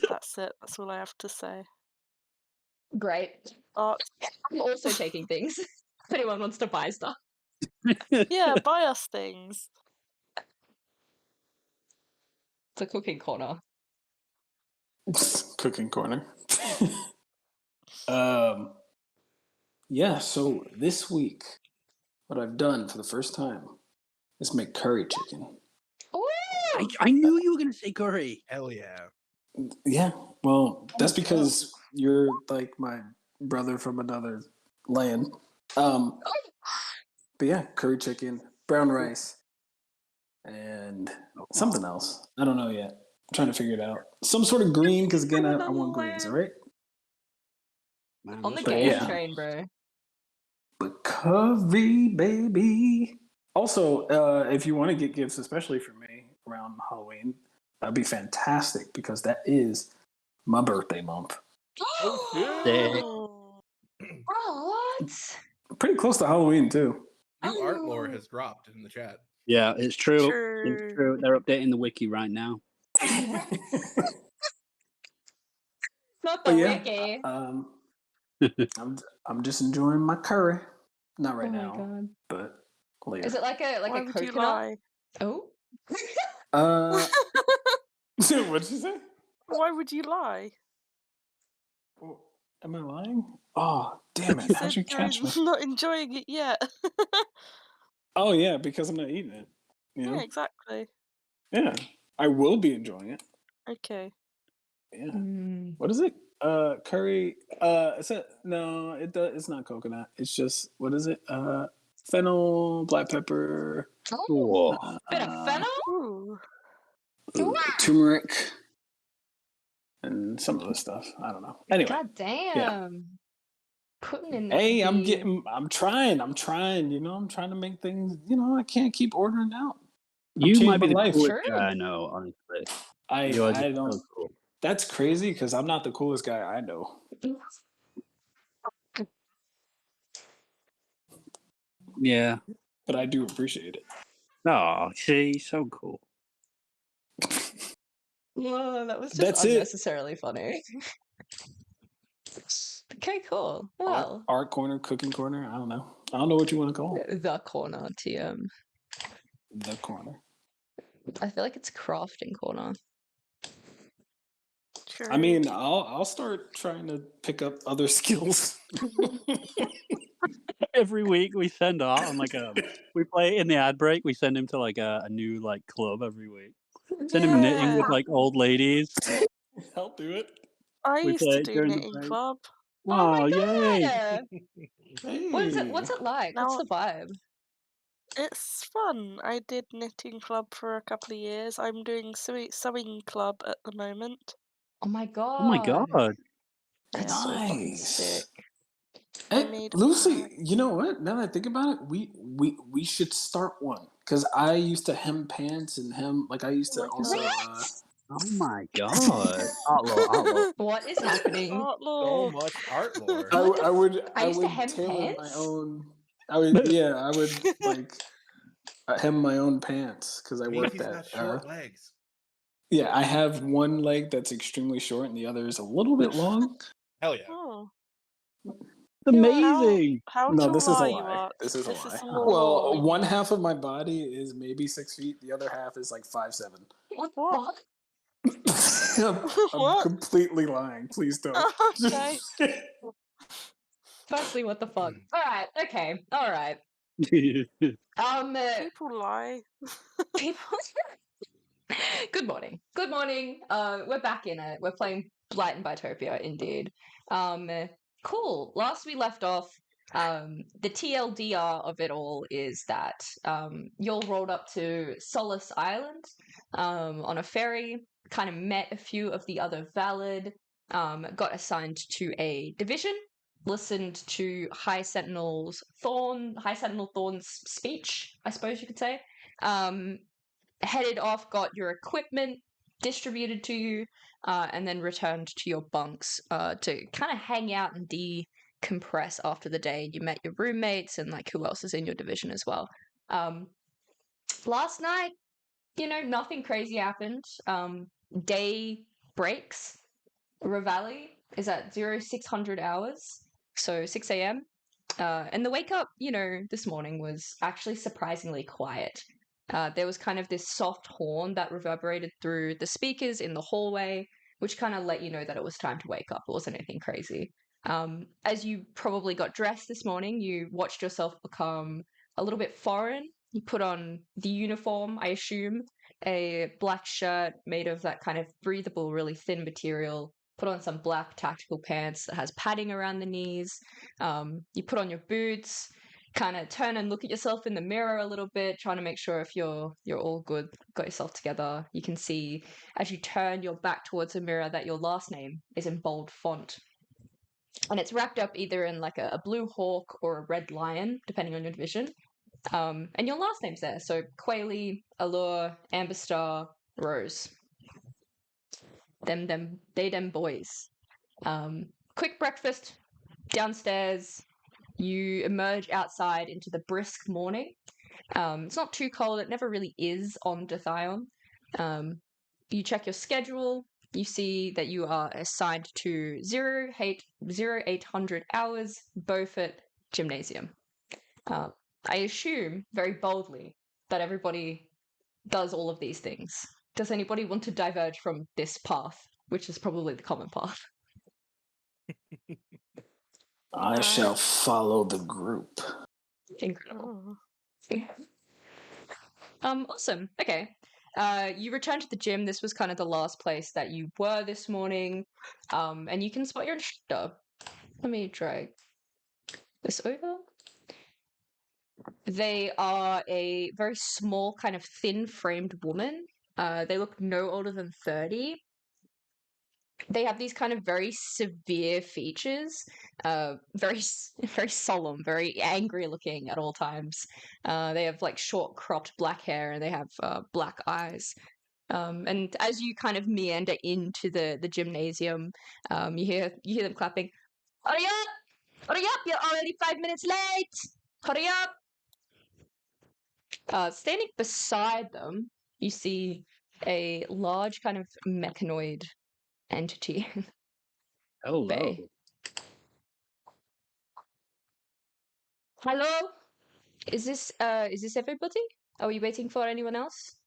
That's it. That's all I have to say. Great. Art. I'm also taking things. If anyone wants to buy stuff. Yeah, buy us things. It's a cooking corner. Cooking corner. Yeah, so this week, what I've done for the first time is make curry chicken. Ooh! I knew you were going to say curry. Hell yeah. Yeah, well, that's because you're like my brother from another land. But yeah, curry chicken, brown rice, and something else. I don't know yet. I'm trying to figure it out. Some sort of green, because again, I want greens, all right? Man, On the that's game yeah. train, bro. But curry, baby. Also, if you want to get gifts, especially for me around Halloween, that'd be fantastic because that is my birthday month. Oh, Sick. Oh. Oh, what? Pretty close to Halloween too. New art lore has dropped in the chat. Yeah, it's true. True. It's true. They're updating the wiki right now. Not the But yeah, wiki. I'm just enjoying my curry. Not right Oh my now, god. but later. Is it like a Why a would you coconut? lie? Oh. What'd you say? Why would you lie? Am I lying? Oh, damn You it! How'd said you you're catch me? not enjoying it yet. Oh yeah, because I'm not eating it. You know? Yeah, exactly. Yeah, I will be enjoying it. Okay. Yeah. Mm. What is it? Curry. No. It's not coconut. It's just what is it? Fennel, black pepper. Oh, bit of fennel? Ooh. Turmeric, and some other stuff. I don't know. Anyway. God damn. Yeah. Putting in Hey, I'm trying. I'm trying to make things. I can't keep ordering out. You might be the life. coolest True. guy I know, honestly. I You're don't. so cool. That's crazy because I'm not the coolest guy I know. Yeah. But I do appreciate it. Oh, see, so cool. Whoa, that was just That's it. unnecessarily funny. Okay, cool. Well, Art corner, cooking corner. I don't know. I don't know what you want to call it. the corner, TM. The corner. I feel like it's crafting corner. True. I mean, I'll start trying to pick up other skills. Every week we send out on we play in the ad break. We send him to a new club every week. Send him knitting with old ladies. I'll do it. I We used play to it do during the knitting break. club. Oh my yay! god! Hey. What's it like? What's the vibe? It's fun. I did knitting club for a couple of years. I'm doing sewing club at the moment. Oh my god! Oh my god! That's so fucking sick. Hey, Lucy, you know what? Now that I think about it, we should start one because I used to hem pants and hem I used to also. Oh my god! Art lore. What is happening? Art So lore. much art lore. I would hem tailor pants? my own. I would hem my own pants because I worked He's at. got short legs. Yeah, I have one leg that's extremely short and the other is a little bit long. Hell yeah. Oh. It's amazing. How No, tall this is a are you, lie. Art? This is a This lie. is Well, one half of my body is maybe 6 feet. The other half is 5'7". What? I'm completely lying. Please don't. Okay. Firstly, what the fuck? Alright, okay, alright. People lie. People. Good morning. Good morning. We're back in it. We're playing Blight and Bytopia, indeed. Cool. Last we left off, the TLDR of it all is that y'all rolled up to Solace Island on a ferry, kind of met a few of the other Valid, got assigned to a division, listened to High Sentinel Thorn's speech, I suppose you could say. Headed off, got your equipment distributed to you, and then returned to your bunks to kind of hang out and decompress after the day. You met your roommates and who else is in your division as well. Last night, nothing crazy happened. Day breaks, Revali is at 0600 hours, so 6 a.m. And the wake up, this morning was actually surprisingly quiet. There was kind of this soft horn that reverberated through the speakers in the hallway, which kind of let you know that it was time to wake up. It wasn't anything crazy. As you probably got dressed this morning, you watched yourself become a little bit foreign. You put on the uniform, I assume, a black shirt made of that kind of breathable, really thin material. Put on some black tactical pants that has padding around the knees. You put on your boots, kind of turn and look at yourself in the mirror a little bit, trying to make sure if you're all good, got yourself together. You can see as you turn your back towards the mirror that your last name is in bold font. And it's wrapped up either in like a blue hawk or a red lion, depending on your division. And your last name's there. So Quayle, Allure, Amberstar, Rose. Them boys. Quick breakfast, downstairs. You emerge outside into the brisk morning. It's not too cold. It never really is on Dithion. You check your schedule. You see that you are assigned to 0800 hours, Beaufort Gymnasium. I assume, very boldly, that everybody does all of these things. Does anybody want to diverge from this path, which is probably the common path? I shall follow the group. Incredible. Oh. Awesome. Okay. You return to the gym. This was kind of the last place that you were this morning. And you can spot your instructor. Let me drag this over. They are a very small, kind of thin-framed woman. They look no older than 30. They have these kind of very severe features, very solemn, very angry looking at all times. They have like short cropped black hair and they have black eyes. And as you kind of meander into the gymnasium, you hear them clapping. Hurry up! Hurry up! You're already 5 minutes late! Hurry up! Standing beside them, you see a large kind of mechanoid entity. Hello. Bay. Hello? Is this everybody? Are we waiting for anyone else?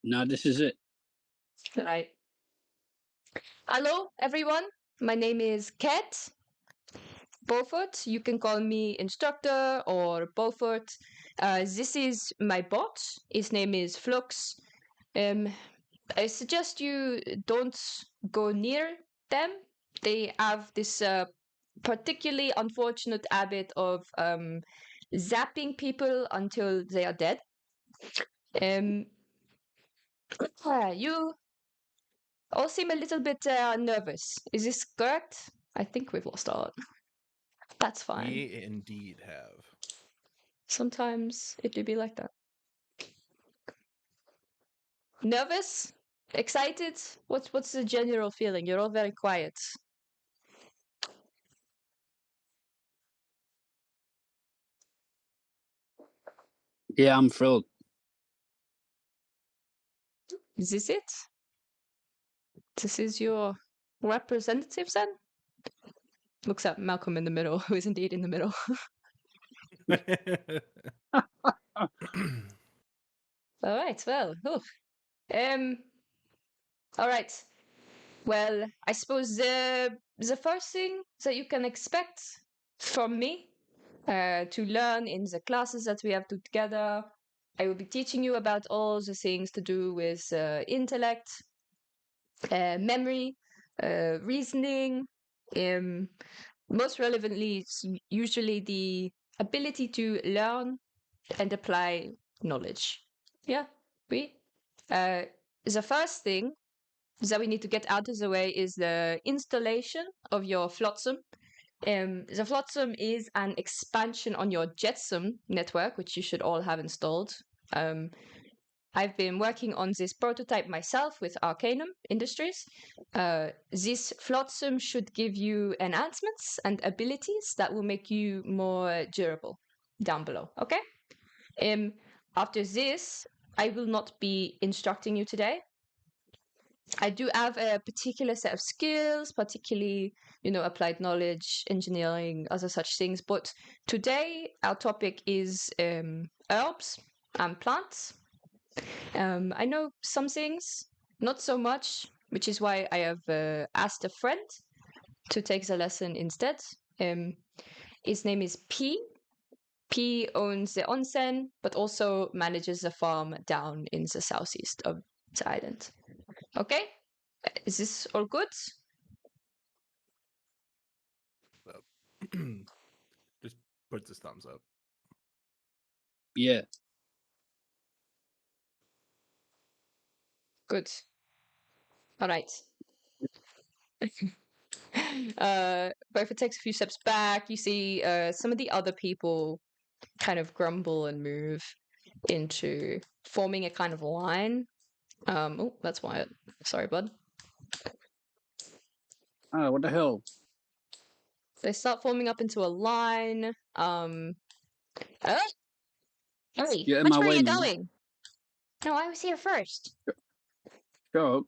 No, this is it. Right. Hello, everyone. My name is Kat Beaufort. You can call me instructor or Beaufort. This is my bot. His name is Flux. I suggest you don't go near them. They have this particularly unfortunate habit of zapping people until they are dead. You all seem a little bit nervous. Is this correct? I think we've lost Art. That's fine. We indeed have. Sometimes it do be like that. Nervous? Excited? What's the general feeling? You're all very quiet. Yeah, I'm thrilled. Is this it? This is your representative then? Looks at Malcolm in the middle, who is indeed in the middle. All right, well, all right. Well, I suppose the first thing that you can expect from me to learn in the classes that we have together, I will be teaching you about all the things to do with intellect, memory, reasoning, most relevantly, usually the ability to learn and apply knowledge. Yeah, we. The first thing that we need to get out of the way is the installation of your Flotsam. The Flotsam is an expansion on your Jetsam network, which you should all have installed. I've been working on this prototype myself with Arcanum Industries. This Flotsam should give you enhancements and abilities that will make you more durable down below, okay? After this, I will not be instructing you today. I do have a particular set of skills, particularly, applied knowledge, engineering, other such things. But today, our topic is herbs and plants. I know some things, not so much, which is why I have asked a friend to take the lesson instead. His name is P. P owns the onsen, but also manages a farm down in the southeast of the island. Okay? Is this all good? Just puts his thumbs up. Yeah. Good. All right. Beaufort takes a few steps back. You see some of the other people kind of grumble and move into forming a kind of line. Oh, that's Wyatt. Sorry, bud. Oh, what the hell? They start forming up into a line. Oh, hey, You're in which my way are way, you man. going? No, I was here first. Shut up.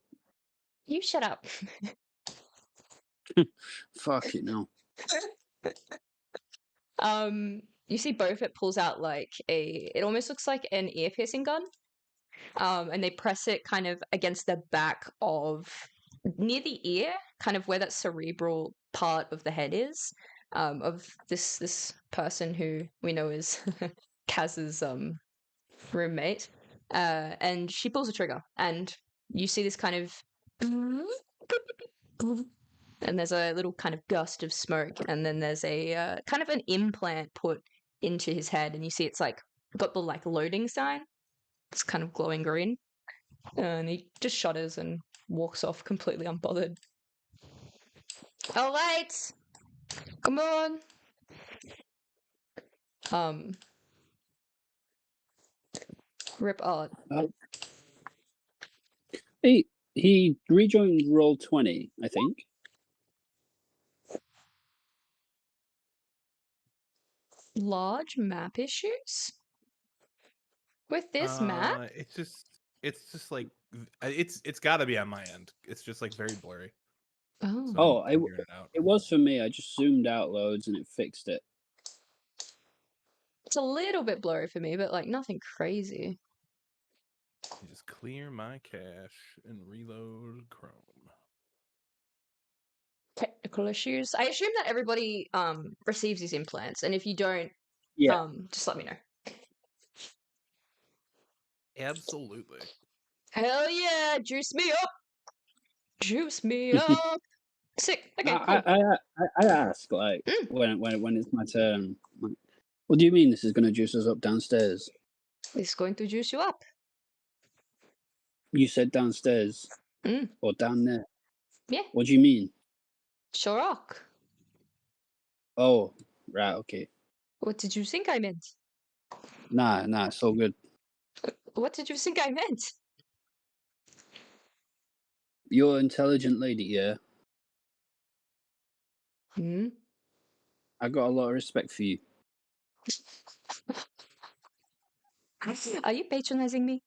You shut up. Fuck it, no. You see Beaufort pulls out like it almost looks like an ear piercing gun. And they press it kind of against the back of near the ear, kind of where that cerebral part of the head is, of this person who we know is Kaz's roommate. And she pulls the trigger, and you see this kind of and there's a little kind of gust of smoke, and then there's a kind of an implant put into his head, and you see it's like got the like loading sign. It's kind of glowing green, and he just shudders and walks off completely unbothered. All right, come on. Rip art. He rejoined Roll 20, I think. Large map issues with this map. It's just like it's got to be on my end. It's just like very blurry. Oh, Oh, I'm figuring it out. it was for me. I just zoomed out loads and it fixed it. it's a little bit blurry for me, but like nothing crazy. Just clear my cache and reload Chrome. Technical issues. I assume that everybody receives these implants, and if you don't, Yeah. just let me know. Absolutely. Hell yeah, juice me up, juice me up. Sick. Okay, cool. I ask like when it's my turn. Like, what do you mean this is going to juice us up downstairs? It's going to juice you up. You said downstairs or down there. Yeah. What do you mean? Sure rock. Oh, right, okay. What did you think I meant? Nah, it's all good. What did you think I meant? You're an intelligent lady, yeah. I got a lot of respect for you. Are you patronizing me?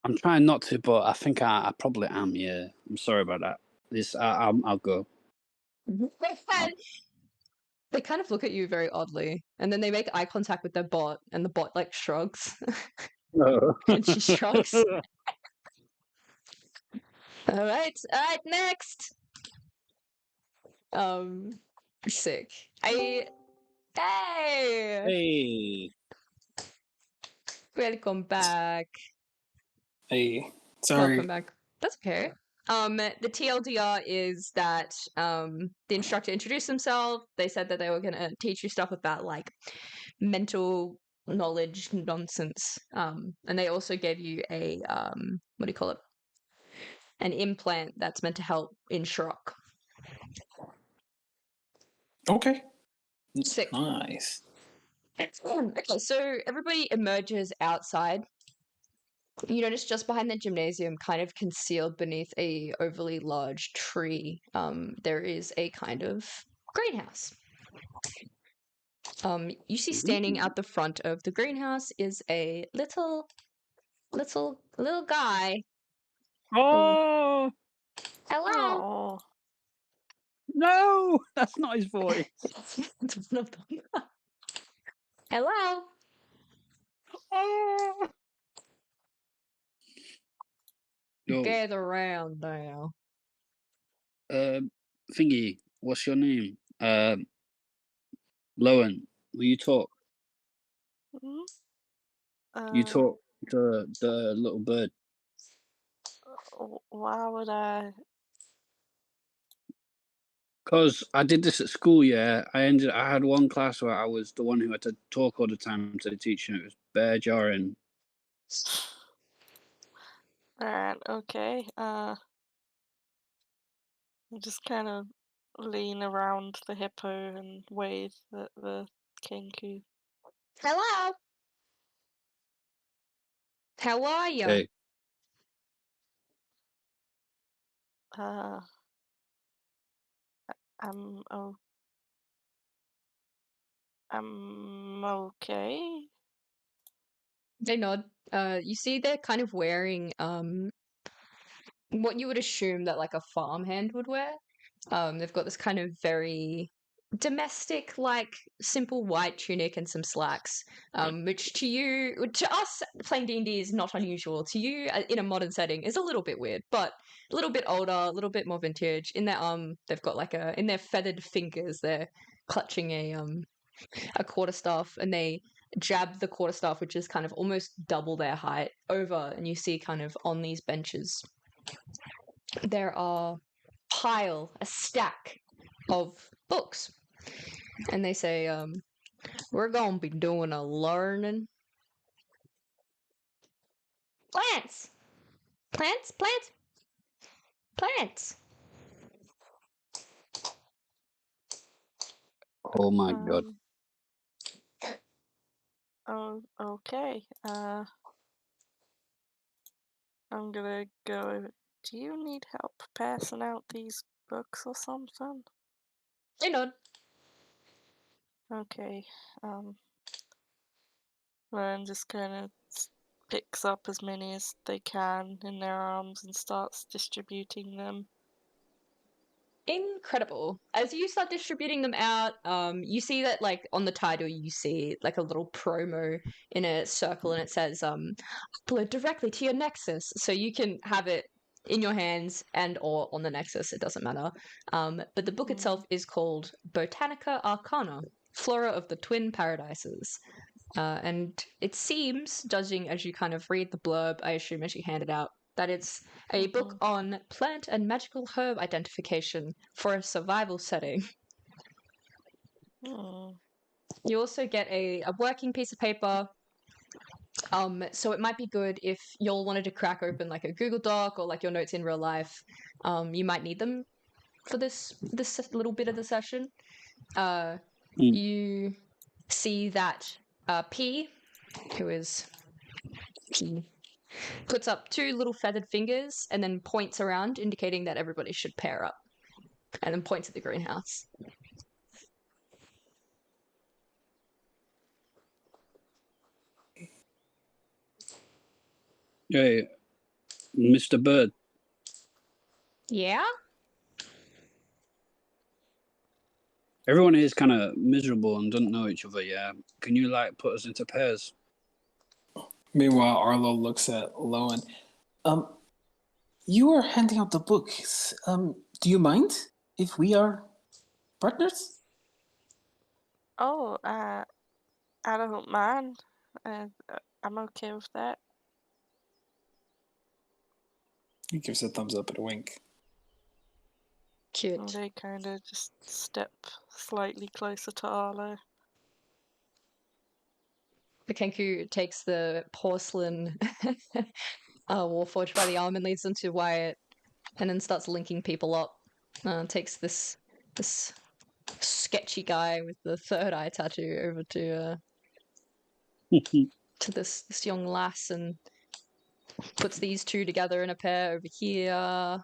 I'm trying not to, but I think I probably am. Yeah, I'm sorry about that. I'll go. They kind of look at you very oddly, and then they make eye contact with their bot, and the bot like shrugs, and she shrugs. All right, next. Sick. Hey, Hey. welcome back. Hey. Sorry. Welcome back. That's okay. The TLDR is that the instructor introduced themselves. They said that they were gonna teach you stuff about like mental knowledge nonsense. And they also gave you a what do you call it? An implant that's meant to help in shock. Okay. Sick. Nice. Okay, so everybody emerges outside. You notice just behind the gymnasium, kind of concealed beneath a overly large tree, there is a kind of greenhouse. You see standing out the front of the greenhouse is a little guy Oh Hello. Oh. no, that's not his voice. It's one of them. Hello. Oh. Yo, Gather round now. thingy, what's your name? Lowen, will you talk? Hmm? You Uh, talk to the little bird. why would I? Cause I did this at school, yeah. I had one class where I was the one who had to talk all the time to the teacher, and it was bare jarring. Alright, okay. I just kind of lean around the hippo and wave at the kinku. Hello. How are you? Hey, Uh, I'm oh, I'm okay. They nod. You see they're kind of wearing what you would assume that like a farmhand would wear. They've got this kind of very domestic, like simple white tunic and some slacks, which to us playing D&D is not unusual. To you, in a modern setting, is a little bit weird, but a little bit older, a little bit more vintage. In their they've got like in their feathered fingers, they're clutching a quarterstaff, and they jab the quarterstaff, which is kind of almost double their height, over, and you see kind of on these benches there are a stack of books, and they say, we're gonna be doing a learning. Plants, plants, plants, plants. oh my god. Oh, okay. I'm gonna go. Do you need help passing out these books or something? They nod. Okay. Lauren just kind of picks up as many as they can in their arms and starts distributing them. Incredible. As you start distributing them out, you see that like on the title you see like a little promo in a circle, and it says upload directly to your Nexus. So you can have it in your hands and or on the Nexus, it doesn't matter. But the book itself is called Botanica Arcana, Flora of the Twin Paradises. And it seems, judging as you kind of read the blurb, I assume as you hand it out, that it's a book on plant and magical herb identification for a survival setting. You also get a working piece of paper. So it might be good if y'all wanted to crack open like a Google Doc or like your notes in real life. You might need them for this little bit of the session. You see that P, who is P, puts up two little feathered fingers and then points around, indicating that everybody should pair up, and then points at the greenhouse. Hey, Mr. Bird, Yeah? everyone here is kind of miserable and doesn't know each other, yeah. Can you like put us into pairs? Meanwhile, Arlo looks at Lowen. You are handing out the books. Do you mind if we are partners? Oh, I don't mind. I'm okay with that. He gives a thumbs up and a wink. Cute. And they kind of just step slightly closer to Arlo. The Kenku takes the porcelain warforged by the arm and leads them to Wyatt, and then starts linking people up. Takes this sketchy guy with the third eye tattoo over to this young lass, and puts these two together in a pair over here,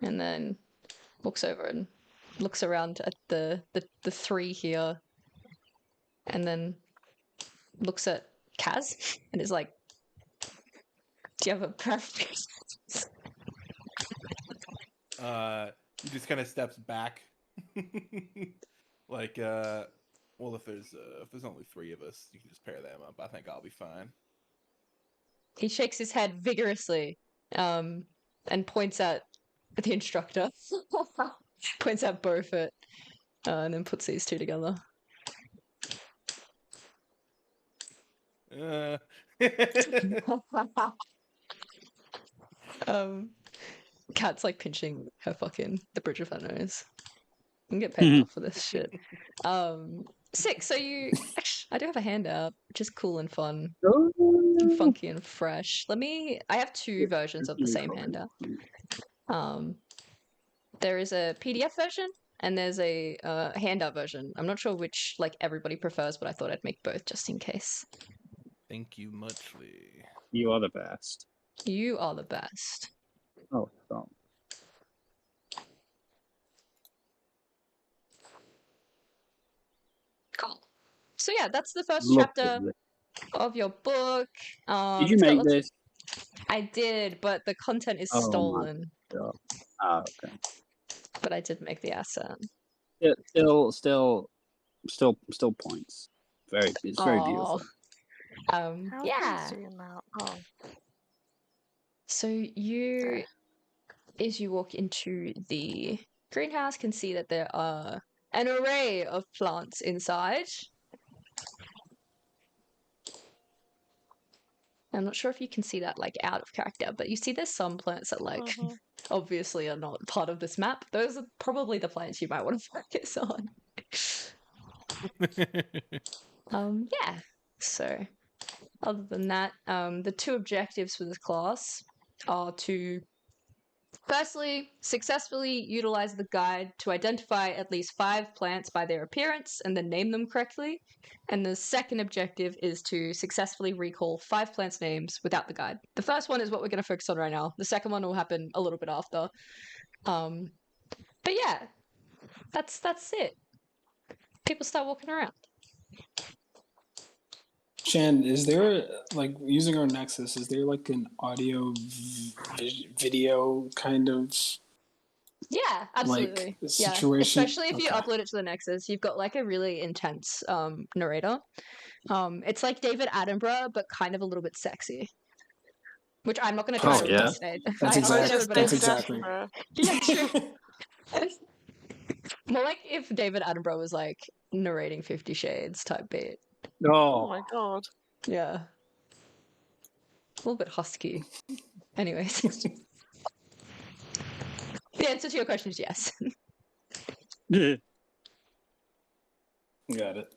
and then looks over and looks around at the three here, and then looks at Kaz and is like, Do you have a preference? He just kind of steps back. Like, well, if there's only 3 of us, you can just pair them up. I think I'll be fine. He shakes his head vigorously, and points at the instructor. Points at Beaufort, and then puts these two together. Kat's like pinching her the bridge of her nose. You can get paid enough for this shit. 6. So I do have a handout, which is cool and fun, and funky and fresh. I have 2 versions of the same handout. There is a PDF version and there's a handout version. I'm not sure which like everybody prefers, but I thought I'd make both just in case. Thank you muchly. You are the best. You are the best. Oh, stop. Cool. So yeah, that's the first Look chapter at this. of your book. Did you It's got make lots- this? I did, but the content is Oh my stolen. God. Ah, okay. But I did make the asset. Yeah, still points. It's very beautiful. How Yeah. do you now? Oh, So as you walk into the greenhouse, can see that there are an array of plants inside. I'm not sure if you can see that like out of character, but you see there's some plants that like obviously are not part of this map. Those are probably the plants you might want to focus on. Yeah. So other than that, the 2 objectives for this class are to firstly, successfully utilize the guide to identify at least 5 plants by their appearance and then name them correctly. And the second objective is to successfully recall 5 plants' names without the guide. The first one is what we're going to focus on right now. The second one will happen a little bit after. But yeah, that's it. People start walking around. Shan, is there like using our Nexus? Is there like an audio video kind of Yeah, absolutely. like Yeah, situation? especially if you Okay. upload it to the Nexus, you've got like a really intense narrator. It's like David Attenborough, but kind of a little bit sexy. Which I'm not going to try Oh, to yeah? impersonate. That's I exactly. would, but That's David exactly. Attenborough. yeah, true. More like if David Attenborough was like narrating 50 Shades type beat. Oh Oh, my god. Yeah. A little bit husky. Anyways. The answer to your question is yes. Got it.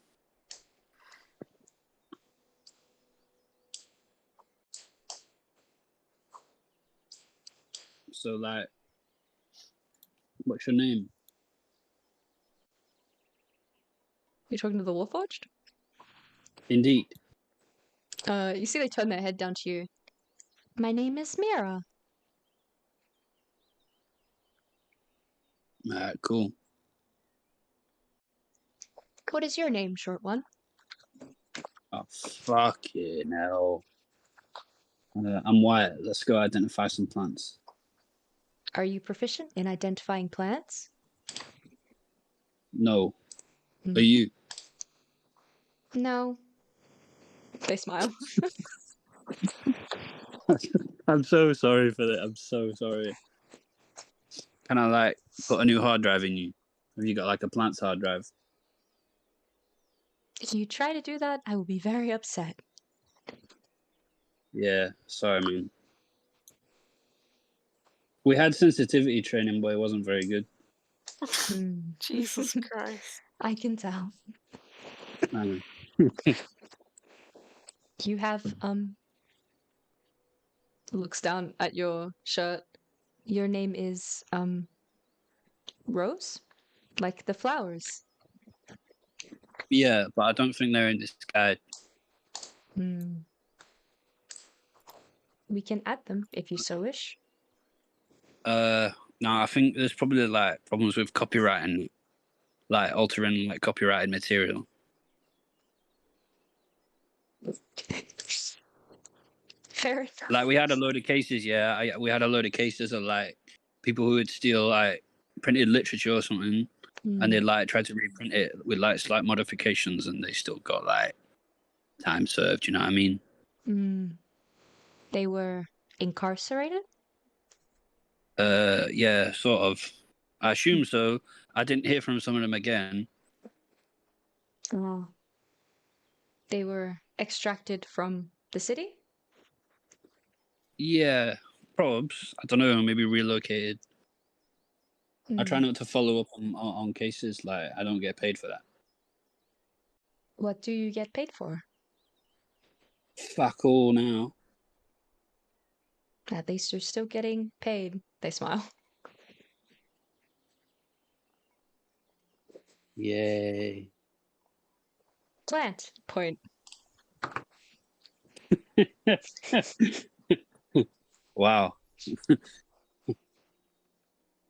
so like, what's your name? You're talking to the Warforged? Indeed. You see they turn their head down to you. My name is Mira. Alright, cool. What is your name, short one? Oh, fucking hell. I'm Wyatt. Let's go identify some plants. Are you proficient in identifying plants? No. Hmm. Are you? No. They smile. I'm so sorry for that. I'm so sorry. Can I like put a new hard drive in you? Have you got like a plants hard drive? If you try to do that, I will be very upset. Yeah, sorry, man. We had sensitivity training, but it wasn't very good. Jesus Christ. I can tell. I You have, looks down at your shirt. Your name is, Rose? Like the flowers. Yeah, but I don't think they're in this guide. We can add them if you so wish. No, I think there's probably like problems with copywriting, like altering like copyrighted material. Fair enough. Like we had a load of cases, we had a load of cases of like people who would steal like printed literature or something, and they'd like try to reprint it with like slight modifications, and they still got like time served. You know what I mean? They were incarcerated? Yeah, sort of. I assume so. I didn't hear from some of them again. Oh. They were extracted from the city? Yeah, probs. I don't know. Maybe relocated. I try not to follow up on cases. Like I don't get paid for that. What do you get paid for? Fuck all now. At least you're still getting paid. They smile. Yay. Plant. Point. Wow.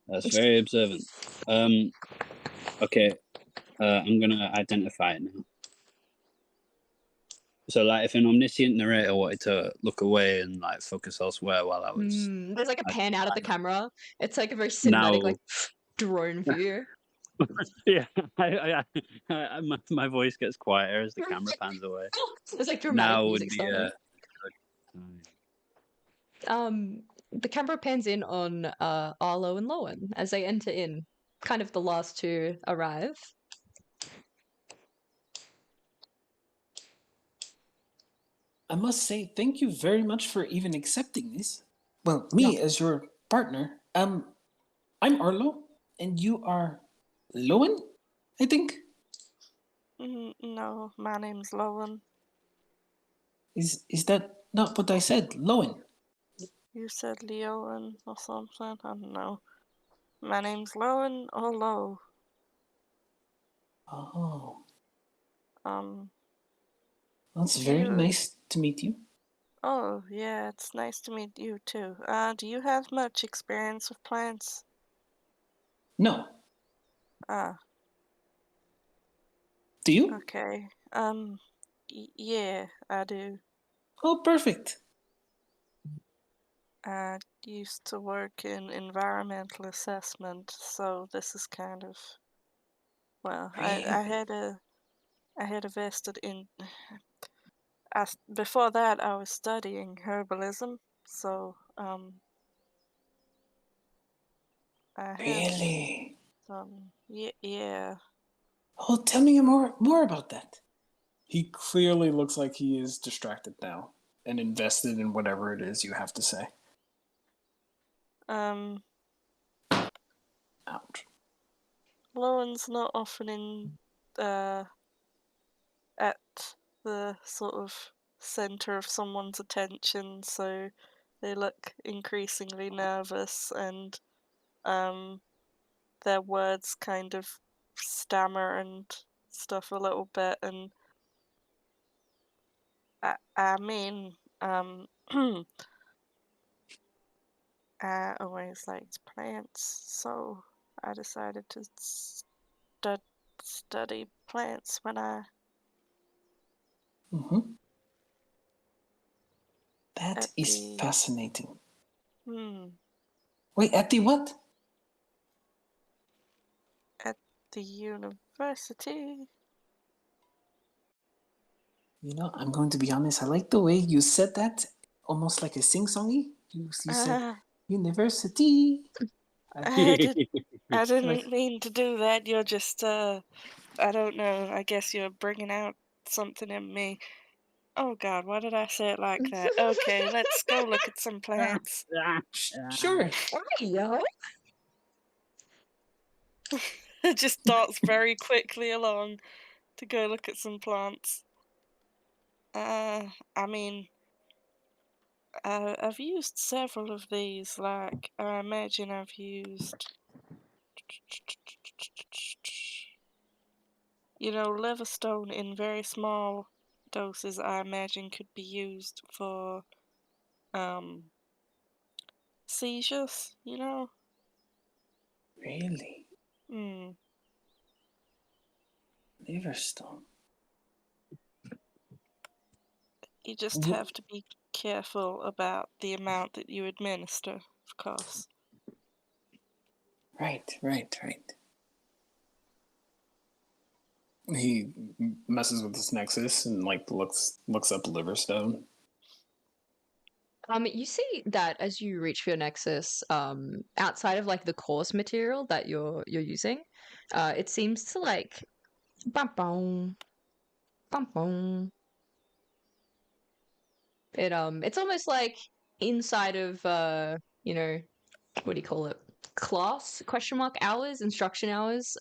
That's very observant. Okay. I'm gonna identify it now. So, like, if an omniscient narrator wanted to look away and like focus elsewhere while I was There's like a pan out of the camera. It's like a very now, cinematic, like drone view. yeah, my voice gets quieter as the camera pans away. There's like dramatic Now would music be starting. a good time. The camera pans in on Arlo and Lowen as they enter in, kind of the last to arrive. I must say, thank you very much for even accepting this. Well, me as your partner, I'm Arlo, and you are Lowen, I think. No, my name's Lowen. Is that not what I said, Lowen? You said Leowen or something? I don't know. My name's Lowen or Lo. Oh, Um, that's do very you... nice to meet you. Oh, yeah, it's nice to meet you too. Do you have much experience with plants? No, Ah, do you? okay. Yeah, I do. Oh, perfect. I used to work in environmental assessment, so this is kind of, well, I Really? had a vested in, before that I was studying herbalism, so, I have Really? some, yeah. Oh, tell me more about that. He clearly looks like he is distracted now and invested in whatever it is you have to say. Um, Ouch. Lowen's not often in, at the sort of center of someone's attention, so they look increasingly nervous and their words kind of stammer and stuff a little bit. And I mean, I always liked plants, so I decided to study plants when I Mm-hmm. That at is the fascinating. hmm Wait, at the what? at the university. You know, I'm going to be honest. I like the way you said that, almost like a sing-songy. You said university. I did. I Like, didn't mean to do that. You're just, I don't know. I guess you're bringing out something in me. Oh God, why did I say it like that? Okay, let's go look at some plants. sure. Yo. It just darts very quickly along to go look at some plants. I mean, I've used several of these. Like, I imagine I've used, liverstone in very small doses. I imagine could be used for um seizures. Really? Hmm. Liverstone. You just have to be careful about the amount that you administer, of course. Right. He messes with his nexus and like looks up Liverstone. You see that as you reach for your nexus, outside of like the course material that you're using, it seems to like bum bum bum bum. It's almost like inside of you know, what do you call it? Class question mark hours, instruction hours,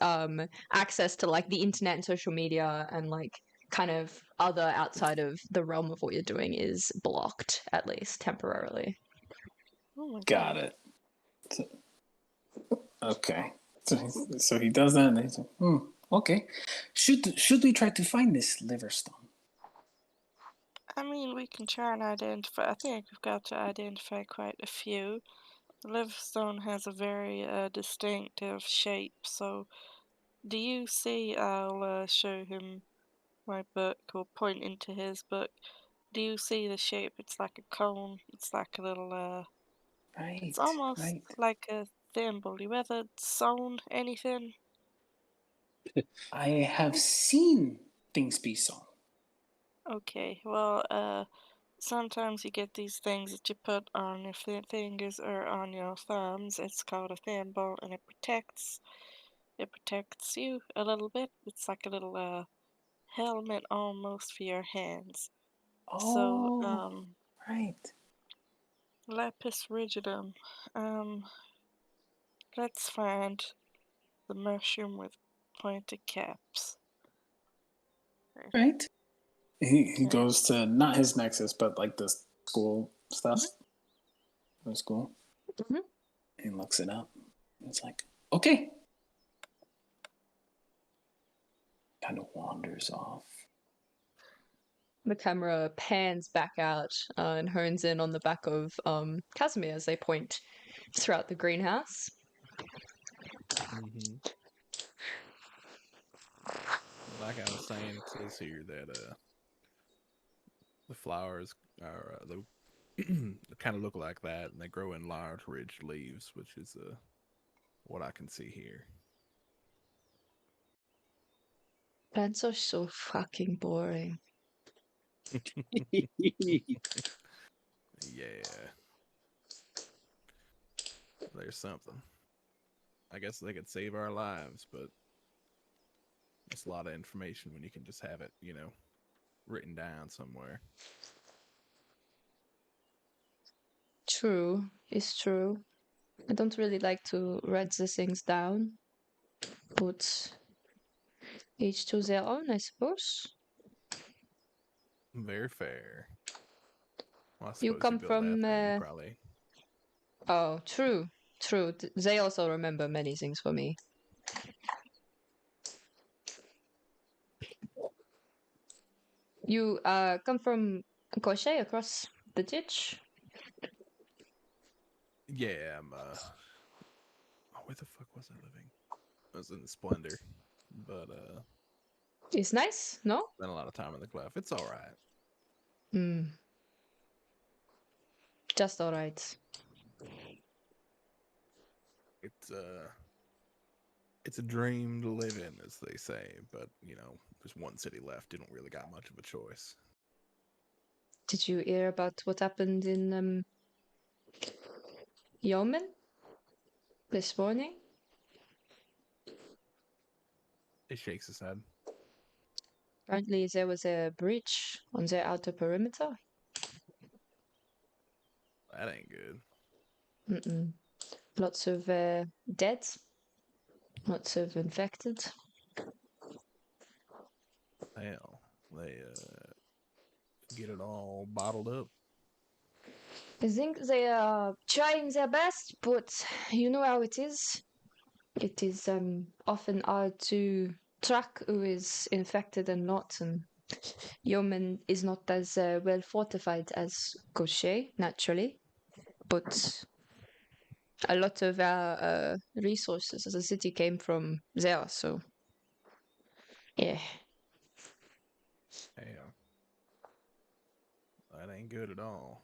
access to like the internet and social media and like kind of other outside of the realm of what you're doing is blocked, at least temporarily. Oh my Got God. it. Okay. So he does that, and he's like, okay. Should we try to find this Liverstone? I mean, we can try and identify. I think we've got to identify quite a few. The Livingstone has a very distinctive shape, so do you see? I'll show him my book or point into his book. Do you see the shape? It's like a cone. It's like a little, it's almost Right. like a thimble. You ever sewn anything? I have seen things be sewn. Okay, well, sometimes you get these things that you put on your fingers or on your thumbs. It's called a thimble, and it protects you a little bit. It's like a little helmet almost for your hands. So, Oh, right. lapis rigidum. Um, let's find the mushroom with pointed caps. Right. He Okay. goes to not his nexus, but like the school stuff. The school. Mhm. He looks it up. It's like, okay. Kind of wanders off. The camera pans back out and hones in on the back of Casimir as they point throughout the greenhouse. Mm-hmm. Like I was saying, it says here that the flowers are they kind of look like that, and they grow in large, ridged leaves, which is what I can see here. Plants are so fucking boring. Yeah, there's something. I guess they could save our lives, but it's a lot of information when you can just have it, written down somewhere. True, it's true. I don't really like to write the things down, but each to their own, I suppose. Very fair. Well, I You suppose you come built that from. thing. You probably. Oh, true, true. They also remember many things for me. You come from Crochet across the ditch? Yeah, I'm. Where the fuck was I living? I was in Splendor, but It's nice, no? spent a lot of time in the Clef. It's all right. Hmm. Just alright. It's a dream to live in, as they say. But there's one city left. You don't really got much of a choice. Did you hear about what happened in Yeoman this morning? He shakes his head. Apparently, there was a breach on their outer perimeter. That ain't good. Mm-mm. Lots of dead, lots of infected. Hell, they get it all bottled up. I think they are trying their best, but you know how it is. It is often hard to track who is infected and not, and Yeoman is not as well fortified as Gaucher, naturally, but a lot of our resources as a city came from there, so yeah. Hell. That ain't good at all.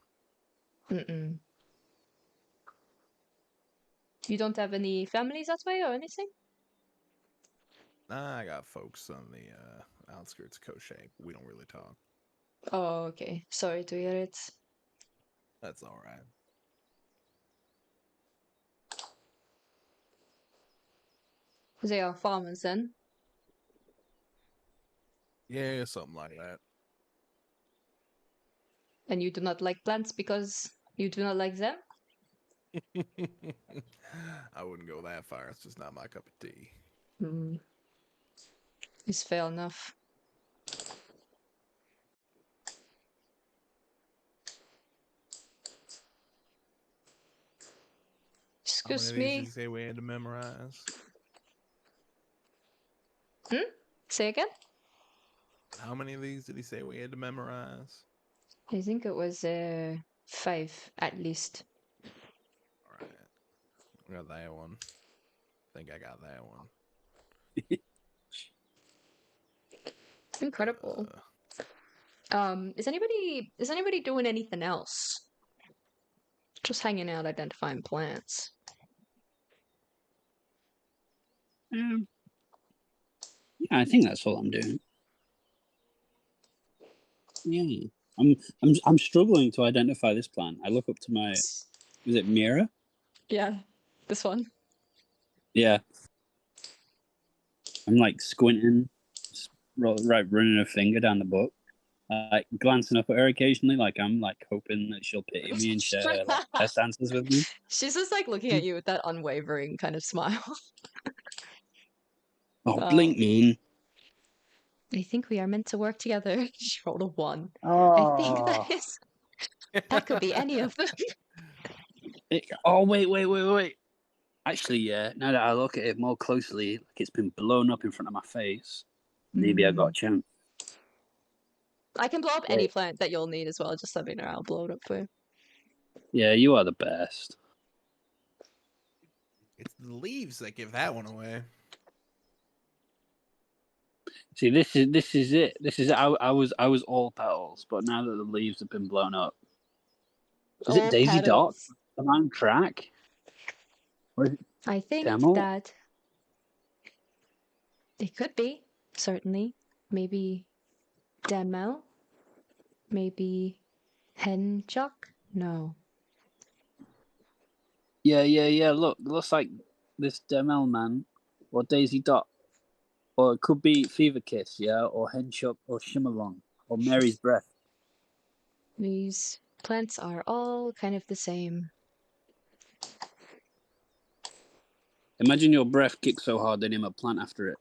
Mm-mm. You don't have any families that way or anything? Nah, I got folks on the outskirts of Koshake. We don't really talk. Oh, okay. Sorry to hear it. That's all right. They are farmers then, Yeah, something like that. and you do not like plants because you do not like them? I wouldn't go that far. It's just not my cup of tea. Hmm. It's fair enough. How many Excuse of these did me. you say we had to memorize? Say again? How many of these did he say we had to memorize? I think it was 5 at least. All right. I got that one. I think I got that one. Incredible. Uh, Is anybody doing anything else? Just hanging out, identifying plants. Yeah, I think that's all I'm doing. Yeah, I'm struggling to identify this plant. I look up to my, is it Mira? Yeah, this one. Yeah, I'm like squinting, right, running a finger down the book, like glancing up at her occasionally, like I'm like hoping that she'll pity me and share her like test answers with me. She's just like looking at you with that unwavering kind of smile. Oh, blink, man! I think we are meant to work together. She rolled a 1. I think Oh, that could be any of them. oh, wait. Actually, yeah. Now that I look at it more closely, like it's been blown up in front of my face. Maybe I got a chance. I can blow up any Wait. plant that you'll need as well. Just let me know. I'll blow it up for you. Yeah, you are the best. it's the leaves that give that one away. See, this is it. This is I was all petals, but now that the leaves have been blown up, is it All Daisy Dot? petals. Am I on track? Or is it I think Demo? that it could be, certainly. Maybe Demo? Maybe Henchuck? No. Yeah. Look, looks like this Demel man, or Daisy Dot, or it could be Fever Kiss, yeah, or Henshop, or Shimmerlong, or Mary's Breath. These plants are all kind of the same. Imagine your breath kicks so hard they name a plant after it.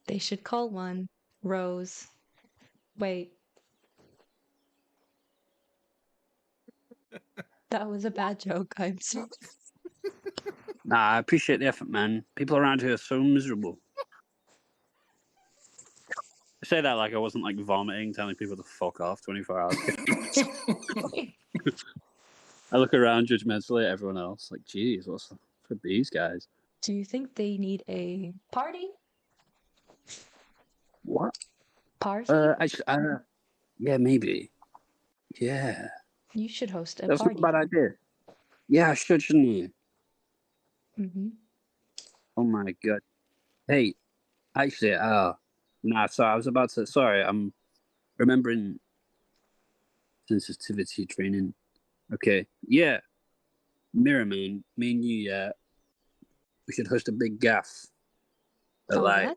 They should call one Rose. Wait. That was a bad joke. I'm sorry. Nah, I appreciate the effort, man. People around here are so miserable. I say that like I wasn't like vomiting, telling people to fuck off 24 hours. I look around judgmentally at everyone else, like, geez, what's with these guys? Do you think they need a party? What? Party? Actually, yeah, maybe. Yeah, You should host a that's not a party. bad idea. Yeah, I should, shouldn't you? Mm-hmm. Oh my god. Hey, actually, nah, sorry, I was about to, sorry, I'm remembering sensitivity training. Okay, yeah, Mirror Man, me and you, yeah, we should host a big gaff. At, Call like, that?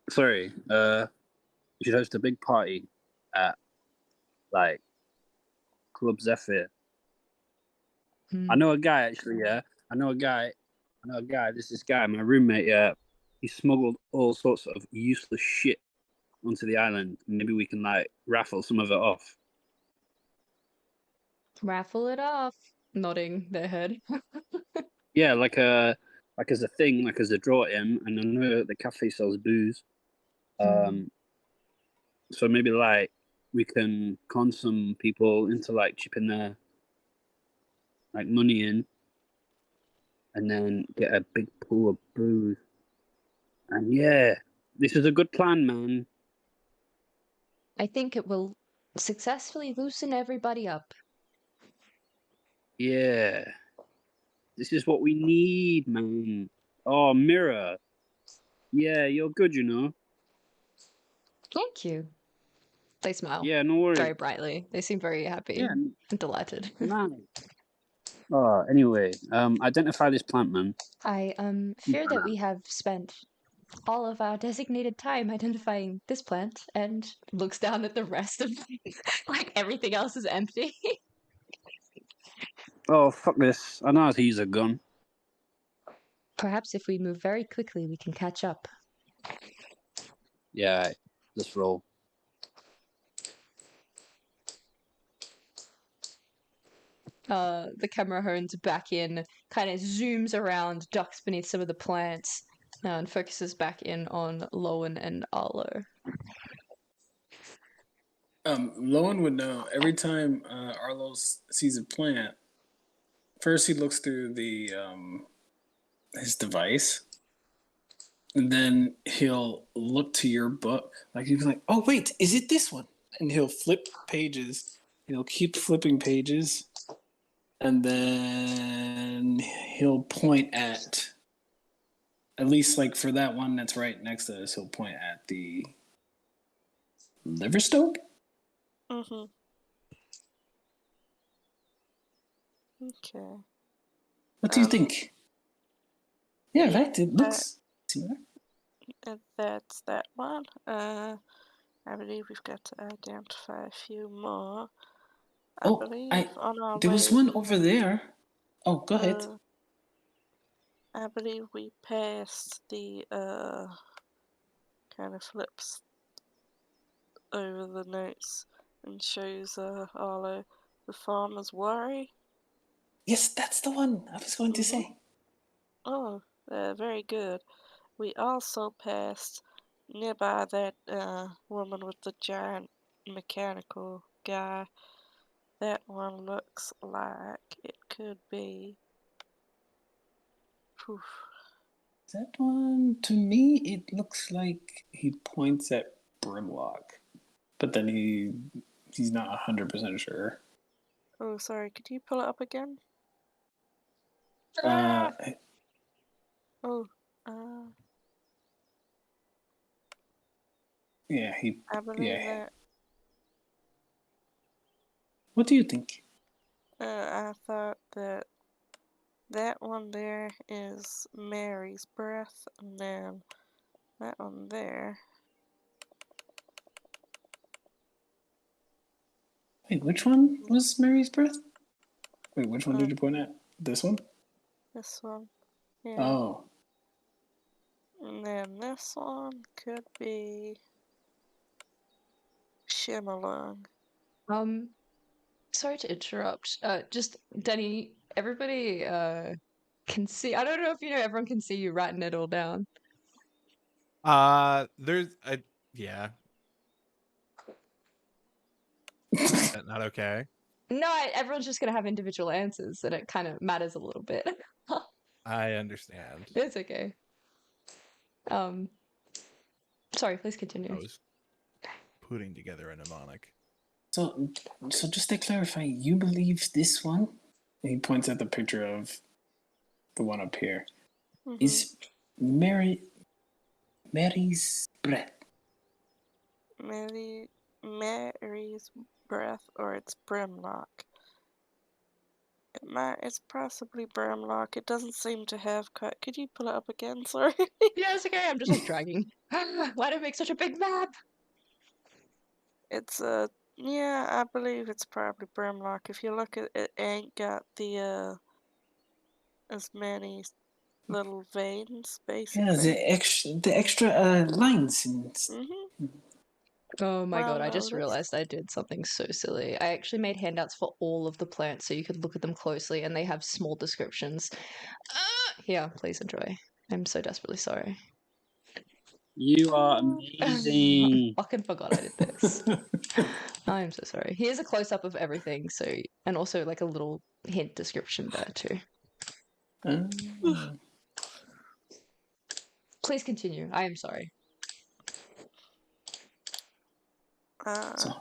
sorry, we should host a big party at, like, Club Zephyr. I know a guy, actually, yeah, I know a guy, there's this guy, my roommate, yeah, he smuggled all sorts of useless shit onto the island. Maybe we can, like, raffle some of it off. Raffle it off. Nodding their head. Yeah, like as a thing, like as a draw in, and I know the cafe sells booze. So maybe like we can con some people into like chipping their like money in, and then get a big pool of booze. And yeah, This is a good plan, man. I think it will successfully loosen everybody up. Yeah. This is what we need, man. Oh, Mirror. Yeah, you're good, you know. Thank you. They smile Yeah, no worries. very brightly. They seem very happy Yeah, and delighted. nice. Oh, anyway, identify this plant, man. I fear that we have spent all of our designated time identifying this plant and looks down at the rest of like everything else is empty. Oh, fuck this. I know how to use a gun. Perhaps if we move very quickly, we can catch up. Yeah, let's roll. The camera hones back in, kind of zooms around, ducks beneath some of the plants, and focuses back in on Lowen and Arlo. Lowen would know every time Arlo sees a plant. First, he looks through the his device, and then he'll look to your book. Like he'll be like, "Oh wait, is it this one?" And he'll flip pages. He'll keep flipping pages, and then he'll point at least like for that one that's right next to us. He'll point at the liver stope. Mm-hmm. Okay. What do you think? Yeah, right. It looks similar. That's that one. I believe we've got to identify a few more. I believe on our there was way, one over there. Oh, go ahead. I believe we passed the kind of flips over the notes and shows Arlo the farmer's worry. Yes, that's the one I was going to say. Oh, very good. We also passed nearby that woman with the giant mechanical guy. That one looks like it could be. Phew. That one, to me, it looks like he points at Brimlock, but then he's not 100% sure. Oh, sorry. Could you pull it up again? Uh, Oh, yeah, I believe yeah. that. What do you think? I thought that that one there is Mary's breath, and then that one there. Wait, which one was Mary's breath? Wait, which one did you point at? This one? This one. Yeah. Oh. And then this one could be Shimmerlung. Sorry to interrupt. Just Denny, everybody can see. I don't know if you know, everyone can see you writing it all down. There's a yeah. Is that not okay? No, everyone's just gonna have individual answers, and it kind of matters a little bit. I understand. It's okay. Sorry, please continue. I was putting together a mnemonic. So just to clarify, you believe this one? And he points at the picture of the one up here. Mm-hmm. Is Mary's breath? Mary's breath, or it's Brimlock. It's possibly Brimlock. It doesn't seem to have cut. Could you pull it up again? Sorry. Yeah, it's okay. I'm just like dragging. Why do I make such a big map? It's yeah, I believe it's probably Brimlock. If you look at it, ain't got the as many little veins, basically. Yeah, the extra lines. Mm-hmm. Oh my god, I just noticed. realized I did something so silly. I actually made handouts for all of the plants so you could look at them closely, and they have small descriptions. Here, please enjoy. I'm so desperately sorry. You are I amazing. fucking forgot I did this. I'm so sorry. Here's a close up of everything, and also like a little hint description there too. Please continue. I am sorry. Uh, So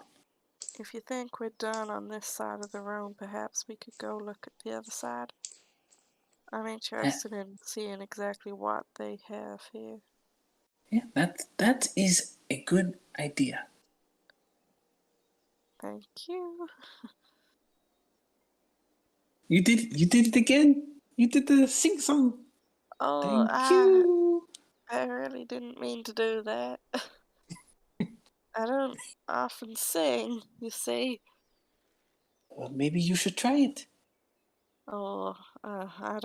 if you think we're done on this side of the room, perhaps we could go look at the other side. I'm that, interested in seeing exactly what they have here. yeah, that is a good idea. Thank you. You did it again. You did the sing song. Oh, Thank you. I really didn't mean to do that. I don't often sing, you see. Well, maybe you should try it. Oh, I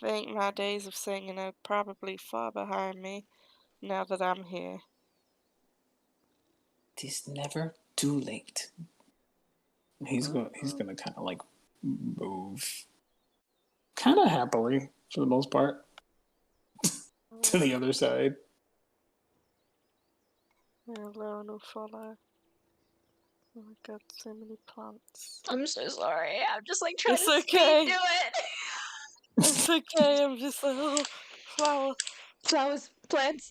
think my days of singing are probably far behind me now that I'm here. It is never too late. He's gonna kind of like move, kind of happily for the most part, to the other side. Alone will follow. Oh my god, so many plants. I'm so sorry. I'm just like trying It's to okay. speed do it. It's okay, I'm just like, oh, flower. Flowers, plants,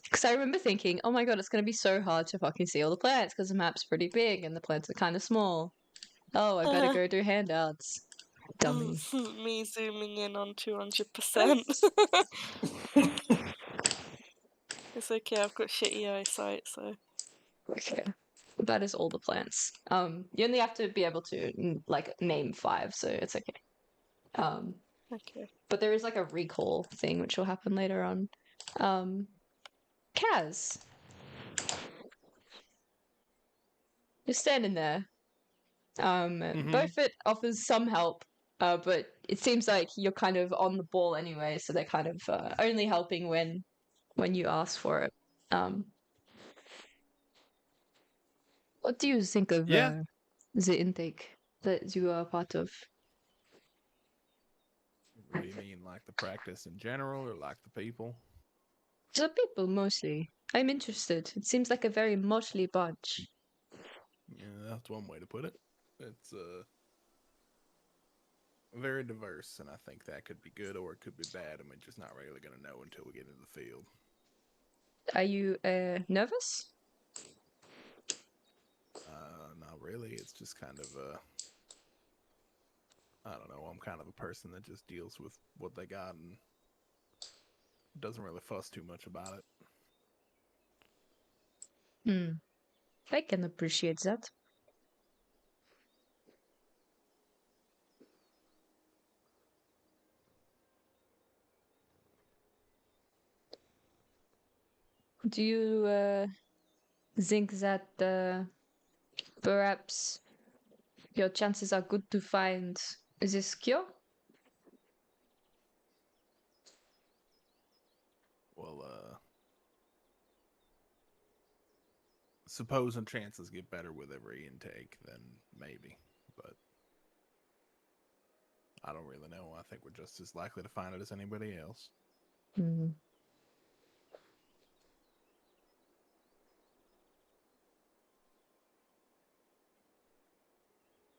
Because I remember thinking, oh my god, it's going to be so hard to fucking see all the plants because the map's pretty big and the plants are kind of small. Oh, I better go do handouts. Dummy. Me zooming in on 200%. It's okay, I've got shitty eyesight, so. Okay. That is all the plants. You only have to be able to like name 5, so it's okay. Okay. But there is like a recall thing which will happen later on. Kaz, you're standing there. Both it offers some help, but it seems like you're kind of on the ball anyway, so they're kind of only helping when you ask for it. What do you think of Yeah. the intake that you are part of? What do you mean, like the practice in general, or like the people? The people mostly. I'm interested. It seems like a very motley bunch. Yeah, that's one way to put it. It's very diverse, and I think that could be good or it could be bad, and we're just not really going to know until we get into the field. Are you nervous? Not really. It's just kind of I don't know. I'm kind of a person that just deals with what they got and doesn't really fuss too much about it. I can appreciate that. Do you think that perhaps your chances are good to find this cure? Well, supposing chances get better with every intake, then maybe. But I don't really know. I think we're just as likely to find it as anybody else. Hmm.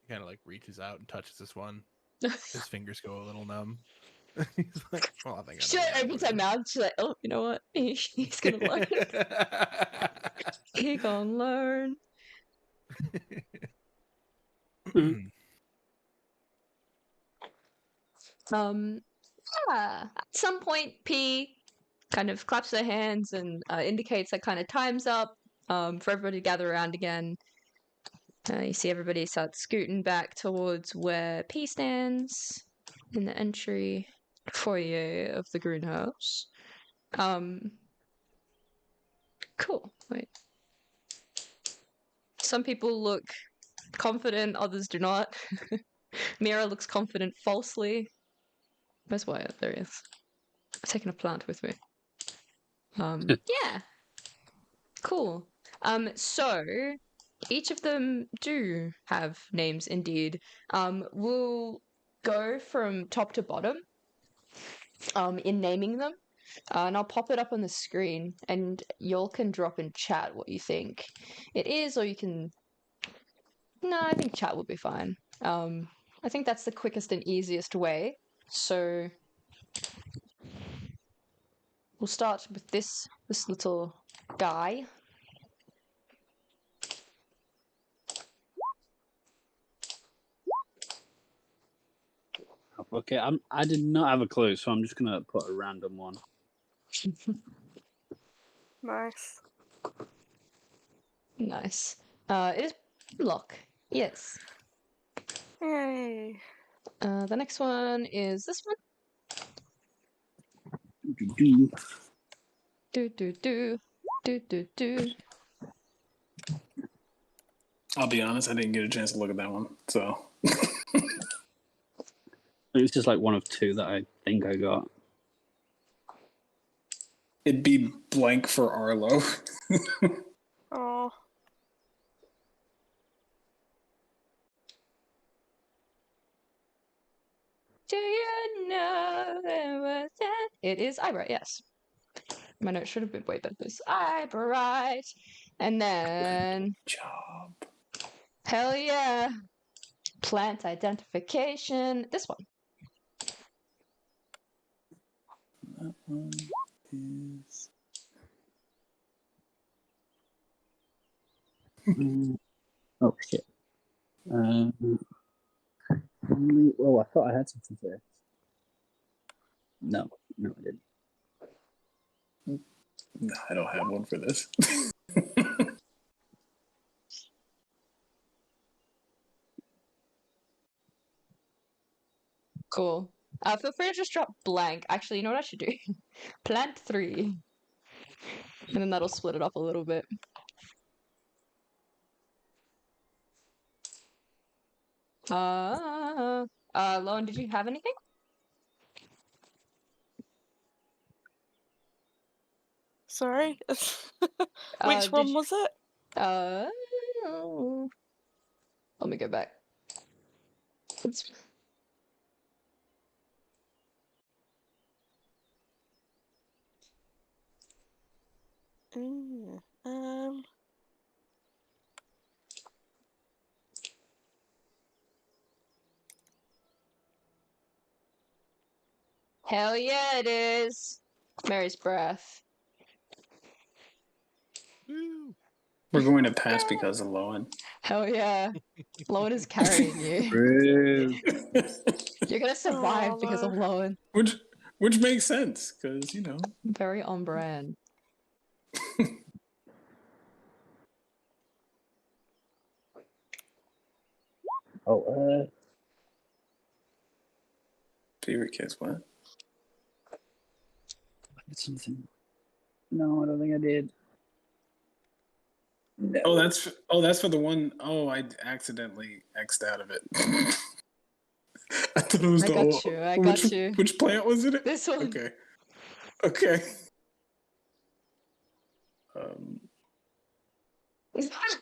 He kind of like reaches out and touches this one. His fingers go a little numb. He's like, well, I think I She know like that, opens her mouth. She's like, "Oh, you know what? He's gonna learn. He gonna learn." At some point, P kind of claps her hands and indicates that kind of time's up for everybody to gather around again. You see everybody start scooting back towards where P stands in the entry foyer of the greenhouse. Cool. Wait. Some people look confident, others do not. Mira looks confident falsely. Where's Wyatt? There he is. I've taken a plant with me. Yeah. Cool. So each of them do have names indeed. We'll go from top to bottom in naming them. And I'll pop it up on the screen and y'all can drop in chat what you think it is, or you can. No, I think chat will be fine. I think that's the quickest and easiest way. So we'll start with this little guy. Okay, I did not have a clue, so I'm just gonna put a random one. Nice. Nice. It is block. Yes. Yay. The next one is this one. Do-do-do. Do do do do do do. I'll be honest, I didn't get a chance to look at that one. So It's just like one of two that I think I got. it'd be blank for Arlo. Oh. Do you know that it is Eyebright? Yes. My note should have been way better. This Eyebright, and then Job. hell yeah, plant identification. This one. That one is. Oh shit. Oh, I thought I had something there. No, I didn't. No, I don't have one for this. Cool. Feel free to just drop blank. Actually, you know what I should do? Plant 3. And then that'll split it up a little bit. Lauren, did you have anything? Sorry? Which one was it? Let me go back. It's... Hell yeah, it is. Mary's breath. Woo! We're going to pass because of Lowen. Hell yeah. Lowen is carrying you. True. You're gonna survive because of Lowen. Which makes sense, because, you know. Very on brand. Oh, Favorite kids, what? I did something. No, I don't think I did. No. Oh, that's for the one. Oh, I accidentally X'd out of it. I thought it was I the got old. you, I got you. Which plant was it? This one. Okay. Okay.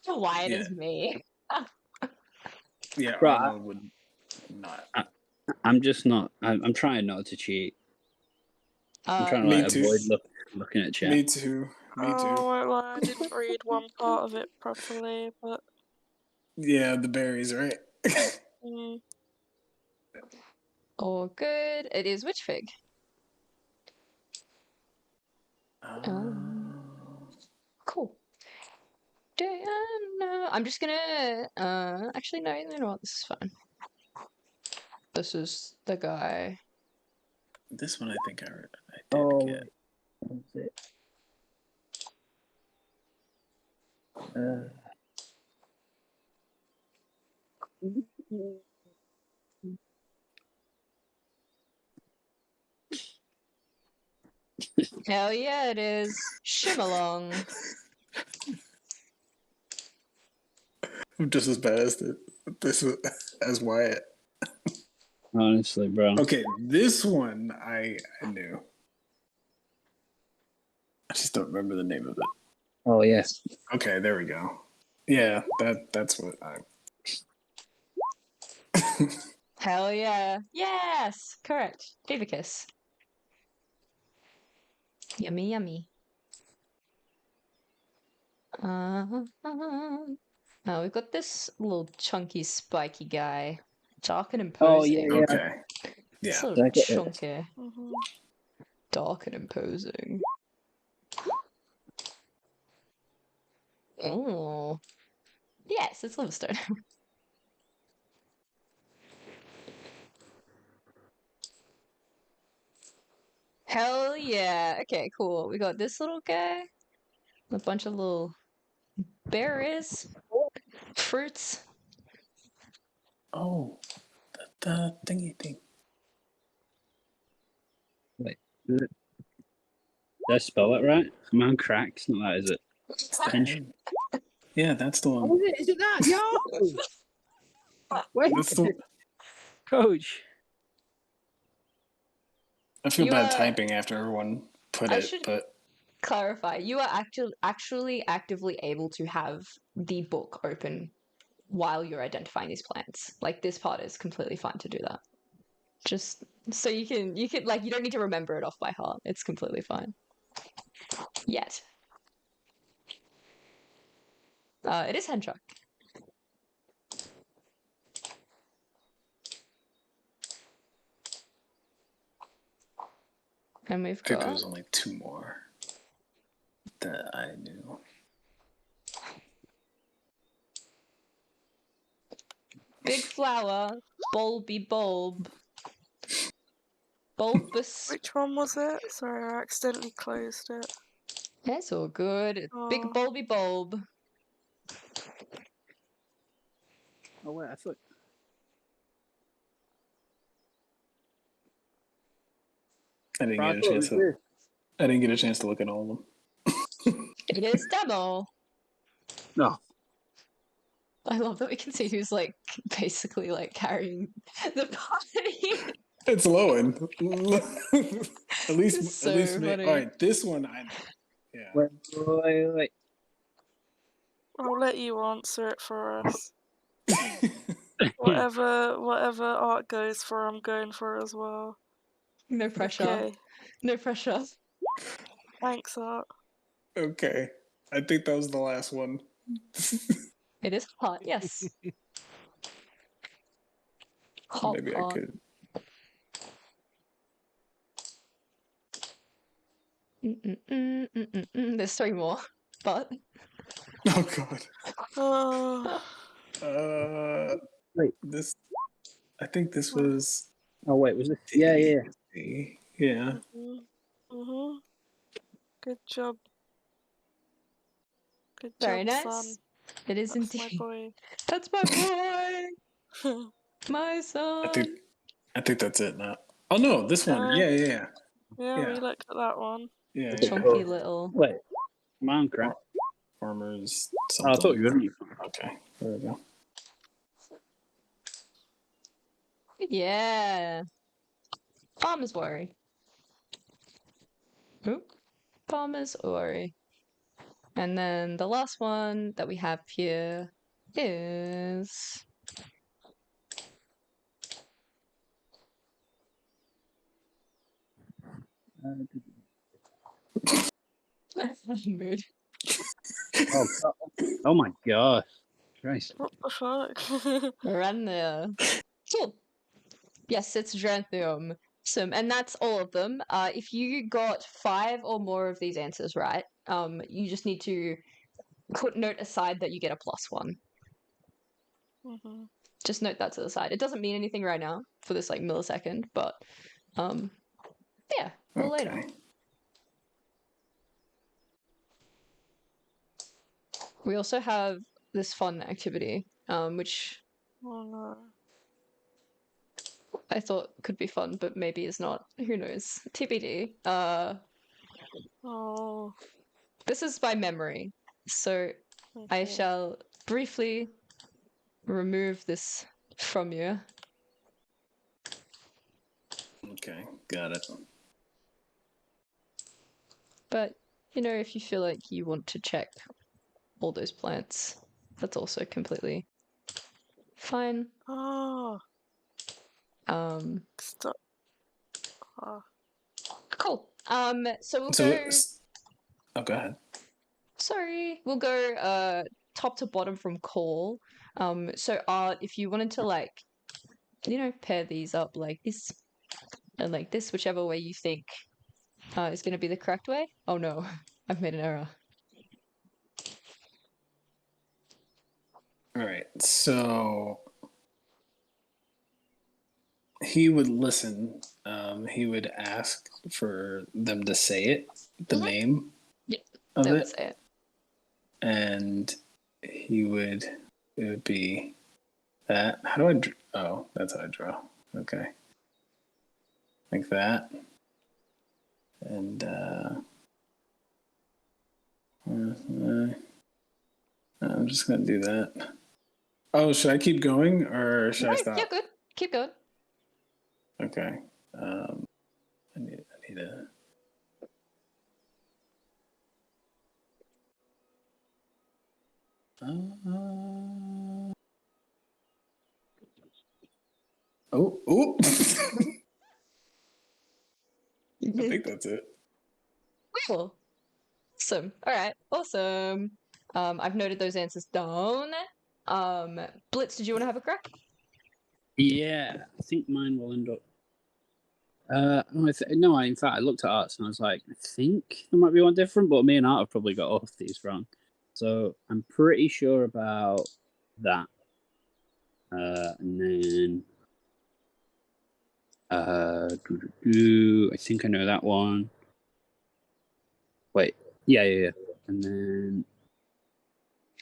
Why it Yeah. is me. Yeah, Right. Arlo would not. I'm just not. I'm trying not to cheat. I'm trying to Me like too. avoid looking at chat. Me too. Me too. Oh, well, I didn't read one part of it properly, but... Yeah, the berries, right? Mm. All good. It is witch fig. Cool. I'm just gonna. Actually, no. You know what? This is fine. This is the guy. This one I think I did get. What was it? Hell yeah, it is. Shimmalong. I'm just as bad as as Wyatt. Honestly, bro. Okay, this one I knew. I just don't remember the name of it. Oh yes. Okay, there we go. Yeah, that's what I. Hell yeah. Yes! Correct. Fever kiss. Yummy, yummy. Now we've got this little chunky, spiky guy. Dark and imposing. Oh yeah. Okay. Yeah. So Did I get this? chunky. Mm-hmm. Dark and imposing. Oh. Yes, it's Liverstone. Hell yeah. Okay, cool. We got this little guy. A bunch of little berries, fruits. Oh, the thingy thing. Wait, did I spell it right? I'm on crack. It's not that, is it? Pinch. Yeah, that's the Oh, one. is it that? Yo! Wait, That's the. coach. I feel You bad are. typing after everyone put I it, should but clarify. You are actually actively able to have the book open while you're identifying these plants. Like this part is completely fine to do that. Just so you can like you don't need to remember it off by heart. It's completely fine. Yet. It is Henchuk. And we've I think got there was only 2 more that I knew. big flower, bulby bulb, bulbous. Which one was it? Sorry, I accidentally closed it. That's all good. Big Oh, bulby bulb. Oh wait, I thought. I didn't I get a thought it chance was to. this. I didn't get a chance to look at all of them. It is demo. No. I love that we can see who's like basically like carrying the party. It's Lowen. It's at least so me. All funny. right, this one I know. Yeah. Wait. I'll let you answer it for us. Whatever Art goes for, I'm going for as well. No pressure. Okay, No pressure. thanks, Art. Okay. I think that was the last one. It is hot, yes. Hot Maybe I pot. could. There's 3 more, but Oh god. Oh, Wait. This. I think this was. Oh wait, was this? Yeah. Yeah. mhm. Good job. Good very job, son. nice. It is That's my indeed. boy. That's my boy, my son. I think that's it now. Oh no, this one. Yeah, Yeah. yeah, we looked at that one. Yeah. Chunky little. Wait, am I on crack? Farmers Oh, I thought something. you were on. Okay, there we go. Yeah. Farmer's worry. Oop. Farmer's worry. And then the last one that we have here is mood. Oh my gosh. Christ. What the fuck? Run there. Cool. Yes, it's Dranthum. And that's all of them. If you got 5 or more of these answers right, you just need to put note aside that you get a +1. Mhm. Just note that to the side. It doesn't mean anything right now for this like millisecond, but yeah, for later. Okay. We also have this fun activity, which Oh no. I thought could be fun, but maybe is not. Who knows? TBD. Oh. This is by memory, so I Okay. shall briefly remove this from you. Okay, got it. But you know, if you feel like you want to check all those plants, that's also completely fine. Oh. Stop. Oh. Cool. So we'll So, go. oh, go ahead. Sorry, we'll go top to bottom from call. So Art, if you wanted to like, you know, pair these up like this and like this, whichever way you think is going to be the correct way. Oh no, I've made an error. All right, so he would listen. He would ask for them to say it, the name of They would it, say it. and it would be that. How do I? Oh, that's how I draw. Okay, like that, and I'm just gonna do that. Oh, should I keep going or should No, I stop? you're good. Keep going. Okay. I need a. Oh. I think that's it. Cool. Awesome. All right. Awesome. I've noted those answers down. Blitz, did you want to have a crack? Yeah, I think mine will end up. No, in fact, I looked at Arts and I was like, I think there might be one different, but me and Art have probably got all of these wrong. So I'm pretty sure about that. And then, I think I know that one. Wait, yeah. And then,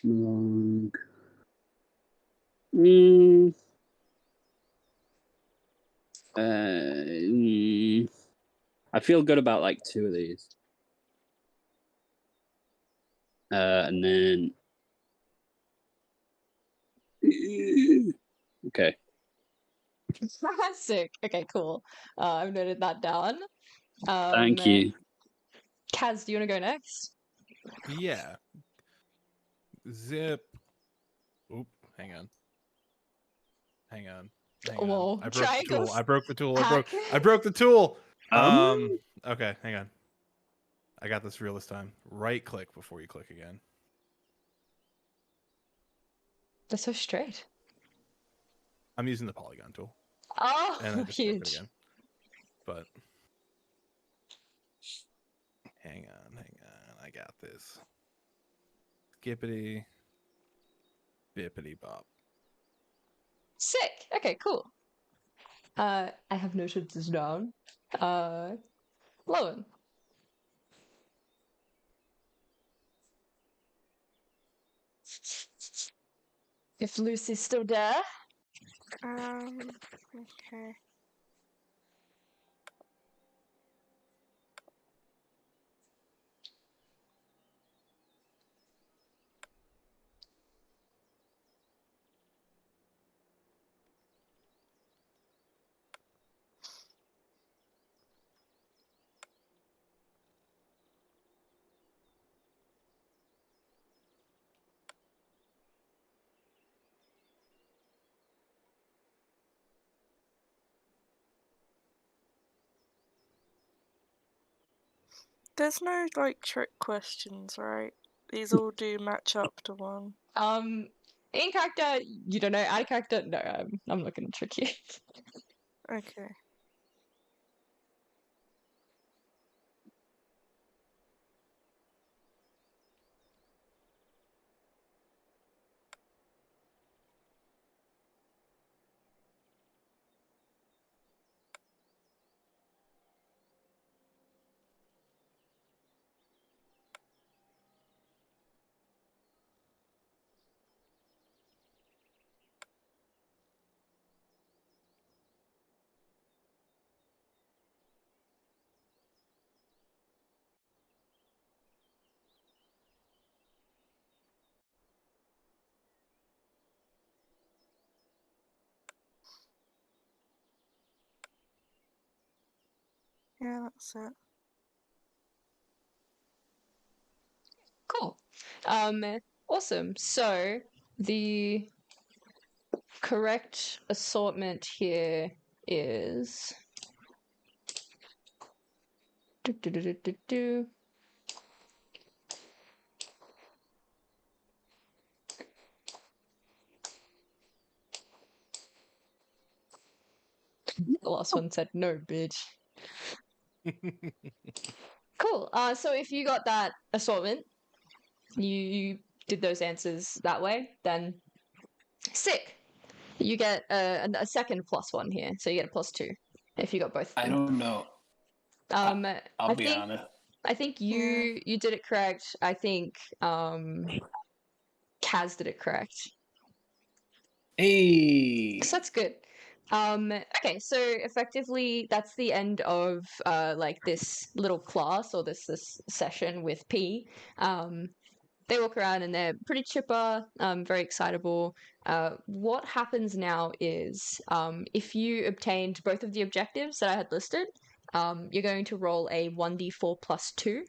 long. I feel good about like two of these. And then, okay. Sick. Okay, cool. I've noted that down. Thank you. Kaz, do you want to go next? Yeah. Zip. Oop, hang on. Whoa, I broke the tool. triangles. I broke the tool. Hack. I broke the tool. Um? Okay, hang on. I got this real this time. Right click before you click again. They're so straight. I'm using the polygon tool. Oh, And I just broke it huge. again. But hang on. I got this. Skippity bippity bop. Sick. Okay, cool. I have noted this down. Lowen. If Lucy's still there. Okay. There's no, like, trick questions, right? These all do match up to one. In character, you don't know. Out of character, no, I'm not gonna trick you. Okay. Yeah, that's it. Cool. Awesome. So the correct assortment here is the last one said no, bitch. Cool. So if you got that assortment, you did those answers that way, then sick. You get a second +1 here, so you get a +2 if you got both. I don't know. I'll be honest. I think you did it correct. I think Kaz did it correct. Hey. So that's good. Okay, so effectively that's the end of like this little class or this session with P. They walk around and they're pretty chipper, very excitable. What happens now is if you obtained both of the objectives that I had listed, you're going to roll a 1d4 plus 2.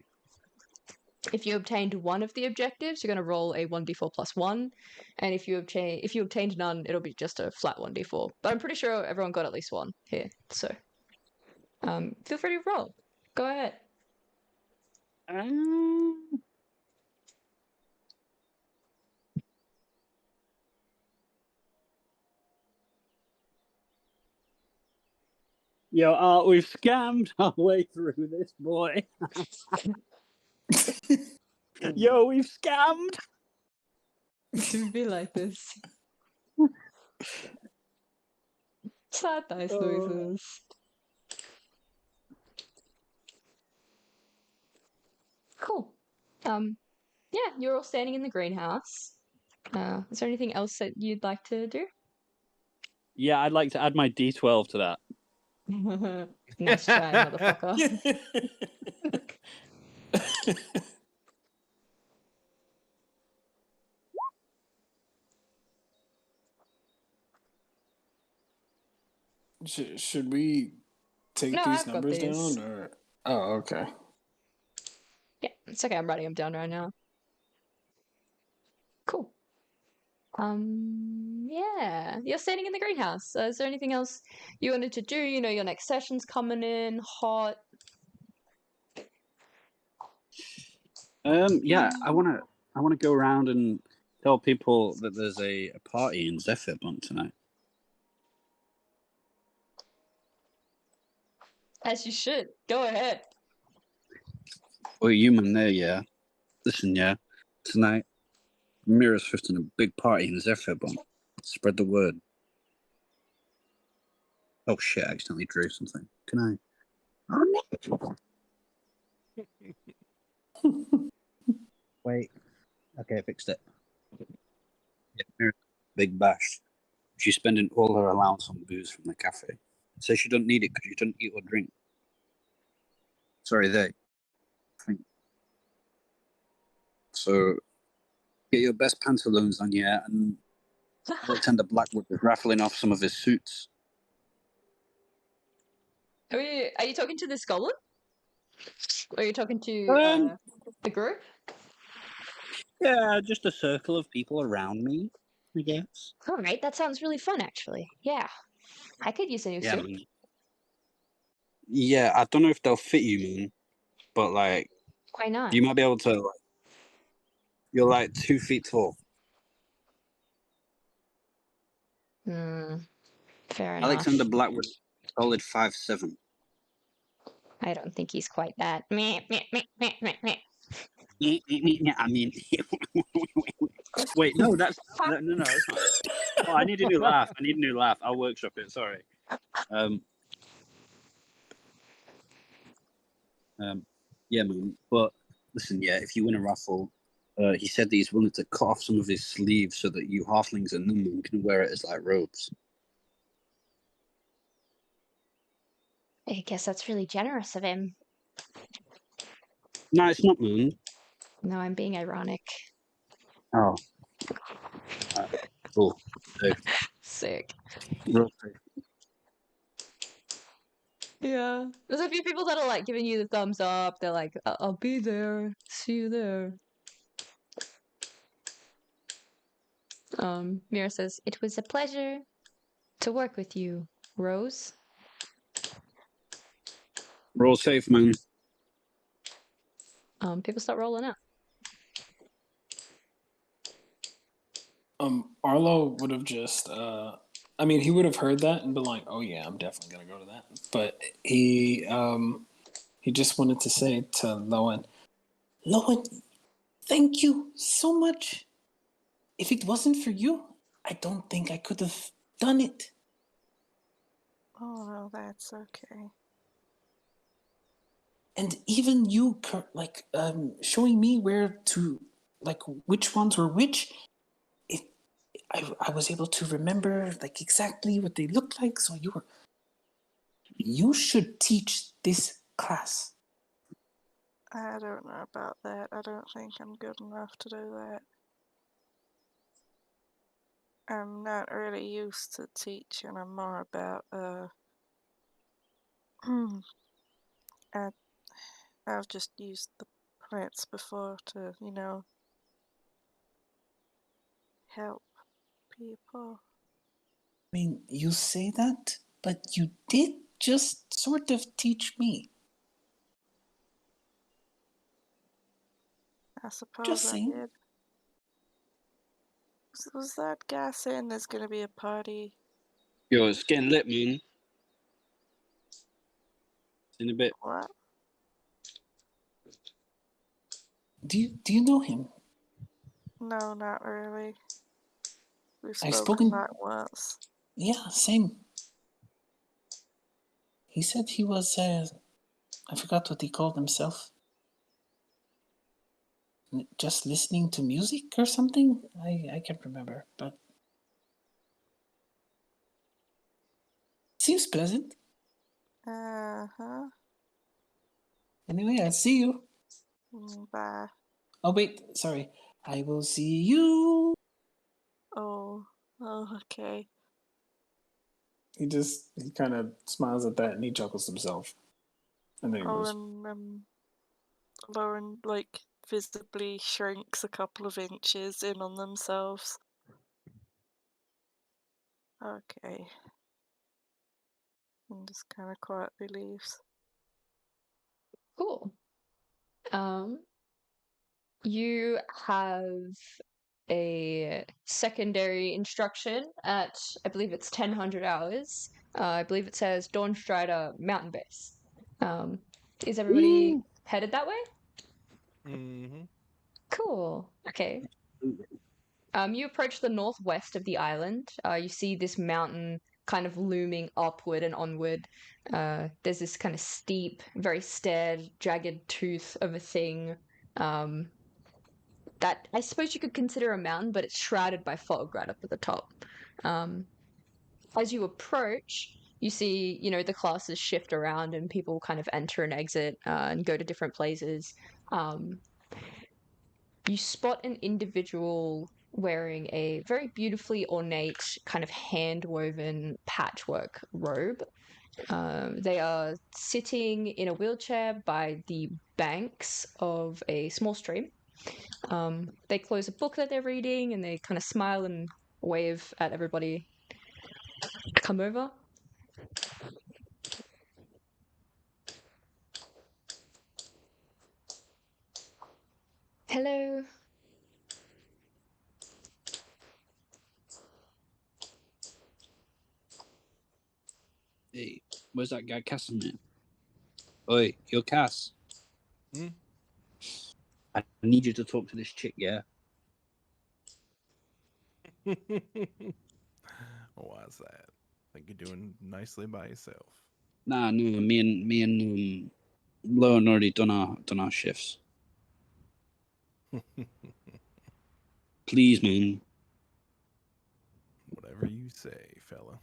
If you obtained one of the objectives, you're going to roll a 1d4 plus 1. And if you obtained none, it'll be just a flat 1d4. But I'm pretty sure everyone got at least one here. So feel free to roll. Go ahead. Yo, we've scammed our way through this, boy. Yo, we've scammed. It shouldn't be like this. Sad dice noises. Cool. Yeah, you're all standing in the greenhouse. Is there anything else that you'd like to do? Yeah, I'd like to add my D12 to that. Nice try, motherfucker. Should we take No, these I've got numbers these. down, or? Oh, okay. Yeah, it's okay. I'm writing them down right now. Cool. Yeah, you're standing in the greenhouse. Is there anything else you wanted to do? You know, your next session's coming in hot. Yeah, I wanna go around and tell people that there's a party in Zephyrbont tonight. As you should. Go ahead. Well, you man there, yeah. Listen, yeah. Tonight, Mira's hosting a big party in Zephyrbont. Spread the word. Oh shit! I accidentally drew something. Can I? Oh no! Wait. Okay, I fixed it. Yeah, Mira's big bash. She's spending all her allowance on booze from the cafe. Says she don't need it because she doesn't eat or drink. Sorry, they. So, get your best pantaloons on, yeah, and Alexander Blackwood is raffling off some of his suits. Are you talking to this goblin? Or are you talking to the group? Yeah, just a circle of people around me, I guess. All right, that sounds really fun, actually. Yeah, I could use a new Yeah, suit. man. Yeah, I don't know if they'll fit you, man, but like, Why not? you might be able to. Like, you're like 2 feet tall. Fair enough. Alexander Blackwood, solid 5'7". I don't think he's quite that. Meh. I mean, wait, no, no, it's not. Oh, I need a new laugh. I'll workshop it. Sorry. Yeah, man. But listen, yeah, if you win a raffle, he said that he's willing to cut off some of his sleeves so that you halflings and Nunmen can wear it as like robes. I guess that's really generous of him. No, it's not, man. No, I'm being ironic. Oh. Cool. Sick. Real Yeah. There's a few people that are like giving you the thumbs up. They're like, I'll be there. See you there. Mira says, it was a pleasure to work with you, Rose. Roll safe, man. People start rolling out. Arlo would have just, he would have heard that and been like, "Oh yeah, I'm definitely gonna go to that." But he just wanted to say to Lowen, thank you so much. If it wasn't for you, I don't think I could have done it. Oh, no, that's okay. And even you, showing me where to, like, which ones were which, I was able to remember, like, exactly what they looked like. So you should teach this class. I don't know about that. I don't think I'm good enough to do that. I'm not really used to teaching. I'm more about, I've just used the plants before to, help people. I mean, you say that, but you did just sort of teach me. I suppose Just I saying. did. Was that guy saying there's gonna be a party? Yo, it's getting lit, man. In a bit. What? Do you know him? No, not really. We've I've spoken spoken. like once. Yeah, same. He said he was. I forgot what he called himself. Just listening to music or something. I can't remember, but seems pleasant. Uh-huh. Anyway, I'll see you. Bye. Oh wait, sorry. I will see you. Oh, okay. He kind of smiles at that and he chuckles himself. And then he Oh, goes, and Lauren, like, visibly shrinks a couple of inches in on themselves. Okay. And just kind of quietly leaves. Cool. You have a secondary instruction at, I believe it's 1000 hours. I believe it says Dawnstrider Mountain Base. Is everybody "Ooh." headed that way? Mm-hmm. Cool. Okay. You approach the northwest of the island. You see this mountain kind of looming upward and onward. There's this kind of steep, very stared, jagged tooth of a thing that I suppose you could consider a mountain, but it's shrouded by fog right up at the top. As you approach, you see, the classes shift around and people kind of enter and exit and go to different places. You spot an individual wearing a very beautifully ornate, kind of hand woven patchwork robe. They are sitting in a wheelchair by the banks of a small stream. They close a book that they're reading and they kind of smile and wave at everybody. Come over. Hello. Hey, where's that guy Cass in there? Oi, you're Cass. Mm. I need you to talk to this chick, yeah? Why is that? Think you're doing nicely by yourself. Nah, no, me and Lauren already done our shifts. Please, man. Whatever you say, fella.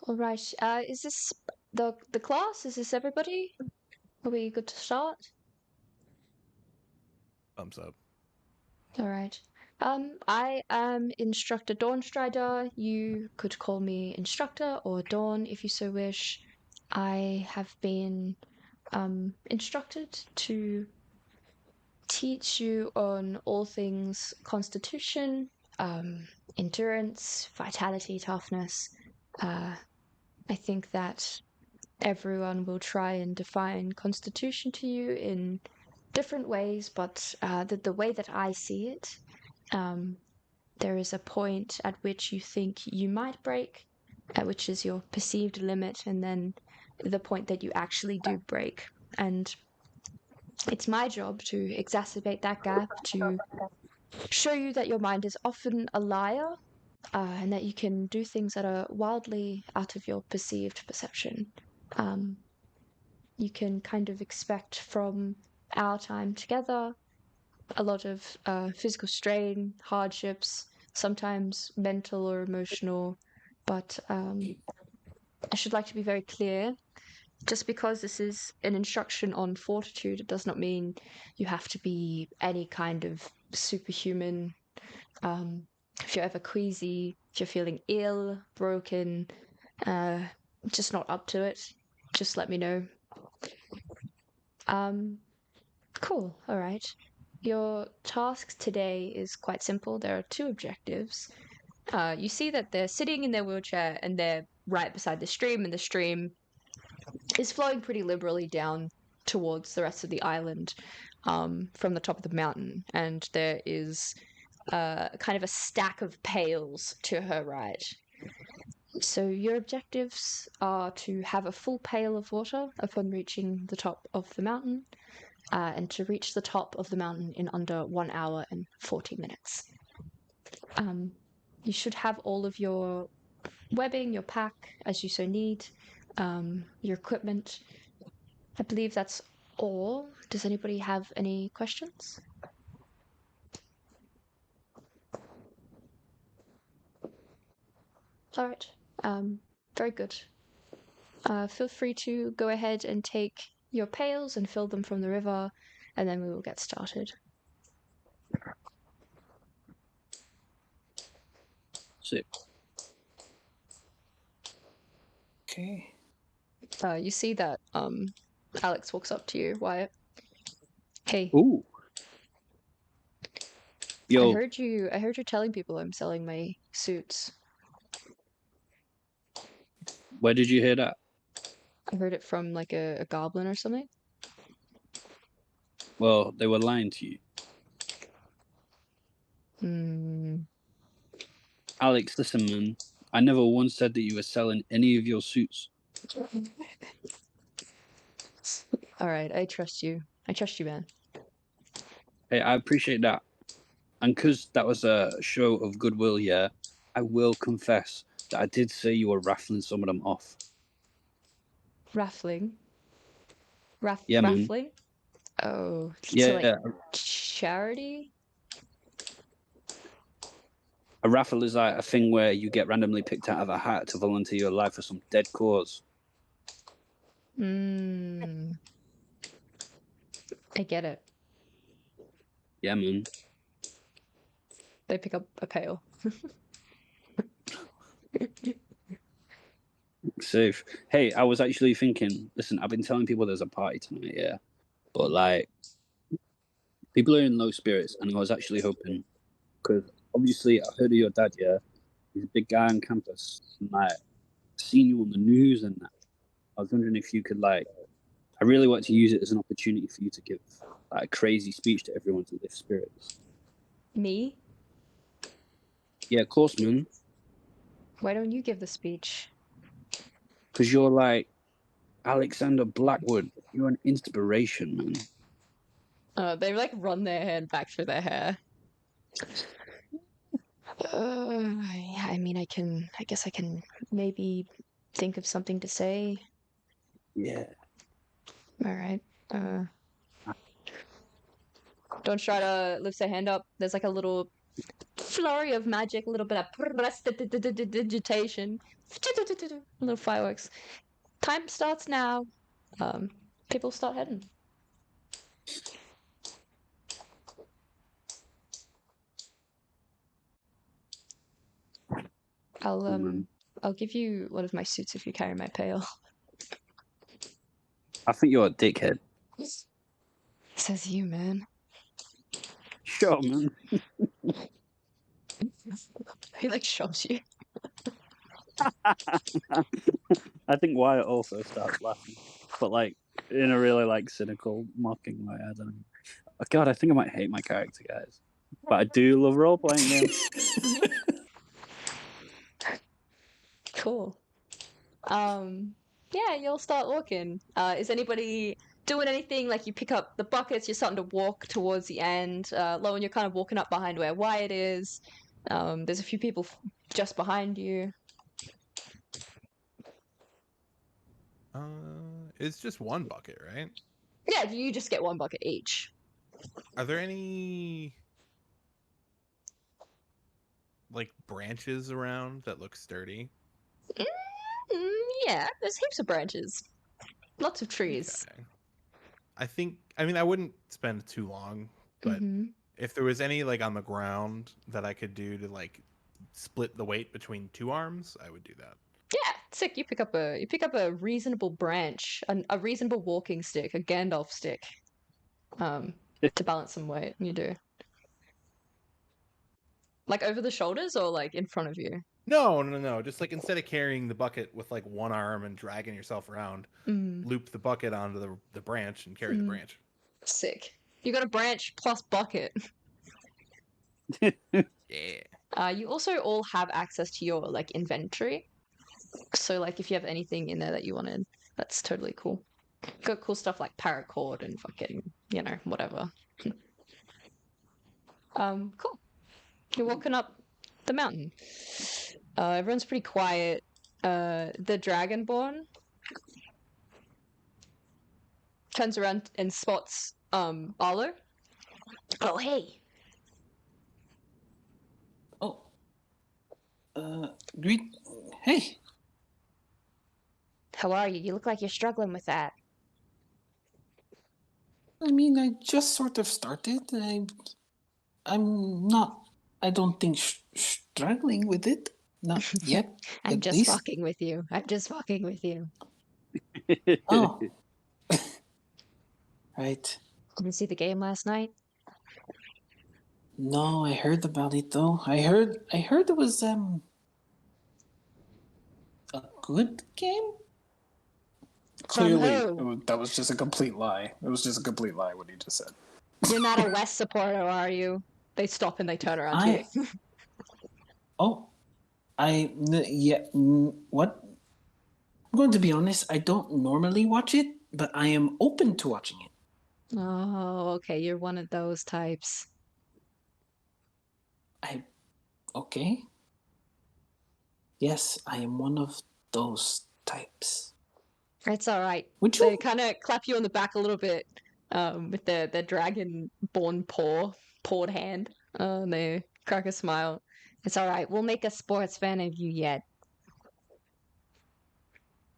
All right. Is this the class? Is this everybody? Are we good to start? Thumbs up. All right. I am Instructor Dawnstrider. You could call me Instructor or Dawn if you so wish. I have been instructed to teach you on all things constitution, endurance, vitality, toughness. I think that everyone will try and define constitution to you in different ways, but the way that I see it, there is a point at which you think you might break, which is your perceived limit, and then the point that you actually do break. And it's my job to exacerbate that gap, to show you that your mind is often a liar, and that you can do things that are wildly out of your perceived perception. You can kind of expect from our time together a lot of physical strain, hardships, sometimes mental or emotional, but I should like to be very clear. Just because this is an instruction on fortitude, it does not mean you have to be any kind of superhuman. If you're ever queasy, if you're feeling ill, broken, just not up to it, just let me know. Cool, all right. Your task today is quite simple. There are 2 objectives. You see that they're sitting in their wheelchair and they're right beside the stream, and the stream is flowing pretty liberally down towards the rest of the island from the top of the mountain. And there is kind of a stack of pails to her right. So your objectives are to have a full pail of water upon reaching the top of the mountain, and to reach the top of the mountain in under 1 hour and 40 minutes. You should have all of your webbing, your pack, as you so need, your equipment. I believe that's all. Does anybody have any questions? All right. Very good. Feel free to go ahead and take your pails and fill them from the river, and then we will get started. Sick. Okay. You see that Alex walks up to you, Wyatt. Hey. Ooh. Yo. I heard you telling people I'm selling my suits. Where did you hear that? I heard it from like a goblin or something. Well, they were lying to you. Alex, listen, man. I never once said that you were selling any of your suits. All right, I trust you. I trust you, man. Hey, I appreciate that. And because that was a show of goodwill, yeah, I will confess that I did say you were raffling some of them off. Raffling? Yeah, man. Raffling? Oh, Yeah, so like charity? A raffle is like a thing where you get randomly picked out of a hat to volunteer your life for some dead cause. I get it. Yeah, man. They pick up a pail. Safe. Hey, I was actually thinking, listen, I've been telling people there's a party tonight, yeah. But like, people are in low spirits, and I was actually hoping, because obviously I heard of your dad, yeah. He's a big guy on campus, and like, seen you on the news and that. I was wondering if you could like, I really want to use it as an opportunity for you to give like a crazy speech to everyone to lift spirits. Me? Yeah, of course, man. Why don't you give the speech? Because you're like Alexander Blackwood. You're an inspiration, man. They like run their hand back through their hair. I mean, I guess I can maybe think of something to say. Yeah. All right. Don't try to lift their hand up. There's like a little flurry of magic, a little bit of prestidigitation, little fireworks. Time starts now. People start heading. I'll give you one of my suits if you carry my pail. I think you're a dickhead. Says you, man. Sure, man. He like shoves you. I think Wyatt also starts laughing, but like in a really like cynical, mocking way. I don't know. Oh, God, I think I might hate my character, guys. But I do love role playing games. Cool. Yeah, you'll start walking. Is anybody doing anything? Like you pick up the buckets, you're starting to walk towards the end. Lowen, you're kind of walking up behind where Wyatt is. There's a few people just behind you. It's just one bucket, right? Yeah, you just get one bucket each. Are there any like branches around that look sturdy? Yeah, there's heaps of branches. Lots of trees. Okay. I mean, I wouldn't spend too long, but if there was any like on the ground that I could do to like split the weight between two arms, I would do that. Yeah, sick. You pick up a reasonable branch, a reasonable walking stick, a Gandalf stick, to balance some weight. You do. Like over the shoulders or like in front of you? No. Just like instead of carrying the bucket with like one arm and dragging yourself around, loop the bucket onto the branch and carry the branch. Sick. You got a branch plus bucket. Yeah. You also all have access to your like inventory. So like if you have anything in there that you wanted, that's totally cool. Got cool stuff like paracord and fucking, whatever. Cool. You're walking up the mountain. Everyone's pretty quiet. The Dragonborn turns around and spots Arlo. Oh, hey. Oh. Greet. Hey. How are you? You look like you're struggling with that. I mean, I just sort of started. I'm not. I don't think struggling with it. Not yet. I'm at just least. fucking with you. I'm just fucking with you. Oh. Right. Did you see the game last night? No, I heard about it though. I heard it was a good game. Clearly, that was just a complete lie. It was just a complete lie what he just said. You're not a West supporter, are you? They stop and they turn around to you. Oh, what? I'm going to be honest. I don't normally watch it, but I am open to watching it. Oh, okay. You're one of those types. Okay. Yes, I am one of those types. It's all right. Would you? They kind of clap you on the back a little bit with their dragon-born pawed hand. And they crack a smile. It's all right. We'll make a sports fan of you yet.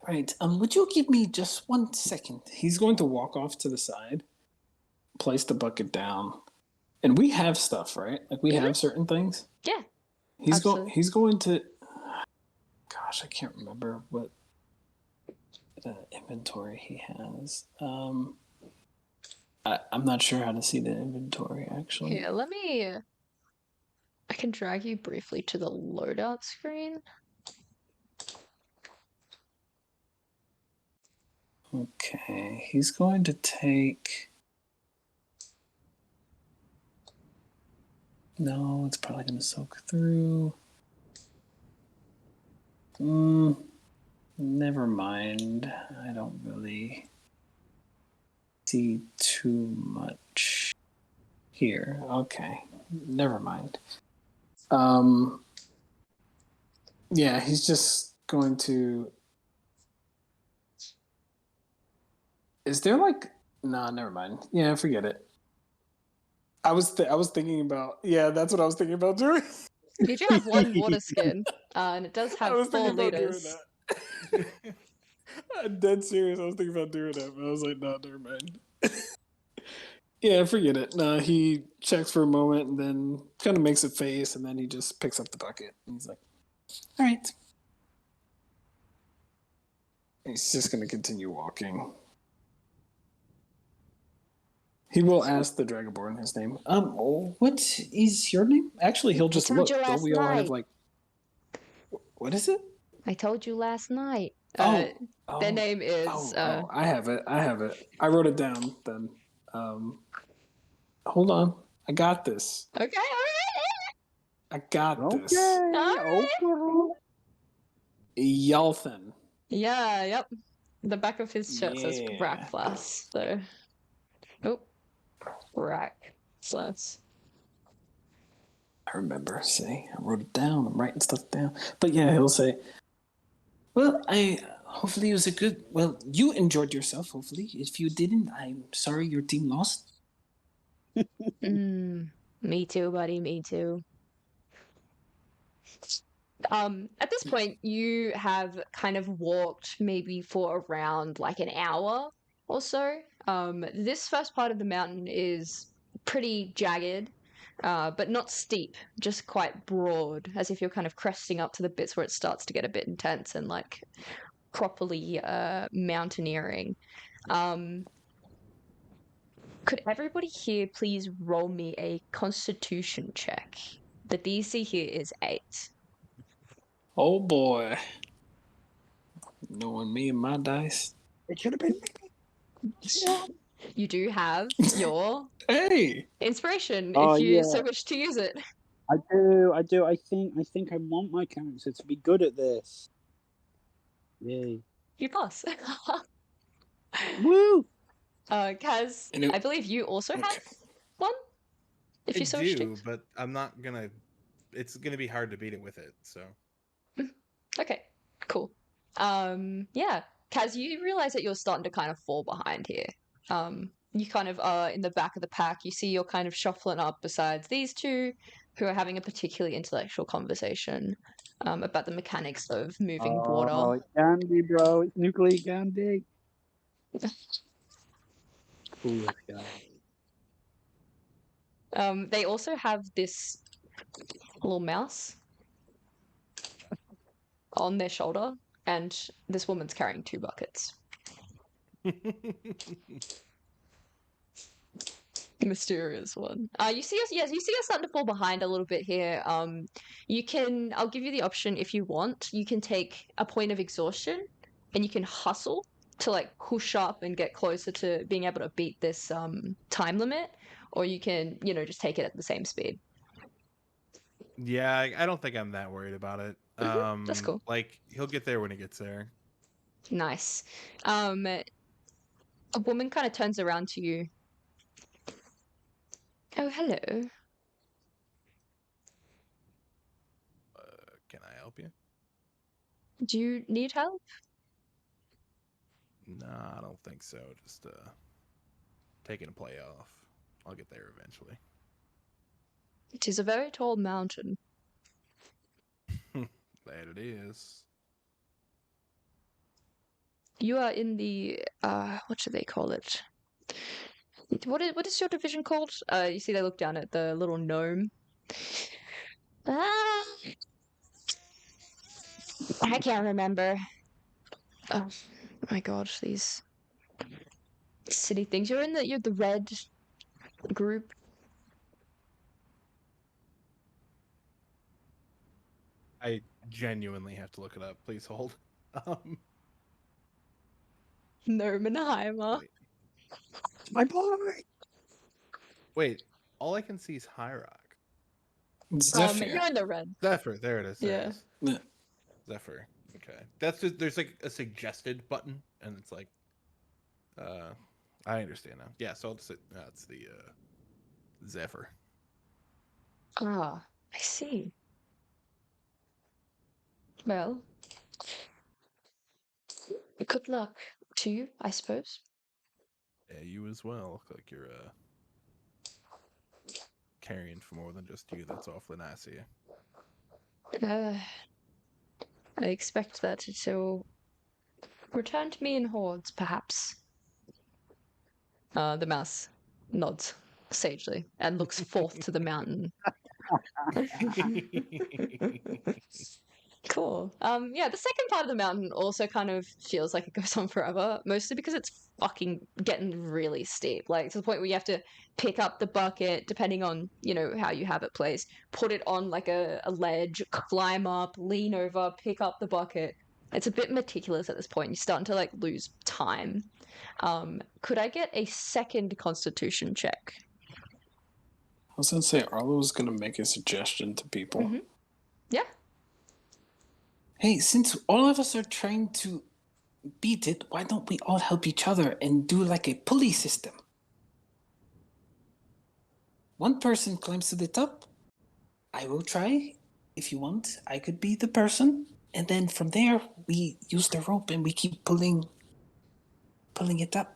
Right. Would you give me just 1 second? He's going to walk off to the side, place the bucket down, and we have stuff, right? Like we have certain things. Yeah. He's going to. Gosh, I can't remember what inventory he has. I'm not sure how to see the inventory actually. Yeah, I can drag you briefly to the loadout screen. Okay, he's going to take. No, it's probably going to soak through. Never mind. I don't really see too much here. Okay, never mind. Yeah, he's just going to. Is there like? Nah, never mind. Yeah, forget it. I was thinking about. Yeah, that's what I was thinking about doing. You do have one water skin, and it does have 4 liters. I'm dead serious. I was thinking about doing that, but I was like, no, never mind. Yeah, forget it. No, he checks for a moment and then kind of makes a face, and then he just picks up the bucket. And he's like, all right. He's just going to continue walking. He will ask the Dragonborn his name. What is your name? Actually, he'll just look. Don't we all have like... What is it? I told you last night. Their name is... I have it. I wrote it down then. Hold on. I got this. Okay. I got this. Okay. Yalthin. Yeah, yep. The back of his shirt says Rackflass, so... Oh. Rackflass. I remember. See, I wrote it down. I'm writing stuff down. But yeah, he'll say, well, hopefully it was a good, well, you enjoyed yourself, hopefully. If you didn't, I'm sorry your team lost. Me too, buddy, me too. At this point, you have kind of walked maybe for around like an hour or so. This first part of the mountain is pretty jagged, but not steep, just quite broad, as if you're kind of cresting up to the bits where it starts to get a bit intense and like properly mountaineering. Could everybody here please roll me a constitution check? The DC here is 8. Oh boy. Knowing me and my dice. It should have been me. Yeah. You do have your Hey! inspiration Oh, if you so yeah. wish to use it. I do. I think I want my character to be good at this. Yay. You pass. Woo! Kaz, And it- I believe you also have Okay. one. If I you so wish do, to. but I'm not gonna. It's gonna be hard to beat it with it. So Okay, cool. Yeah, Kaz, you realize that you're starting to kind of fall behind here. You kind of are in the back of the pack. You see you're kind of shuffling up besides these two, who are having a particularly intellectual conversation about the mechanics of moving Oh, water. it's candy, bro. It's nuclear candy. Foolish guy. They also have this little mouse on their shoulder, and this woman's carrying 2 buckets. Mysterious one. You see us, yes, you see us starting to fall behind a little bit here. I'll give you the option if you want. You can take a point of exhaustion, and you can hustle to like push up and get closer to being able to beat this time limit, or you can, just take it at the same speed. yeah, I don't think I'm that worried about it. That's cool. Like he'll get there when he gets there. Nice. A woman kind of turns around to you. Oh, hello. Can I help you? Do you need help? Nah, I don't think so. Just taking a play off. I'll get there eventually. It is a very tall mountain. That it is. You are in the what do they call it? What is your division called? You see they look down at the little gnome. Ah, I can't remember. Oh my god, these city things. You're the red group. I genuinely have to look it up. Please hold. Gnomenheimer. Wait. It's my boy. Wait, all I can see is High Rock. Zephyr. You're in the red. Zephyr, there it is. There Yeah. it is. Yeah. Zephyr. Okay. That's just there's like a suggested button, and it's like I understand now. Yeah, so I'll just say that's the Zephyr. Ah, I see. Well, good luck to you, I suppose. Yeah, you as well. Look like you're carrying for more than just you. That's awfully nice of you. I expect that it will return to me in hordes, perhaps. The mouse nods sagely and looks forth to the mountain. Cool. Yeah, the second part of the mountain also kind of feels like it goes on forever, mostly because it's fucking getting really steep. Like to the point where you have to pick up the bucket, depending on, how you have it placed, put it on like a ledge, climb up, lean over, pick up the bucket. It's a bit meticulous at this point. You're starting to like lose time. Could I get a second constitution check? I was going to say, Arlo was going to make a suggestion to people. Mm-hmm. Yeah. Hey, since all of us are trying to beat it, why don't we all help each other and do like a pulley system? One person climbs to the top, I will try. If you want, I could be the person. And then from there, we use the rope and we keep pulling it up.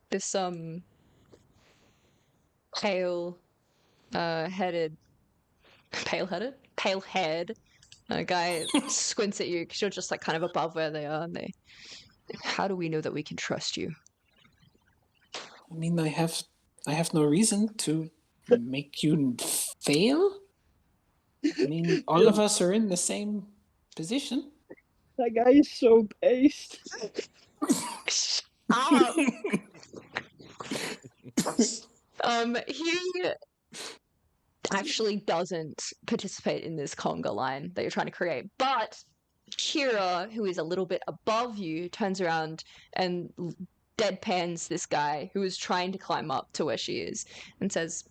This pale headed pale haired guy squints at you because you're just like kind of above where they are, and they, how do we know that we can trust you? I mean, I have no reason to make you fail. I mean, all of us are in the same position. That guy is so paced. Stop. He actually doesn't participate in this conga line that you're trying to create, but Kira, who is a little bit above you, turns around and deadpans this guy who is trying to climb up to where she is and says,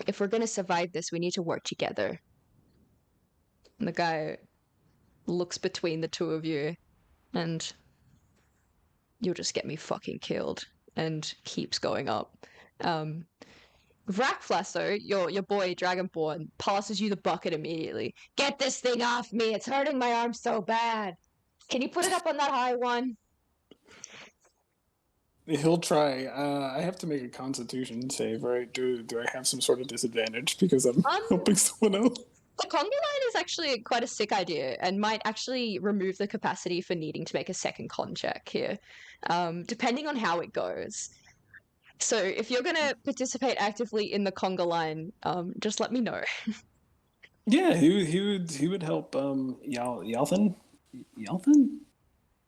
if we're going to survive this, we need to work together. And the guy looks between the two of you and, you'll just get me fucking killed, and keeps going up. Rakflasso, your boy Dragonborn, passes you the bucket immediately. Get this thing off me! It's hurting my arm so bad! Can you put it up on that high one? He'll try. I have to make a Constitution save, right? Do I have some sort of disadvantage because I'm helping someone else? The conga line is actually quite a sick idea and might actually remove the capacity for needing to make a second con check here, depending on how it goes. So if you're going to participate actively in the conga line, just let me know. Yeah, he would help Yalthin?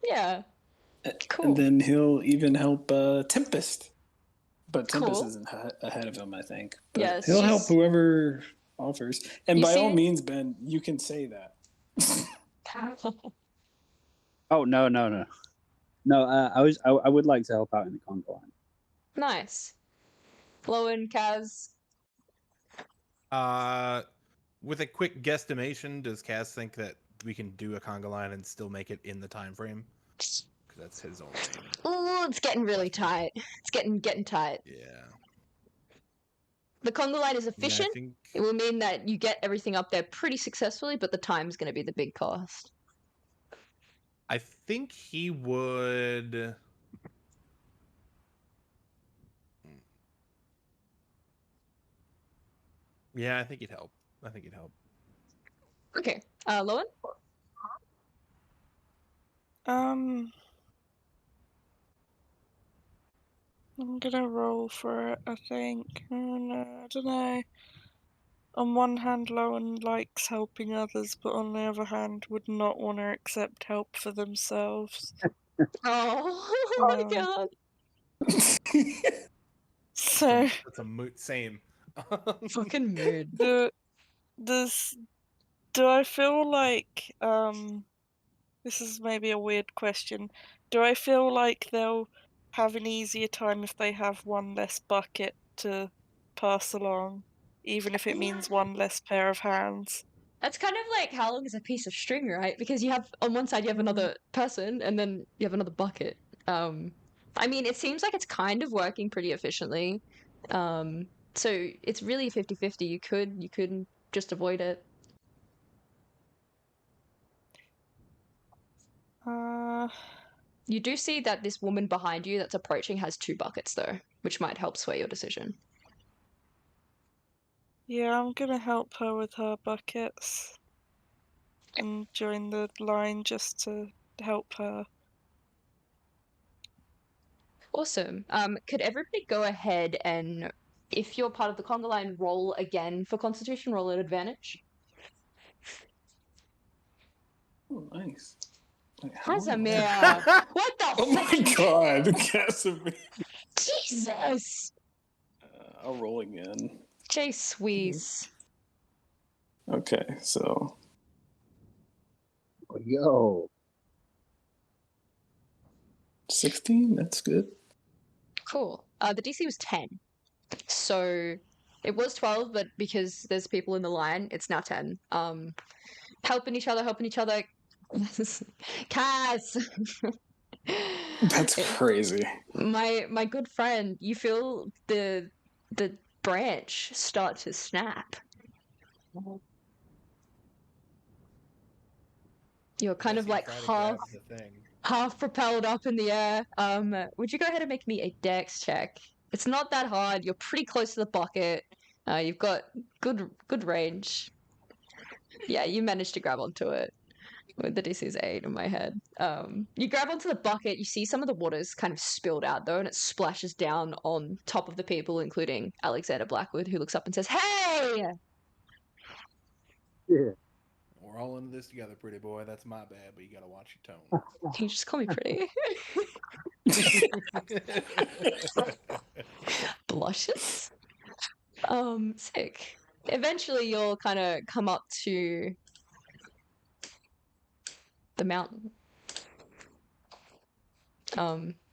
Yeah. Cool. And then he'll even help Tempest. But Tempest Cool. isn't ahead of him, I think. But Yes, he'll help she's- whoever offers. And You by all see- means, Ben, you can say that. Oh no. No, I would like to help out in the conga line. Nice. Lowen, Kaz. With a quick guesstimation, does Kaz think that we can do a conga line and still make it in the time frame? Because that's his only. Ooh, it's getting really tight. It's getting tight. Yeah. The conga line is Yeah, I efficient. think It will mean that you get everything up there pretty successfully, but the time's going to be the big cost. he would. Yeah, I think he'd help. Okay. Lowen? I'm gonna roll for it, I think. Oh no, I don't know. On one hand, Lowen likes helping others, but on the other hand, would not want to accept help for themselves. Oh my god. So, That's a moot. Same. Fucking mood. do I feel like, this is maybe a weird question. Do I feel like they'll have an easier time if they have one less bucket to pass along, even if it means one less pair of hands? That's kind of like how long is a piece of string, right? Because you have, on one side you have another person, and then you have another bucket. I mean, it seems like it's kind of working pretty efficiently. So it's really 50-50. You could just avoid it. You do see that this woman behind you that's approaching has 2 buckets, though, which might help sway your decision. Yeah, I'm gonna help her with her buckets and join the line just to help her. Awesome. Could everybody go ahead and, if you're part of the conga line, roll again for Constitution, roll at advantage? Oh, nice. Casimir! What the Oh my fuck? god, Casimir. Jesus! I'll roll again. Jay Swees. Okay, so Yo. 16, that's good. Cool. The DC was 10. So it was 12, but because there's people in the line, it's now 10. Helping each other. Kaz! That's crazy. My good friend, you feel the branch start to snap. You're kind of Yes, you like try to grab the thing. half propelled up in the air. Would you go ahead and make me a dex check? It's not that hard. You're pretty close to the bucket. You've got good range. Yeah, you managed to grab onto it. With the DC is 8 in my head. You grab onto the bucket. You see some of the water's kind of spilled out though, and it splashes down on top of the people, including Alexander Blackwood, who looks up and says, "Hey!" Yeah. We're all in this together, pretty boy. That's my bad, but you gotta watch your tone. Can you just call me pretty? Blushes. Sick. Eventually, you'll kind of come up to the mountain.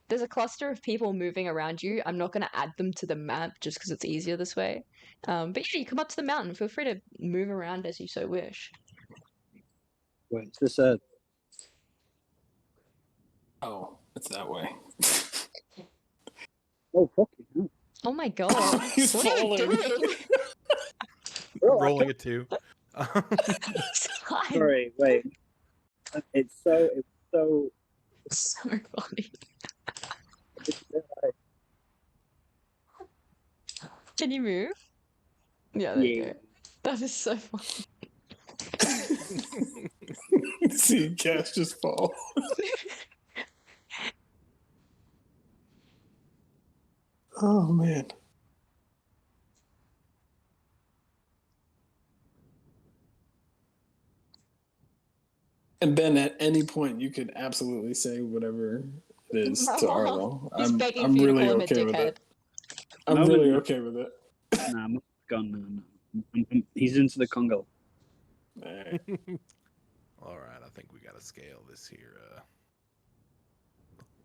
There's a cluster of people moving around you. I'm not going to add them to the map just because it's easier this way. But yeah, you come up to the mountain. Feel free to move around as you so wish. Wait, is this a... Oh, it's that way. Oh, fucking hell. Oh my god. He's What are you falling. doing? Rolling a 2. It's fine. Sorry, wait. It's so... So funny. Can you move? Yeah, there you go. That is so funny. See Cash just fall. Oh man. And Ben, at any point you could absolutely say whatever it is to Arlo. He's begging I'm for you to really call him a okay with dickhead. it. I'm No, really no. okay with it. Nah, I'm gone. No. He's into the Congo. Alright. All right, I think we gotta scale this here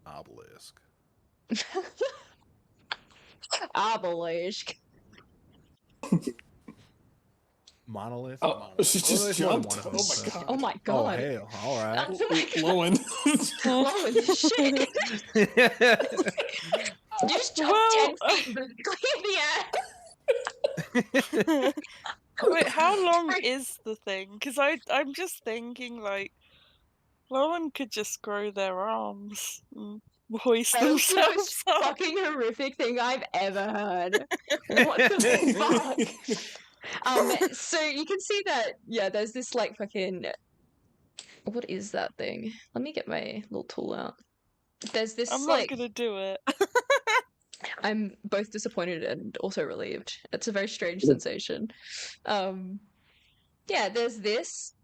obelisk. Obelisk. Monolith? Oh, Monolith. she Oh, just there's more than jumped. one of Oh them, my so- god. Oh my Oh, god. hell. All right. Lowen. Holy shit. You just jumped Well, 10 feet in the air. Wait, how long is the thing? Because I'm just thinking, like, Lowen could just grow their arms and hoist That was the most themselves up. fucking horrific thing I've ever heard. What the fuck? So you can see that, yeah, there's this like fucking... What is that thing? Let me get my little tool out. There's this I'm not like... gonna do it. I'm both disappointed and also relieved. It's a very strange sensation. Yeah, there's this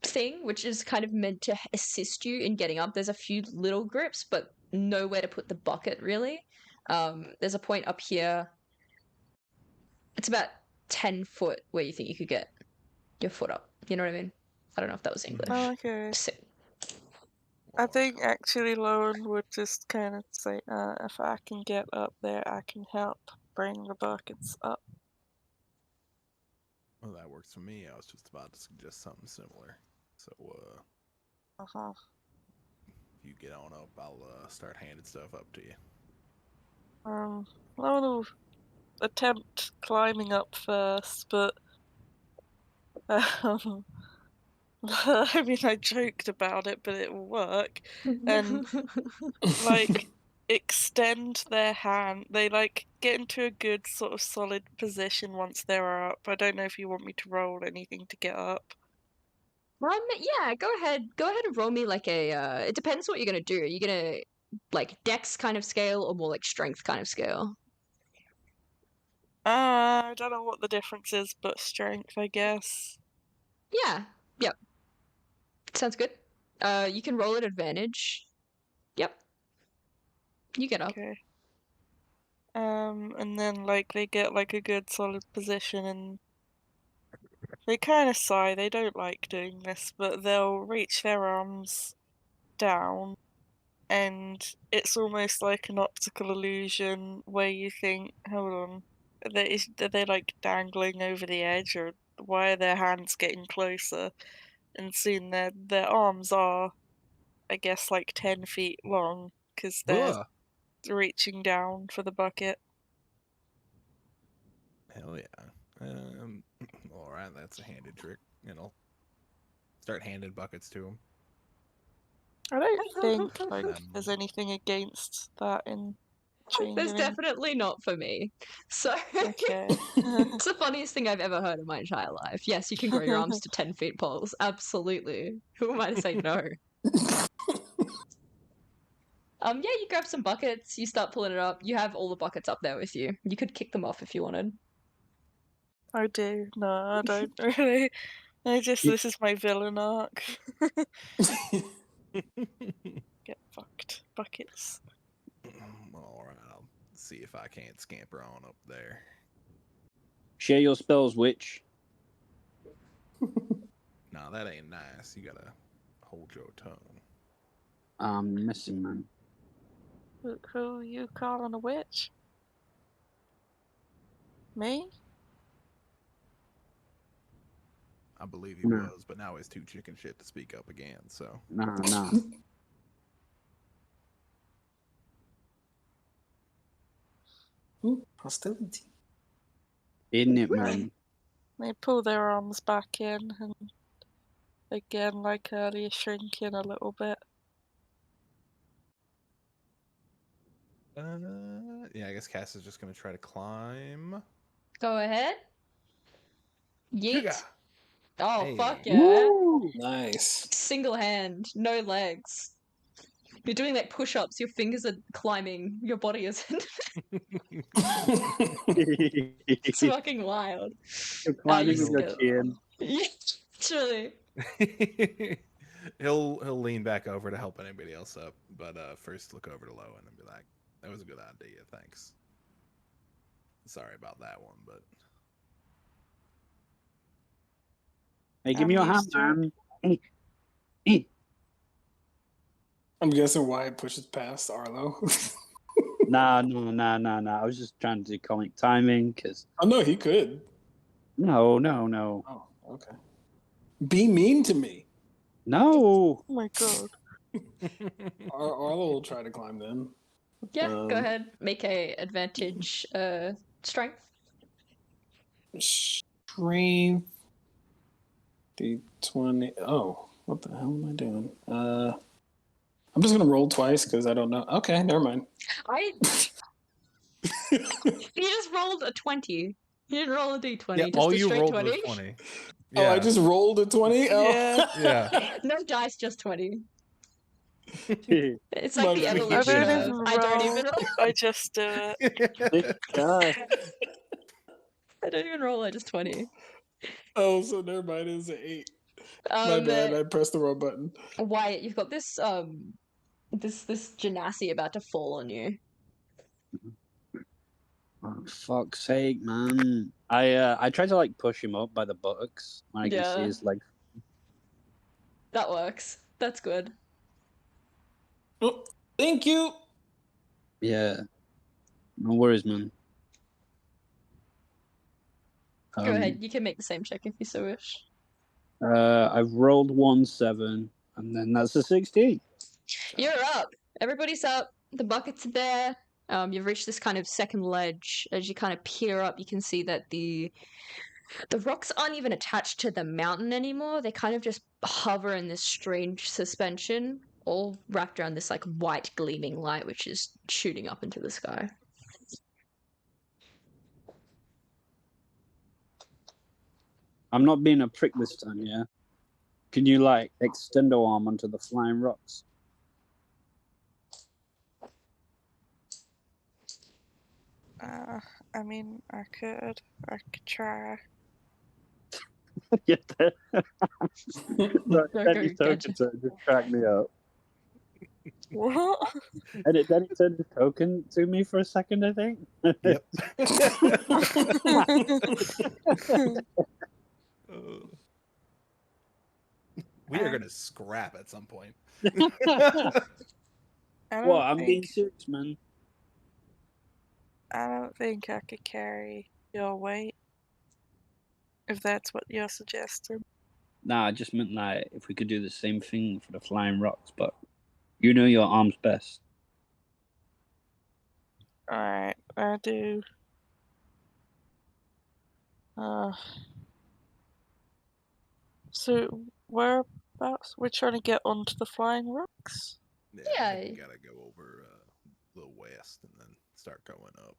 thing which is kind of meant to assist you in getting up. There's a few little grips, but nowhere to put the bucket really. There's a point up here. It's about 10 foot where you think you could get your foot up. You know what I mean? I don't know if that was English. Oh, okay. So, I think actually Lowen would just kind of say, if I can get up there, I can help bring the buckets up. Well, that works for me. I was just about to suggest something similar. So, Uh-huh. if you get on up, I'll start handing stuff up to you. Lowen will attempt climbing up first, but I mean, I joked about it, but it will work. And like extend their hand. They like get into a good sort of solid position once they're up. I don't know if you want me to roll anything to get up. yeah, go ahead. Go ahead and roll me like a it depends what you're gonna do. Are you gonna like dex kind of scale or more like strength kind of scale? I don't know what the difference is, but strength, I guess. Yeah. Yep. Sounds good. You can roll at advantage. Yep. You get up. Okay. And then like they get like a good solid position and they kind of sigh. They don't like doing this, but they'll reach their arms down and it's almost like an optical illusion where you think, hold on, are they like dangling over the edge, or why are their hands getting closer? And soon their arms are, I guess, like 10 feet long because they're Ugh. reaching down for the bucket. Hell yeah. All right, right, that's a handed trick. And I'll start handing buckets to him. I don't think like Um, there's anything against that in There's changing. definitely not for me. So Okay. it's the funniest thing I've ever heard in my entire life. Yes, you can grow your arms to 10 feet poles. Absolutely. Who am I to say no? Yeah, you grab some buckets, you start pulling it up. You have all the buckets up there with you. You could kick them off if you wanted. I do. No, I don't really. This is my villain arc. Get fucked. Buckets. All right, I'll see if I can't scamper on up there. Share your spells, witch. Nah, that ain't nice. You gotta hold your tongue. I'm missing, man. Who you calling a witch? Me? I believe he No. was, but now he's too chicken shit to speak up again, so. Nah. Ooh, hostility. Isn't it, man? They pull their arms back in and again, like earlier, shrink in a little bit. Yeah, I guess Cass is just gonna try to climb. Go ahead. Yeet. Hooga! Oh, Hey. fuck yeah. Woo! Nice. Single hand, no legs. You're doing like push-ups, your fingers are climbing, your body isn't. It's fucking wild. You're You climbing just with your get- chin. Yeah, literally. he'll lean back over to help anybody else up, but first look over to Lowen and be like, "That was a good idea, thanks. Sorry about that one, but." Hey, give me your hand, used to it. man. I'm guessing Wyatt pushes past Arlo. Nah. I was just trying to do comic timing, because... Oh, no, he could. No. Oh, okay. Be mean to me. No! Oh my god. Arlo will try to climb then. Yeah, go Um, ahead. Make a advantage strength. Strength. D20. Oh, what the hell am I doing? I'm just gonna roll twice because I don't know. Okay, never mind. You just rolled a 20. You didn't roll a d20, Yeah, just all a you straight rolled 20. was 20. Oh, Yeah. I just rolled a 20? Oh. Yeah. Yeah. No dice, just 20. God. It's My like the bad. I evolution don't of even I don't roll. even I just do it. I don't even roll, I just 20. Oh, so never mind. It's an 8. My bad. I pressed the wrong button. Wyatt, you've got this this genasi about to fall on you. Oh, fuck's sake, man. I tried to, like, push him up by the buttocks, when I can see Yeah. his legs. That works. That's good. Oh, thank you. Yeah. No worries, man. Go ahead, you can make the same check if you so wish. I've rolled 1-7, and then that's a 16. You're up. Everybody's up. The buckets are there. You've reached this kind of second ledge. As you kind of peer up, you can see that the rocks aren't even attached to the mountain anymore. They kind of just hover in this strange suspension, all wrapped around this like white gleaming light, which is shooting up into the sky. I'm not being a prick this time, yeah? Can you, like, extend your arm onto the flying rocks? I mean, I could try. Yeah. Sorry, Go, Danny go, token to just crack me up. What? And it then he turned his token to me for a second, I think. Yep. We are going to scrap at some point. Well, I'm being serious, man. I don't think I could carry your weight. If that's what you're suggesting. Nah, I just meant, like, if we could do the same thing for the flying rocks, but you know your arm's best. Alright, I do. So whereabouts? We're trying to get onto the flying rocks. Yeah, I think we gotta go over a little west and then start going up.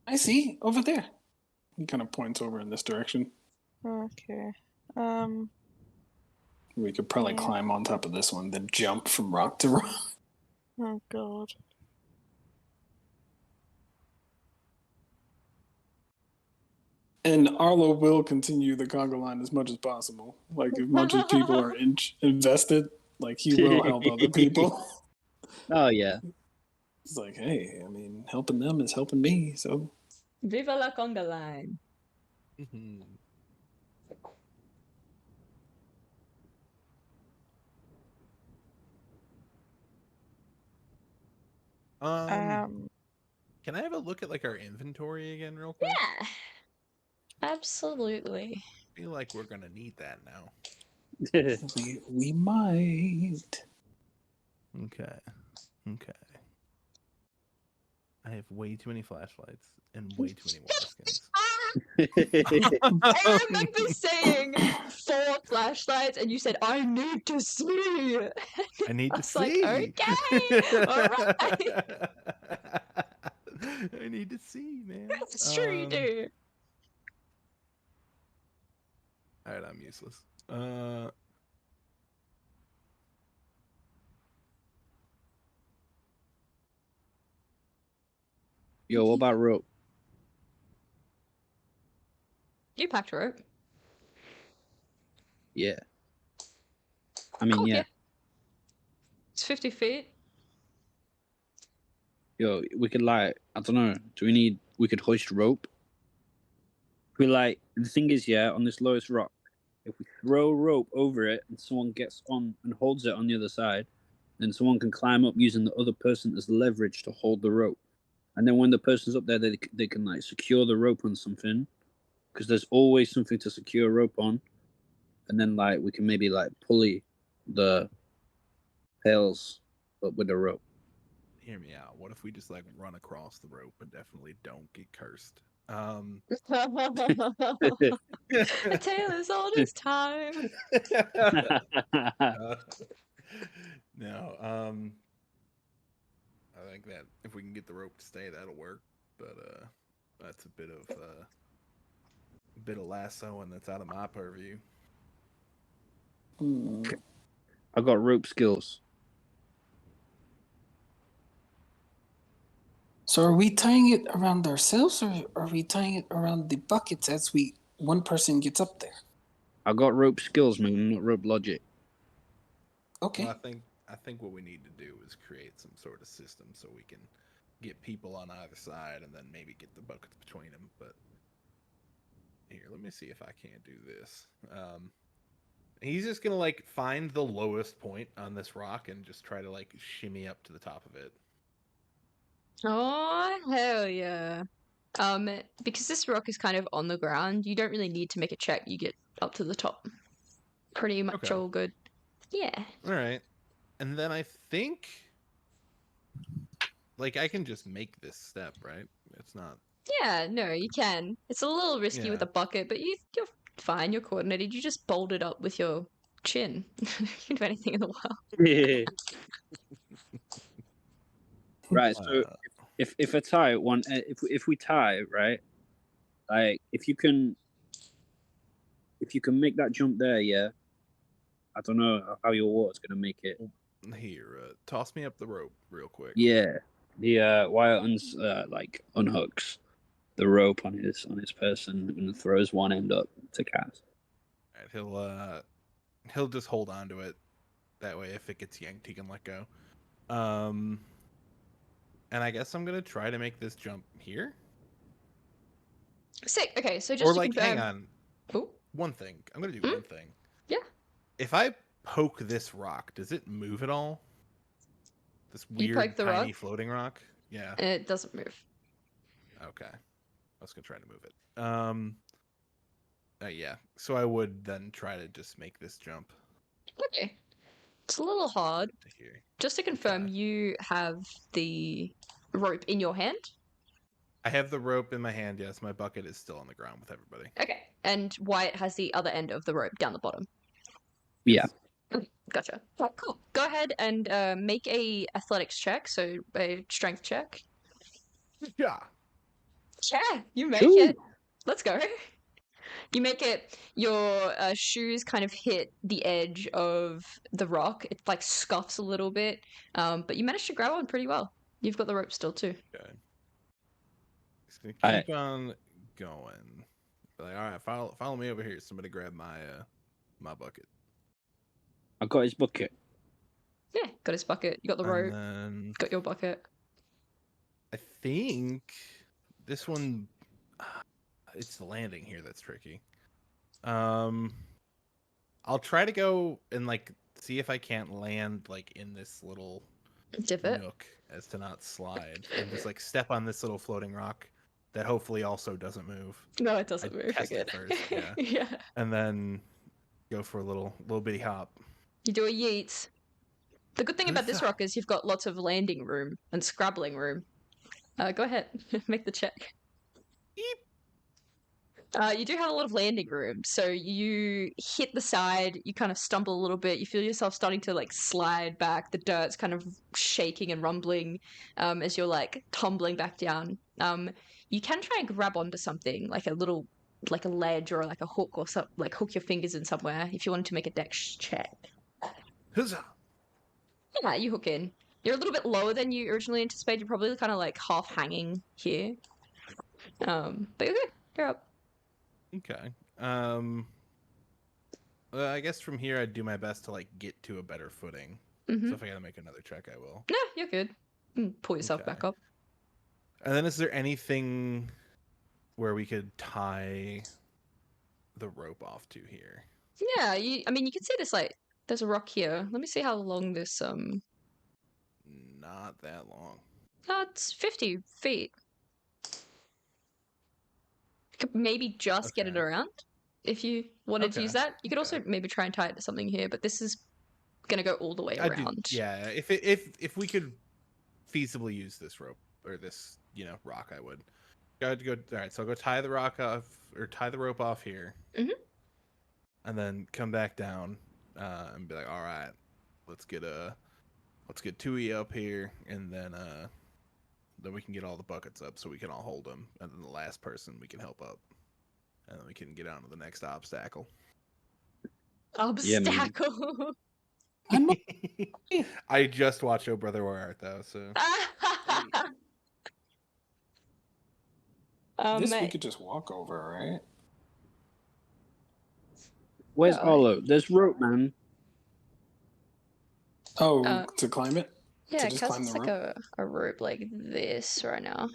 I see over there. He kind of points over in this direction. Okay. We could probably Yeah. climb on top of this one, then jump from rock to rock. Oh god. And Arlo will continue the conga line as much as possible. Like, as much as people are invested, like, he will help other people. Oh yeah. It's like, hey, I mean, helping them is helping me, so. Viva la conga line. Can I have a look at like our inventory again, real quick? Yeah. Absolutely. I feel like we're gonna need that now. we might. Okay. I have way too many flashlights and way too many water skins. I remember saying 4 flashlights, and you said, "I need to see." I need to was like, see. okay, all right. I need to see, man. It's true, you do. All right, I'm useless. Yo, what about rope? You packed rope. Yeah. I mean, Cool, yeah. It's 50 feet. Yo, we could like, I don't know. We could hoist rope. We like, the thing is, yeah, on this lowest rock, if we throw rope over it and someone gets on and holds it on the other side, then someone can climb up using the other person as leverage to hold the rope. And then when the person's up there, they can like secure the rope on something, because there's always something to secure rope on. And then like we can maybe like pulley the pails up with the rope. Hear me out. What if we just like run across the rope and definitely don't get cursed? A tale is old as time. No, I think that if we can get the rope to stay, that'll work. But that's a bit of lassoing that's out of my purview. I got rope skills. So are we tying it around ourselves, or are we tying it around the buckets as one person gets up there? I got rope skills, man, not rope logic. Okay. Well, I think what we need to do is create some sort of system so we can get people on either side and then maybe get the buckets between them. But here, let me see if I can't do this. He's just gonna like find the lowest point on this rock and just try to like shimmy up to the top of it. Oh, hell yeah. Because this rock is kind of on the ground, you don't really need to make a check. You get up to the top. Pretty much all good. Yeah. All right. And then I think like I can just make this step, right? It's not. Yeah, no, you can. It's a little risky with a bucket, but you're fine. You're coordinated. You just bolt it up with your chin. You can do anything in the world. Right. So if I tie one, if we tie, right, like if you can make that jump there, yeah. I don't know how your water's gonna make it. Here, toss me up the rope real quick. Yeah, the Wyatt unhooks the rope on his person and throws one end up to cast. Right, he'll just hold on to it. That way, if it gets yanked, he can let go. And I guess I'm gonna try to make this jump here. Sick. Okay, so just or to like, confirm... hang on. Ooh. One thing. I'm gonna do one thing. Yeah. If I poke this rock, does it move at all? This weird tiny floating rock? Yeah. It doesn't move. Okay. I was gonna try to move it. Yeah. So I would then try to just make this jump. Okay. It's a little hard. Just to confirm, you have the rope in your hand? I have the rope in my hand. Yes, my bucket is still on the ground with everybody. Okay. And Wyatt has the other end of the rope down the bottom. Yeah. Gotcha. Right, cool. Go ahead and make a athletics check, so a strength check. Yeah. Yeah, you make Cool. it. Let's go. You make it. Your shoes kind of hit the edge of the rock. It like scuffs a little bit, but you managed to grab on pretty well. You've got the rope still too. Okay. Just gonna keep on going. Like, all right, follow me over here. Somebody grab my my bucket. I got his bucket. Yeah, got his bucket. You got the rope. And then Got your bucket. I think this one, it's the landing here that's tricky. I'll try to go and like see if I can't land like in this little Divot. nook as to not slide, and just like step on this little floating rock that hopefully also doesn't move. No, it doesn't I move. test You're it good. first, yeah. Yeah. And then go for a little bitty hop. You do a yeet. The good thing about this rock is you've got lots of landing room and scrabbling room. Go ahead, make the check. You do have a lot of landing room, so you hit the side, you kind of stumble a little bit, you feel yourself starting to like slide back, the dirt's kind of shaking and rumbling as you're like tumbling back down. You can try and grab onto something, like a little, like a ledge or like a hook or something, like hook your fingers in somewhere if you wanted to make a dex check. Huzzah! Yeah, you hook in. You're a little bit lower than you originally anticipated. You're probably kind of like half hanging here. But you're good. You're up. Okay. I guess from here I'd do my best to like get to a better footing. Mm-hmm. So if I gotta make another check, I will. No, you're good. Pull yourself back up. And then is there anything where we could tie the rope off to here? Yeah, I mean, you can see this, like, there's a rock here. Let me see how long this, Not that long. it's 50 feet. You could maybe just get it Okay. around if you wanted to Okay. use that. You could Okay. also maybe try and tie it to something here, but this is gonna go all the way around. Yeah, if we could feasibly use this rope or this, rock, I would. Go. All right, so I'll go tie the rock off or tie the rope off here, and then come back down and be like, all right, let's get Tui up here, and then we can get all the buckets up so we can all hold them, and then the last person we can help up, and then we can get on to the next obstacle. Obstacle. I just watched Oh Brother Where Art Thou, so This we could just walk over, right? Where's Arlo? There's rope, man. Oh, to climb it? Yeah, just because climb it's the like a rope like this right now.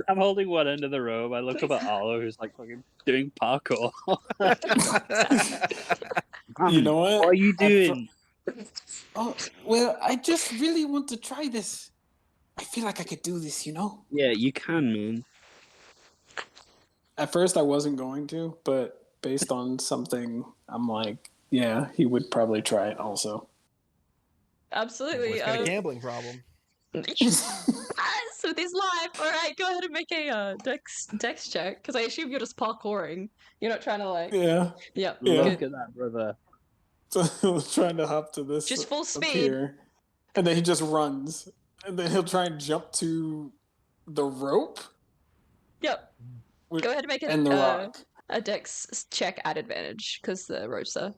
I'm holding one end of the rope. I look up at Arlo, who's like fucking doing parkour. You know what? What are you doing? Oh, well, I just really want to try this. I feel like I could do this, Yeah, you can, man. At first, I wasn't going to, but based on something, I'm like, yeah, he would probably try it also. Absolutely. He's got a gambling problem. So this live. All right, go ahead and make a dex check because I assume you're just parkouring. You're not trying to like. Yeah. Yep. Yeah. Look at that, brother. So trying to hop to this. Just full up speed. here, and then he just runs, and then he'll try and jump to the rope. Yep. Go ahead and make and the rock. a dex check at advantage because the rope's there.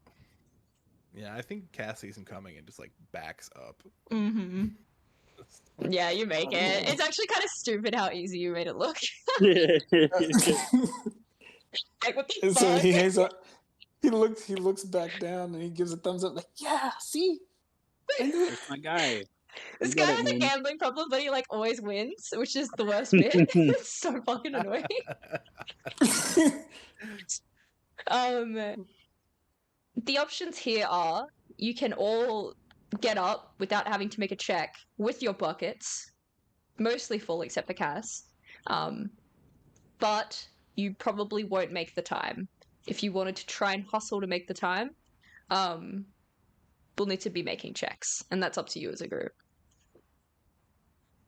Yeah, I think Cass sees him coming and just like backs up. Mm-hmm. Yeah, you make it. It's actually kind of stupid how easy you made it look. Like, what the And so fuck? he hangs up. He looks back down and he gives a thumbs up, like, yeah, see, I knew it. That's my guy. This You guy got it, has a man. gambling problem, but he like always wins, which is the worst bit. It's so fucking annoying. The options here are you can all get up without having to make a check with your buckets, mostly full except for Cass. But you probably won't make the time. If you wanted to try and hustle to make the time, we'll need to be making checks, and that's up to you as a group.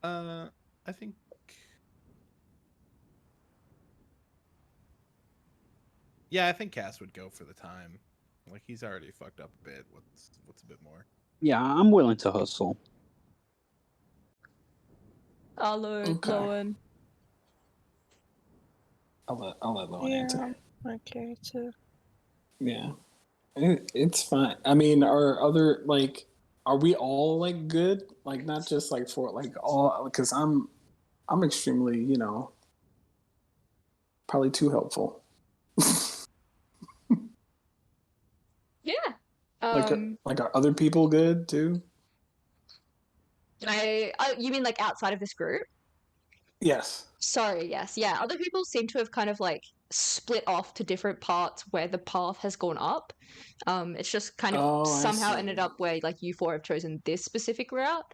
I think Yeah, I think Cass would go for the time. Like he's already fucked up a bit. What's a bit more? Yeah, I'm willing to hustle. Arlo, Okay. Lowen. I'll let Lowen Yeah, answer. I'm okay too. Yeah, it's fine. I mean, are we all like good? Like not just like for like all because I'm extremely probably too helpful. Yeah. Like are other people good too? You mean like outside of this group? Yes. Sorry, yes. Yeah, other people seem to have kind of like split off to different parts where the path has gone up. It's just kind of Oh, I somehow see. ended up where like you four have chosen this specific route.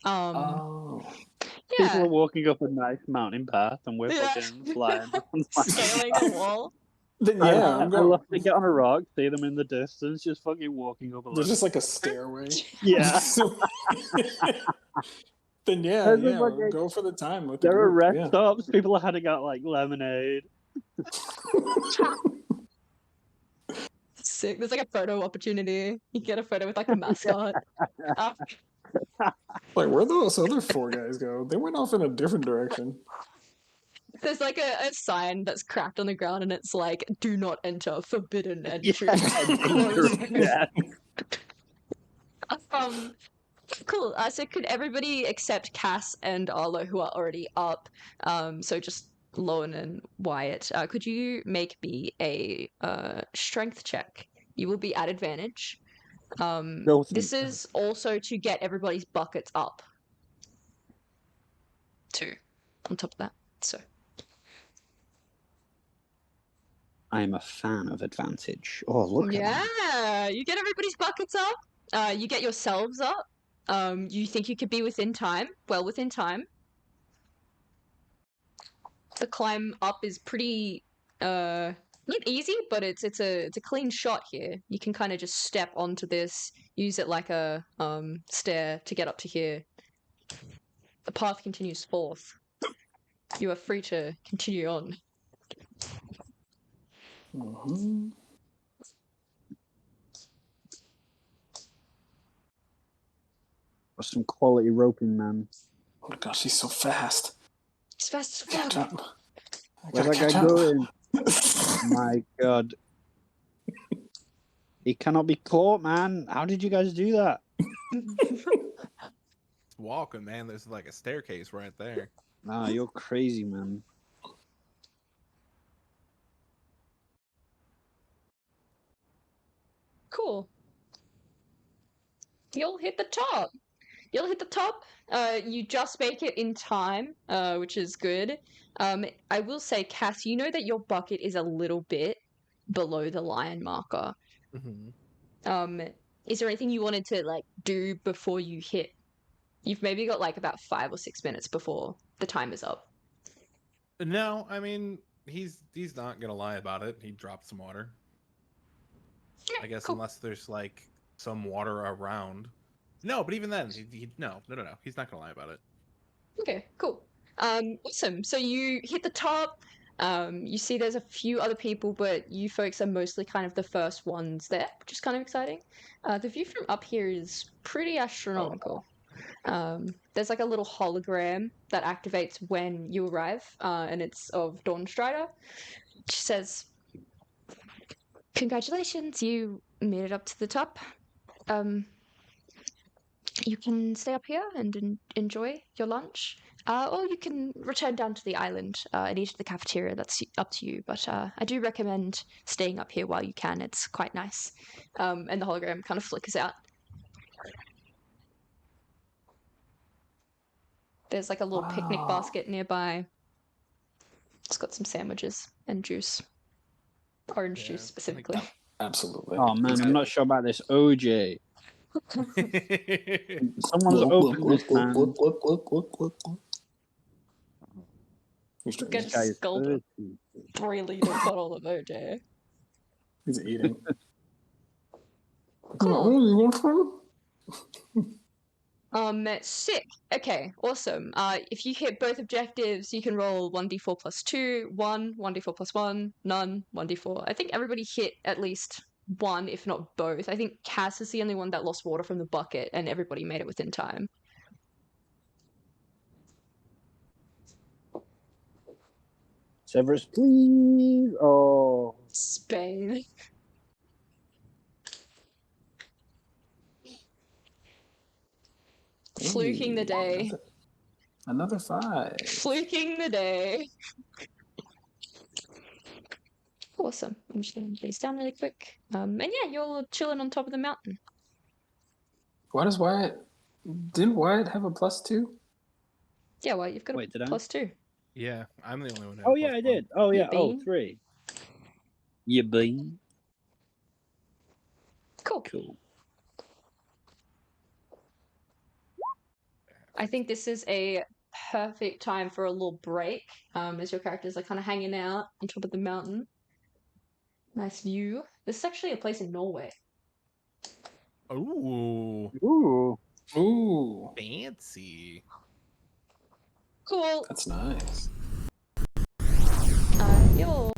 Um, Oh. People yeah. are walking up a nice mountain path, and we're Yeah. fucking flying. Scaling a wall. Then yeah, I'm I going. love to get on a rock, see them in the distance, just fucking walking up a There's ladder. just like a stairway. Yeah. Then yeah, There's a we'll fucking- go for the time with the There are group. rest Yeah. stops. People are handing out like lemonade. Sick. There's like a photo opportunity. You get a photo with like the mascot. Like where'd those other four guys go? They went off in a different direction. There's like a sign that's cracked on the ground and it's like, do not enter, forbidden Yeah, entry. dangerous. Yeah. um, cool. So could everybody except Cass and Arlo who are already up? So just Lowen and Wyatt. Could you make me a strength check? You will be at advantage. Filthy. This is also to get everybody's buckets up. 2 on top of that. So I am a fan of advantage. Oh, look at that. yeah, you get everybody's buckets up. You get yourselves up. You think you could be within time? Well, within time. The climb up is pretty not easy, but it's a clean shot here. You can kind of just step onto this, use it like a stair to get up to here. The path continues forth. You are free to continue on. Mm-hmm. Some quality roping, man. Oh my gosh, he's so fast. As fast as Catch fuck. up. I Where's gotta that catch guy up. going? My God. He cannot be caught, man. How did you guys do that? It's walking, man. There's like a staircase right there. Nah, you're crazy, man. Cool. You'll hit the top. You'll hit the top. You just make it in time, which is good. I will say, Cass, you know that your bucket is a little bit below the lion marker. Mm-hmm. Is there anything you wanted to like do before you hit? You've maybe got like about 5 or 6 minutes before the time is up. No, I mean he's not gonna lie about it. He dropped some water. Yeah, I guess cool. unless there's like some water around. No, but even then, no. He's not gonna lie about it. Okay, cool. Awesome. So you hit the top. You see there's a few other people, but you folks are mostly kind of the first ones there, which is kind of exciting. The view from up here is pretty astronomical. There's like a little hologram that activates when you arrive, and it's of Dawnstrider. She says, "Congratulations, you made it up to the top. You can stay up here and enjoy your lunch, or you can return down to the island and eat at the cafeteria. That's up to you. But I do recommend staying up here while you can. It's quite nice." And the hologram kind of flickers out. There's like a little picnic basket nearby. It's got some sandwiches and juice. Orange juice specifically. Absolutely. Oh, man, I'm not sure about this OJ. Someone's opened this, man. Look. Get This guy is sculled a thirsty. 3-liter bottle of OJ. He's eating. Cool. Oh, you want some? Sick. Okay, awesome. If you hit both objectives, you can roll 1d4 plus 2, 1, 1d4 plus 1, none, 1d4. I think everybody hit at least one, if not both. I think Cass is the only one that lost water from the bucket, and everybody made it within time. Severus, please. Oh, Spain. Fluking the day. Another 5. Fluking the day. Awesome. I'm just gonna these down really quick. And yeah, you're chilling on top of the mountain. Why does Wyatt? Didn't Wyatt have a +2? Yeah, well, you've got Wait, did a I? +2. Yeah, I'm the only one. Who oh had yeah, plus I one. did. Oh You yeah. Oh, bean. 3. You bean. Cool. Cool. I think this is a perfect time for a little break. As your characters are kind of hanging out on top of the mountain. Nice view. This is actually a place in Norway. Ooh, Ooh. Ooh, fancy. Cool. that's nice. Yo.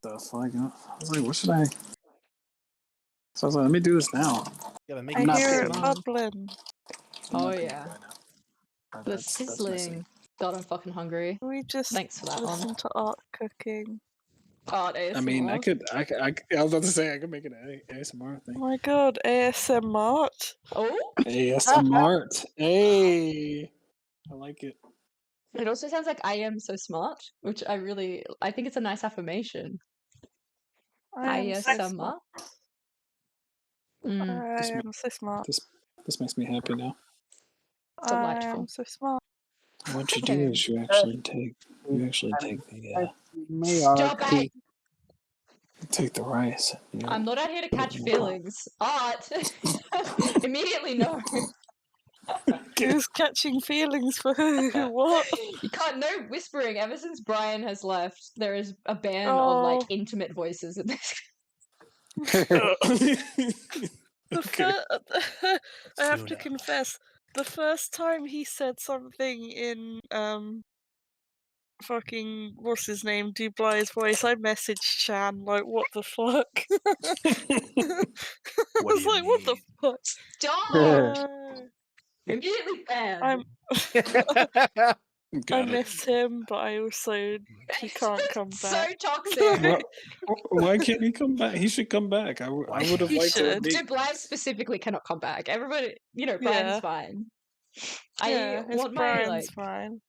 stuff. Like, I was like, what should I? So I was like, let me do this now. Yeah, make I I'm not hear it picking. bubbling. I'm Oh not picking yeah, right now. the That's messy. sizzling. God, I'm fucking hungry. We just Thanks for that one. listen to art cooking. Art I mean, I ASMR. was about to say I could make an ASMR Oh thing. my god, ASMR. Oh, ASMR. Hey, I like it. it also sounds like I am so smart, which I think it's a nice affirmation. I am so ASMR. smart. Mm, I am so smart. This makes me happy now. I delightful. am so smart. What you do is you actually take the Me, Stop Art. it! take the rice. And you I'm not out here to put it catch in the pot. feelings. Art! Immediately no. Who's catching feelings for who? What? You can't, no whispering. Ever since Brian has left, there is a ban on like Oh, intimate voices in this. Okay. I have to confess, the first time he said something in fucking what's his name, Dublay's voice, I messaged Chan like, what the fuck? I What do was you like, what the mean? fuck? Stop! No. Immediately banned. I Got it. miss him, but I also he can't come So back. toxic. Well, why can't he come back? He should come back. I would have He liked to should. meet. Dublin specifically cannot come back. Everybody, Brian's Yeah, fine. yeah, I his want my Brian's fine.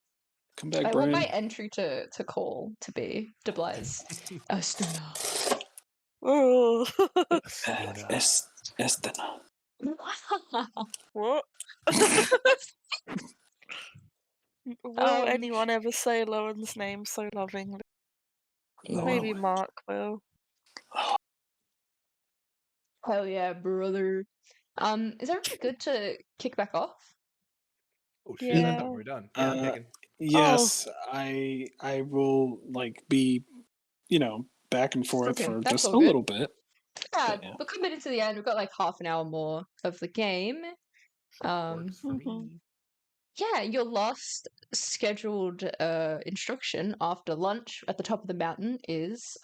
Come back, I want my Brian. entry to call to be Dublai's Astuna. Oh, Estena. what? Will Um, anyone ever say Lowen's name so lovingly? Maybe Lowen. Mark will. Hell yeah, brother. Is everybody good to kick back off? Oh shit! I Yeah. thought we were done. Yeah, I'm Uh, kicking. yes, I will like be, back and forth Okay, for that's just all a good. little bit. Yeah, Yeah. we're coming into the end. We've got like half an hour more of the game. Works for me. Yeah, your last scheduled instruction after lunch at the top of the mountain is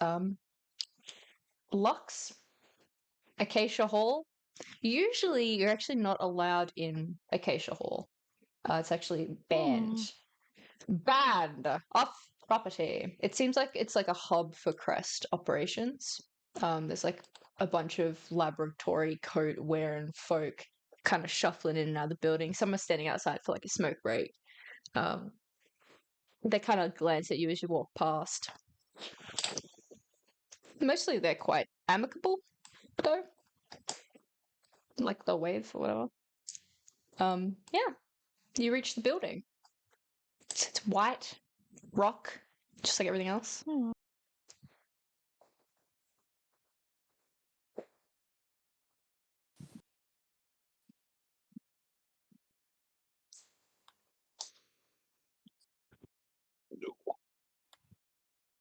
Lux, Acacia Hall. Usually, you're actually not allowed in Acacia Hall. It's actually banned. Banned off property. It seems like it's like a hub for Crest operations. There's like a bunch of laboratory coat wearing folk kind of shuffling in and out of the building. Some are standing outside for like a smoke break. They kind of glance at you as you walk past. Mostly they're quite amicable, though. Like they'll wave or whatever. Yeah. You reach the building. It's white, rock, just like everything else.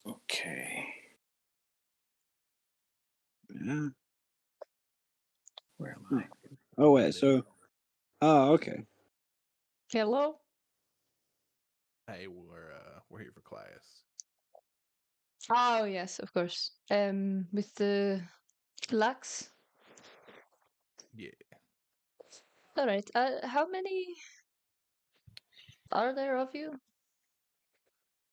Okay. Yeah. Where am I? Oh wait, so okay. Hello? Hey, we're here for class. Oh yes, of course. With the Lux. Yeah. All right. How many are there of you?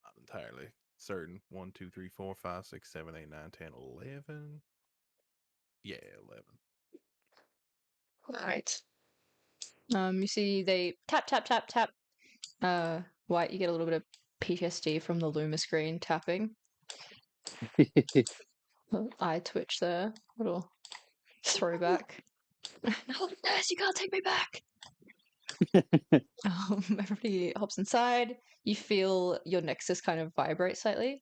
Not entirely certain. 1, 2, 3, 4, 5, 6, 7, 8, 9, 10, 11. Yeah, 11. All right. You see they tap tap tap tap. White. You get a little bit of PTSD from the Luma screen tapping. Eye twitch there. Little throwback. No, nurse, you can't take me back. Everybody hops inside. You feel your nexus kind of vibrate slightly,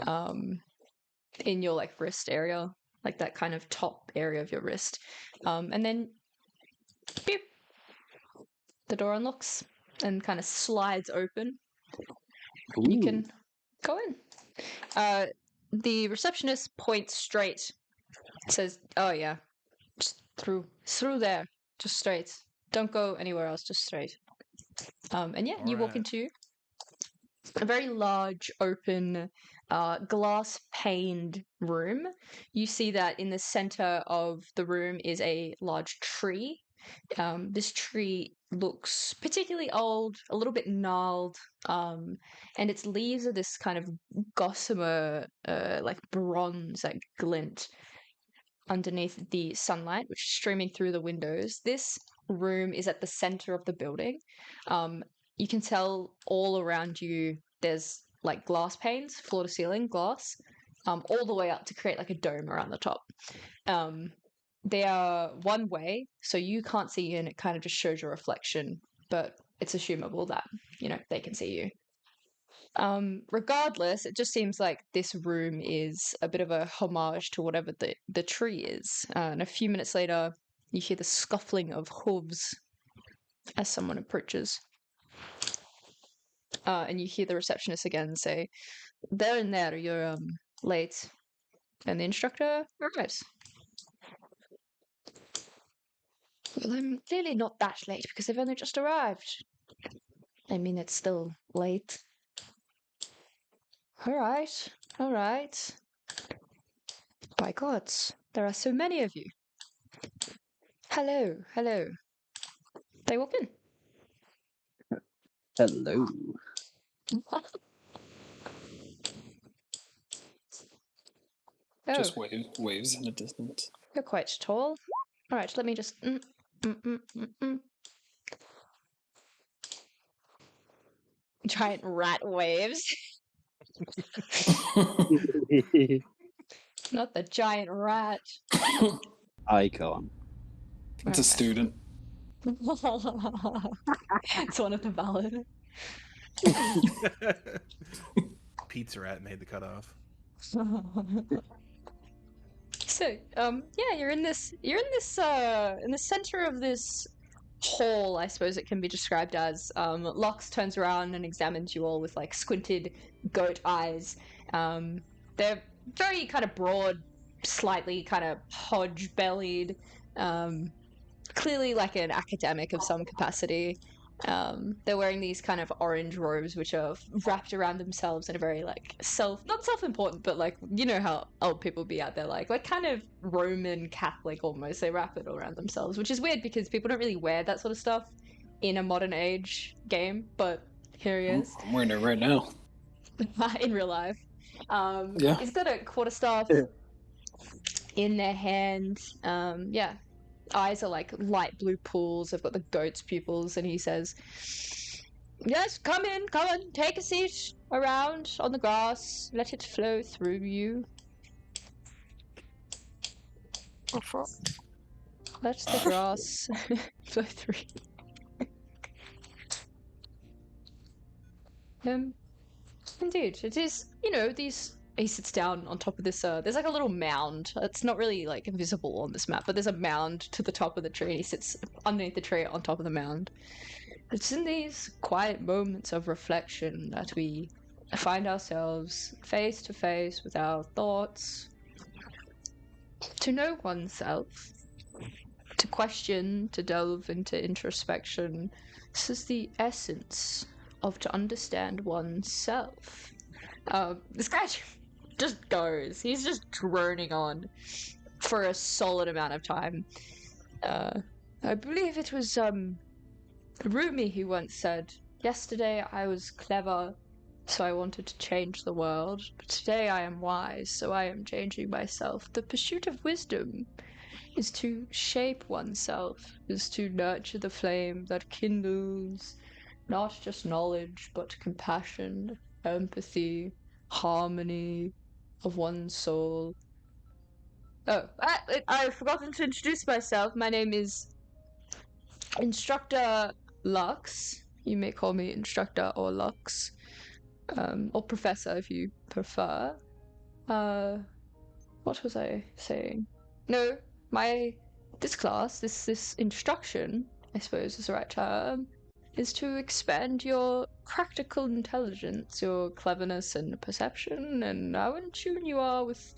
in your like wrist area, like that kind of top area of your wrist, and then beep, the door unlocks and kind of slides open. You Ooh. can go in. The receptionist points straight. Says, "Oh yeah, just through there, just straight. Don't go anywhere else, just straight." And yeah, All you walk right. into a very large, open, glass-paned room. You see that in the center of the room is a large tree. This tree looks particularly old, a little bit gnarled, and its leaves are this kind of gossamer, like bronze, like glint underneath the sunlight, which is streaming through the windows. This room is at the center of the building. You can tell all around you there's like glass panes, floor to ceiling glass, all the way up to create like a dome around the top. They are one way, so you can't see in. It kind of just shows your reflection, but it's assumable that, they can see you. Regardless, it just seems like this room is a bit of a homage to whatever the tree is. And a few minutes later, you hear the scuffling of hooves as someone approaches. And you hear the receptionist again say, "There and there, you're late." And the instructor arrives. "Well, I'm clearly not that late because they've only just arrived." "I mean, it's still late." All right. By gods, there are so many of you. Hello. They walk in. Hello. Oh, Just waves in the distance. you're quite tall. All right, let me just. Giant rat waves. Not the giant rat. Icon. It's a student. It's one of the valid. Pizza Rat made the cutoff. So, yeah, you're in the center of this hall, I suppose it can be described as. Lux turns around and examines you all with like squinted goat eyes. They're very kind of broad, slightly kind of hodge-bellied, clearly like an academic of some capacity. They're wearing these kind of orange robes which are wrapped around themselves in a very like not self-important, but like, you know how old people be out there, like kind of Roman Catholic almost. They wrap it all around themselves, which is weird because people don't really wear that sort of stuff in a modern age game, but here he is. I'm wearing it right now. In real life. Yeah. He's got a quarterstaff in their hand. Yeah. Eyes are like light blue pools. They've got the goat's pupils, and he says, "Yes, come in, take a seat around on the grass. Let it flow through you. Let the grass flow through you." Indeed, it is, these... He sits down on top of this, there's like a little mound. It's not really like visible on this map, but there's a mound to the top of the tree, and he sits underneath the tree on top of the mound. It's in these quiet moments of reflection that we find ourselves face to face with our thoughts. To know oneself, to question, to delve into introspection, this is the essence of to understand oneself. This guy just goes. He's just droning on for a solid amount of time. I believe it was Rumi who once said, "Yesterday I was clever, so I wanted to change the world, but today I am wise, so I am changing myself." The pursuit of wisdom is to shape oneself, is to nurture the flame that kindles not just knowledge, but compassion, empathy, harmony of one's soul. Oh, I've forgotten to introduce myself. My name is Instructor Lux. You may call me Instructor or Lux, or Professor if you prefer. What was I saying? No, this class, this instruction, I suppose is the right term, is to expand your practical intelligence, your cleverness and perception, and how in tune you are with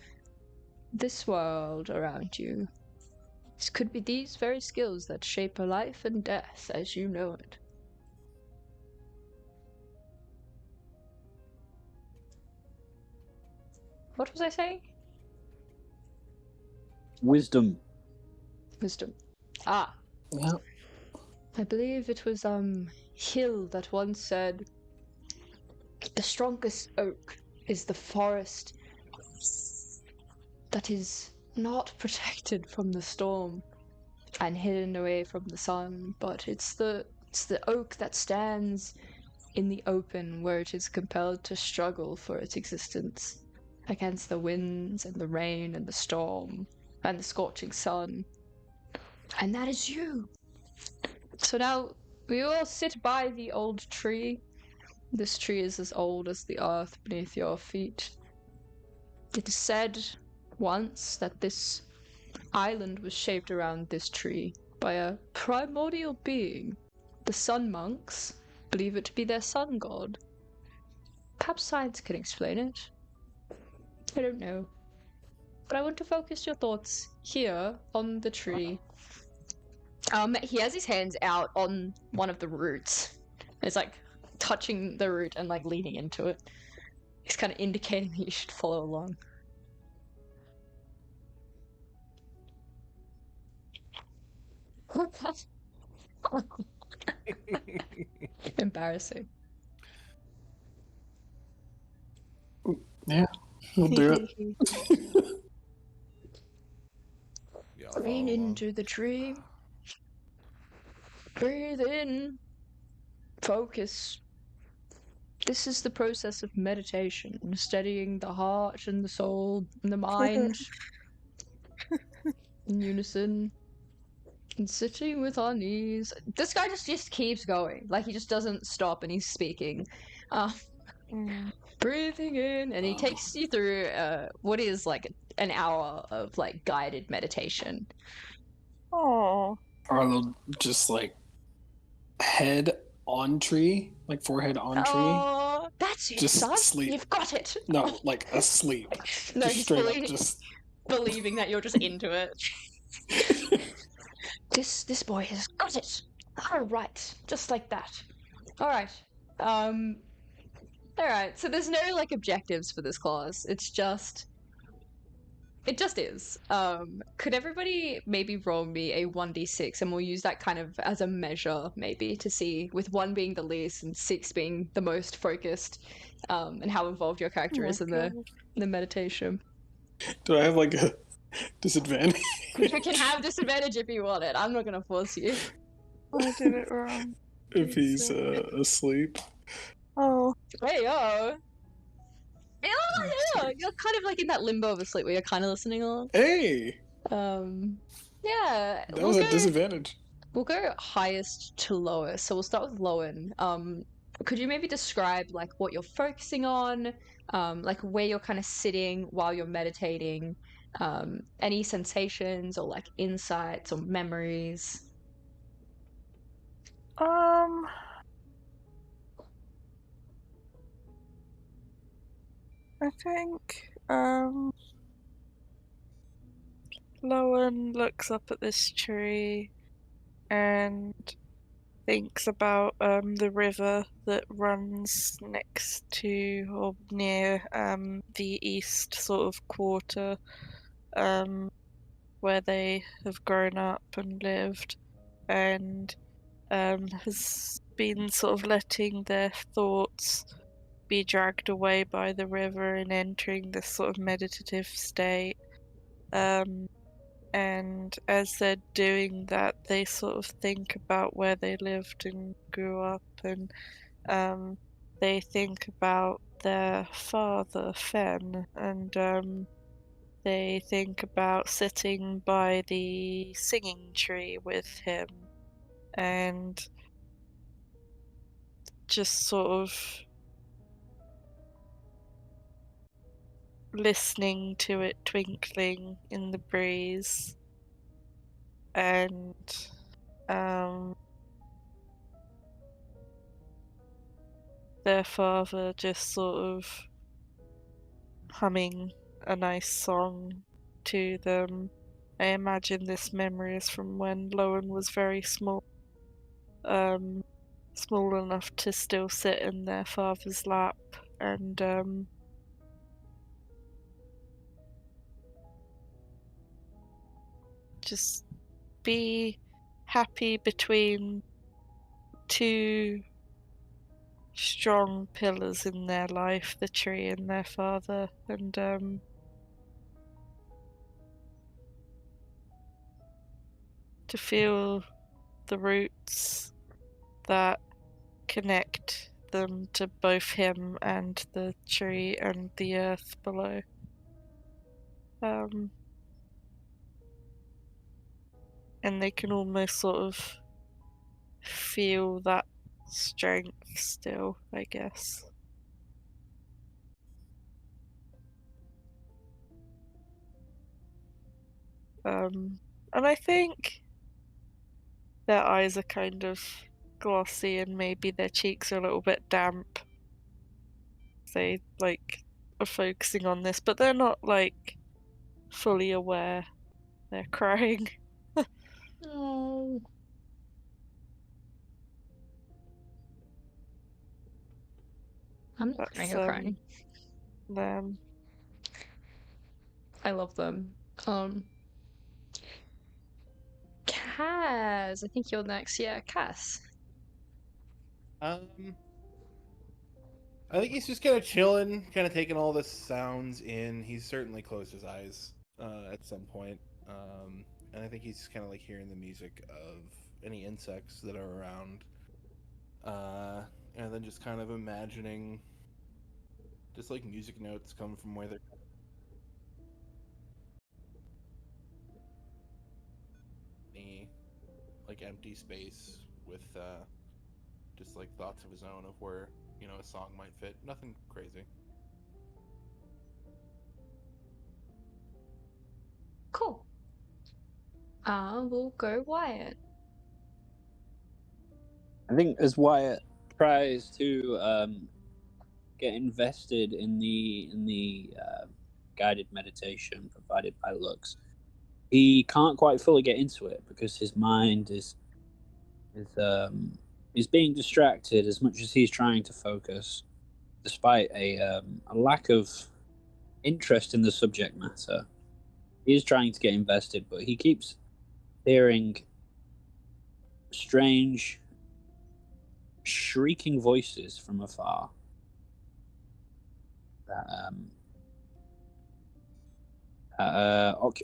this world around you. This could be these very skills that shape a life and death as you know it. What was I saying? Wisdom. Wisdom. Ah, Yeah. I believe it was Hill that once said, "The strongest oak is the forest that is not protected from the storm and hidden away from the sun, but it's the oak that stands in the open where it is compelled to struggle for its existence against the winds and the rain and the storm and the scorching sun. And that is you." So now we all sit by the old tree. This tree is as old as the earth beneath your feet. It is said once that this island was shaped around this tree by a primordial being. The sun monks believe it to be their sun god. Perhaps science can explain it. I don't know. But I want to focus your thoughts here on the tree. He has his hands out on one of the roots. It's like touching the root and like leaning into it. He's kind of indicating that you should follow along. Embarrassing. Yeah. We'll do it. Y'all Lean follow along. into the tree. Breathe in. Focus. This is the process of meditation, steadying the heart and the soul and the mind in unison. And sitting with our knees. This guy just keeps going. Like, he just doesn't stop and he's speaking. Breathing in, and he takes you through what is like an hour of like guided meditation. Oh, Arlo just like head on tree, like forehead on tree. Oh, that's it, Just son. sleep. You've got it. No, like asleep. No, Just he's straight fully up, just believing that you're just into it. This boy has got it. All right, just like that. All right. All right. So there's no like objectives for this class. It just is. Could everybody maybe roll me a 1d6 and we'll use that kind of as a measure maybe to see, with 1 being the least and 6 being the most focused, and how involved your character is in the meditation. do I have like a disadvantage? You can have disadvantage if you want it. I'm not gonna force you. I did it wrong. If he's asleep. Oh, Hey yo. Yeah, you're kind of like in that limbo of a sleep where you're kind of listening along. Hey, Yeah. that was a disadvantage. We'll go highest to lowest. So we'll start with Lowen. Could you maybe describe like what you're focusing on, like where you're kind of sitting while you're meditating, any sensations or like insights or memories? I think, Lowen looks up at this tree and thinks about the river that runs next to or near the east sort of quarter, where they have grown up and lived, and has been sort of letting their thoughts be dragged away by the river and entering this sort of meditative state. And as they're doing that, they sort of think about where they lived and grew up, and they think about their father, Fen, and they think about sitting by the singing tree with him and just sort of listening to it twinkling in the breeze, and their father just sort of humming a nice song to them. I imagine this memory is from when Lowen was very small, small enough to still sit in their father's lap, and just be happy between two strong pillars in their life, the tree and their father, and to feel the roots that connect them to both him and the tree and the earth below. And they can almost sort of feel that strength still, I guess. And I think their eyes are kind of glossy and maybe their cheeks are a little bit damp. They like are focusing on this, but they're not like fully aware they're crying. Oh. I'm not crying That's or crying. them. I love them. Kaz, I think you're next. Yeah, Kaz. I think he's just kind of chilling, kind of taking all the sounds in. He's certainly closed his eyes at some point. And I think he's kind of like hearing the music of any insects that are around. And then just kind of imagining just like music notes come from where they're any like empty space with just like thoughts of his own of where, you know, a song might fit. Nothing crazy. Cool. We'll go Wyatt. I think as Wyatt tries to get invested in the guided meditation provided by Lux, he can't quite fully get into it because his mind is being distracted as much as he's trying to focus, despite a lack of interest in the subject matter. He is trying to get invested, but he keeps hearing strange, shrieking voices from afar that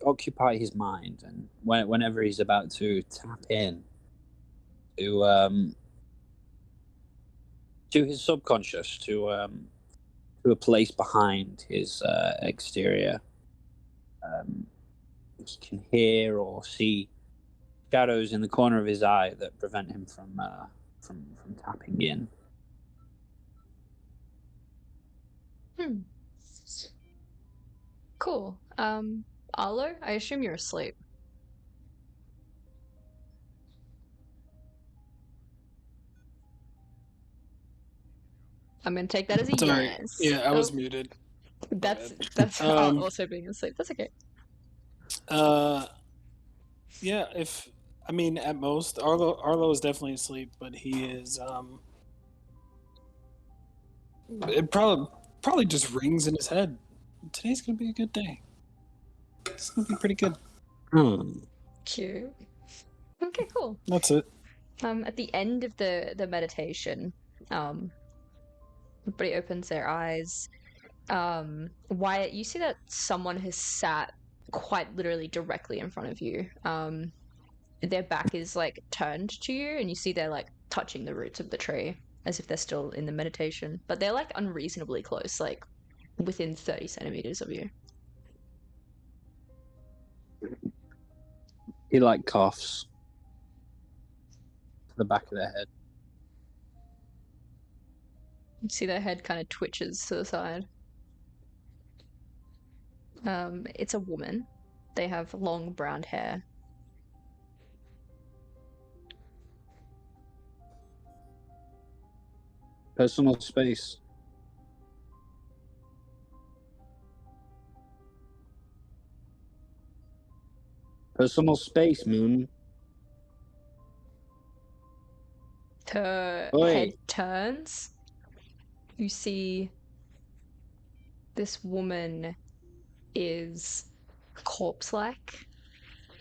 occupy his mind, and whenever he's about to tap in to his subconscious, to a place behind his exterior, he can hear or see shadows in the corner of his eye that prevent him from tapping in. Cool. Arlo, I assume you're asleep. I'm gonna take that as a Sorry. yes. Yeah, I was muted. That's bad. also being asleep. That's okay. Yeah, if I mean at most Arlo is definitely asleep, but he is it probably just rings in his head. Today's gonna be a good day. It's gonna be pretty good. Cute. Okay, cool. That's it. At the end of the meditation, everybody opens their eyes. Wyatt, you see that someone has sat quite literally directly in front of you. Their back is like turned to you, and you see they're like touching the roots of the tree as if they're still in the meditation, but they're like unreasonably close, like within 30 centimeters of you. He like coughs to the back of their head. You see their head kind of twitches to the side. It's a woman. They have long brown hair. Personal space. Personal space, Moon. Her Oi. head turns. You see this woman is corpse-like.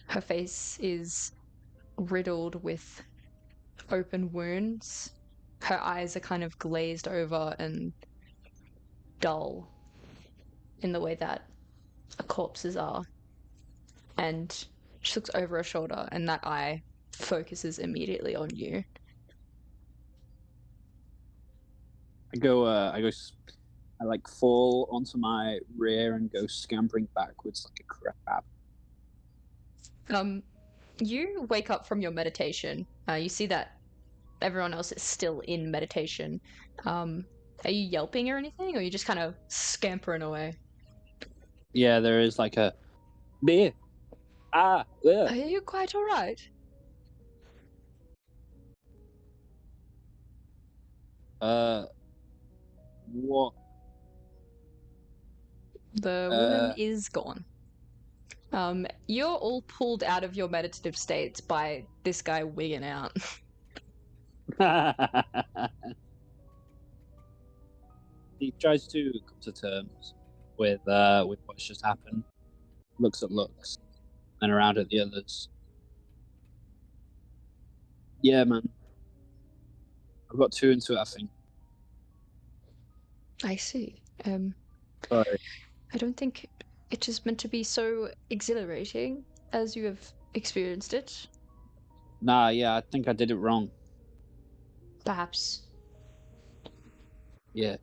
Her face is riddled with open wounds. Her eyes are kind of glazed over and dull in the way that corpses are. And she looks over her shoulder, and that eye focuses immediately on you. I like fall onto my rear and go scampering backwards like a crab. You wake up from your meditation. You see that everyone else is still in meditation. Are you yelping or anything, or are you just kind of scampering away? Yeah, there is like a beer. Ah, Are you quite all right? What? The woman is gone. You're all pulled out of your meditative states by this guy wigging out. He tries to come to terms with what's just happened. Looks at Lux, and around at the others. Yeah, man. I've got two into it, I think. I see. Sorry. I don't think it is meant to be so exhilarating as you have experienced it. Nah, yeah, I think I did it wrong. Perhaps. Yeah.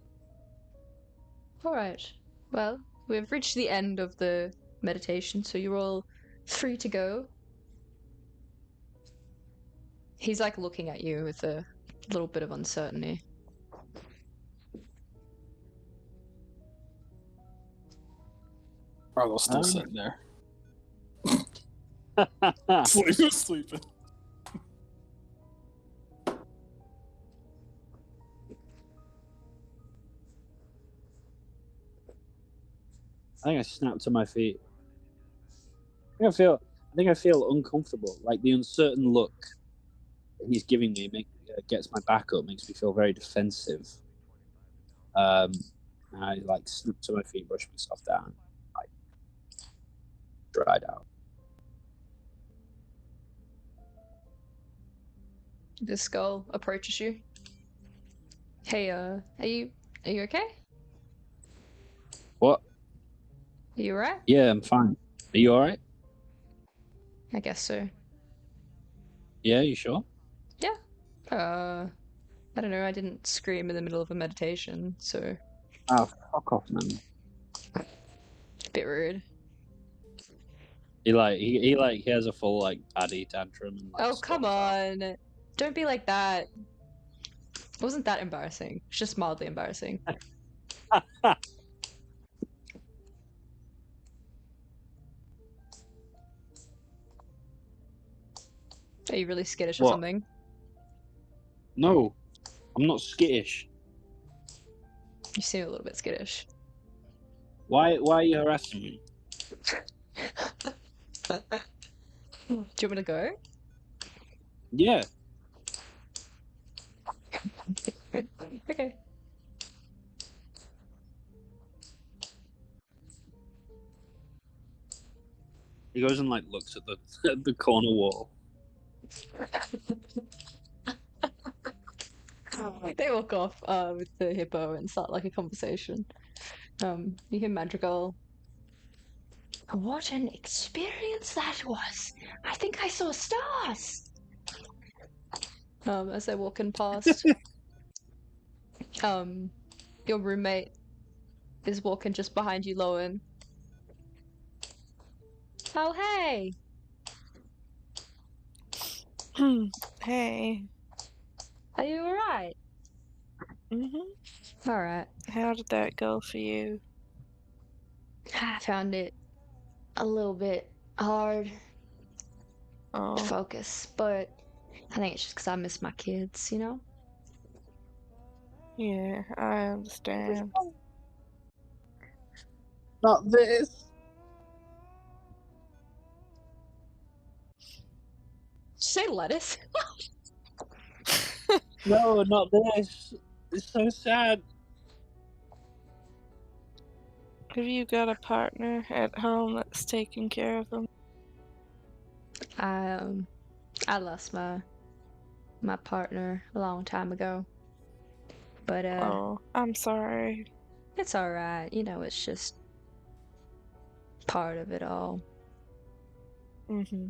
Alright. Well, we've reached the end of the meditation, so you're all free to go. He's like looking at you with a little bit of uncertainty. Arlo's still sitting there. Sleeping. I think I snapped to my feet. I think I feel uncomfortable. Like the uncertain look that he's giving me gets my back up, makes me feel very defensive. I like snap to my feet, brush myself down, like dried out. The skull approaches you. Hey, are you okay? What? Are you alright? Yeah, I'm fine. Are you alright? I guess so. Yeah, you sure? Yeah. I don't know, I didn't scream in the middle of a meditation, so... Oh, fuck off, man. Bit rude. He has a full like baddie tantrum and like. Oh, come on! Don't be like that. It wasn't that embarrassing. It's just mildly embarrassing. Are you really skittish or What? something? No, I'm not skittish. You seem a little bit skittish. Why are you harassing me? Do you want me to go? Yeah. Okay. He goes and like looks at the corner wall. They walk off with the hippo and start like a conversation. You hear Madrigal. What an experience that was! I think I saw stars! As they're walking past. Your roommate is walking just behind you, Lowen. Oh, hey! Hey. Are you alright? Mm-hmm. Alright. How did that go for you? I found it a little bit hard to focus, but I think it's just because I miss my kids, you know? Yeah, I understand. Not this. Say lettuce. No, not this. It's so sad. Have you got a partner at home that's taking care of them? I lost my partner a long time ago. But Oh, I'm sorry. it's all right. You know, it's just part of it all. Mm-hmm.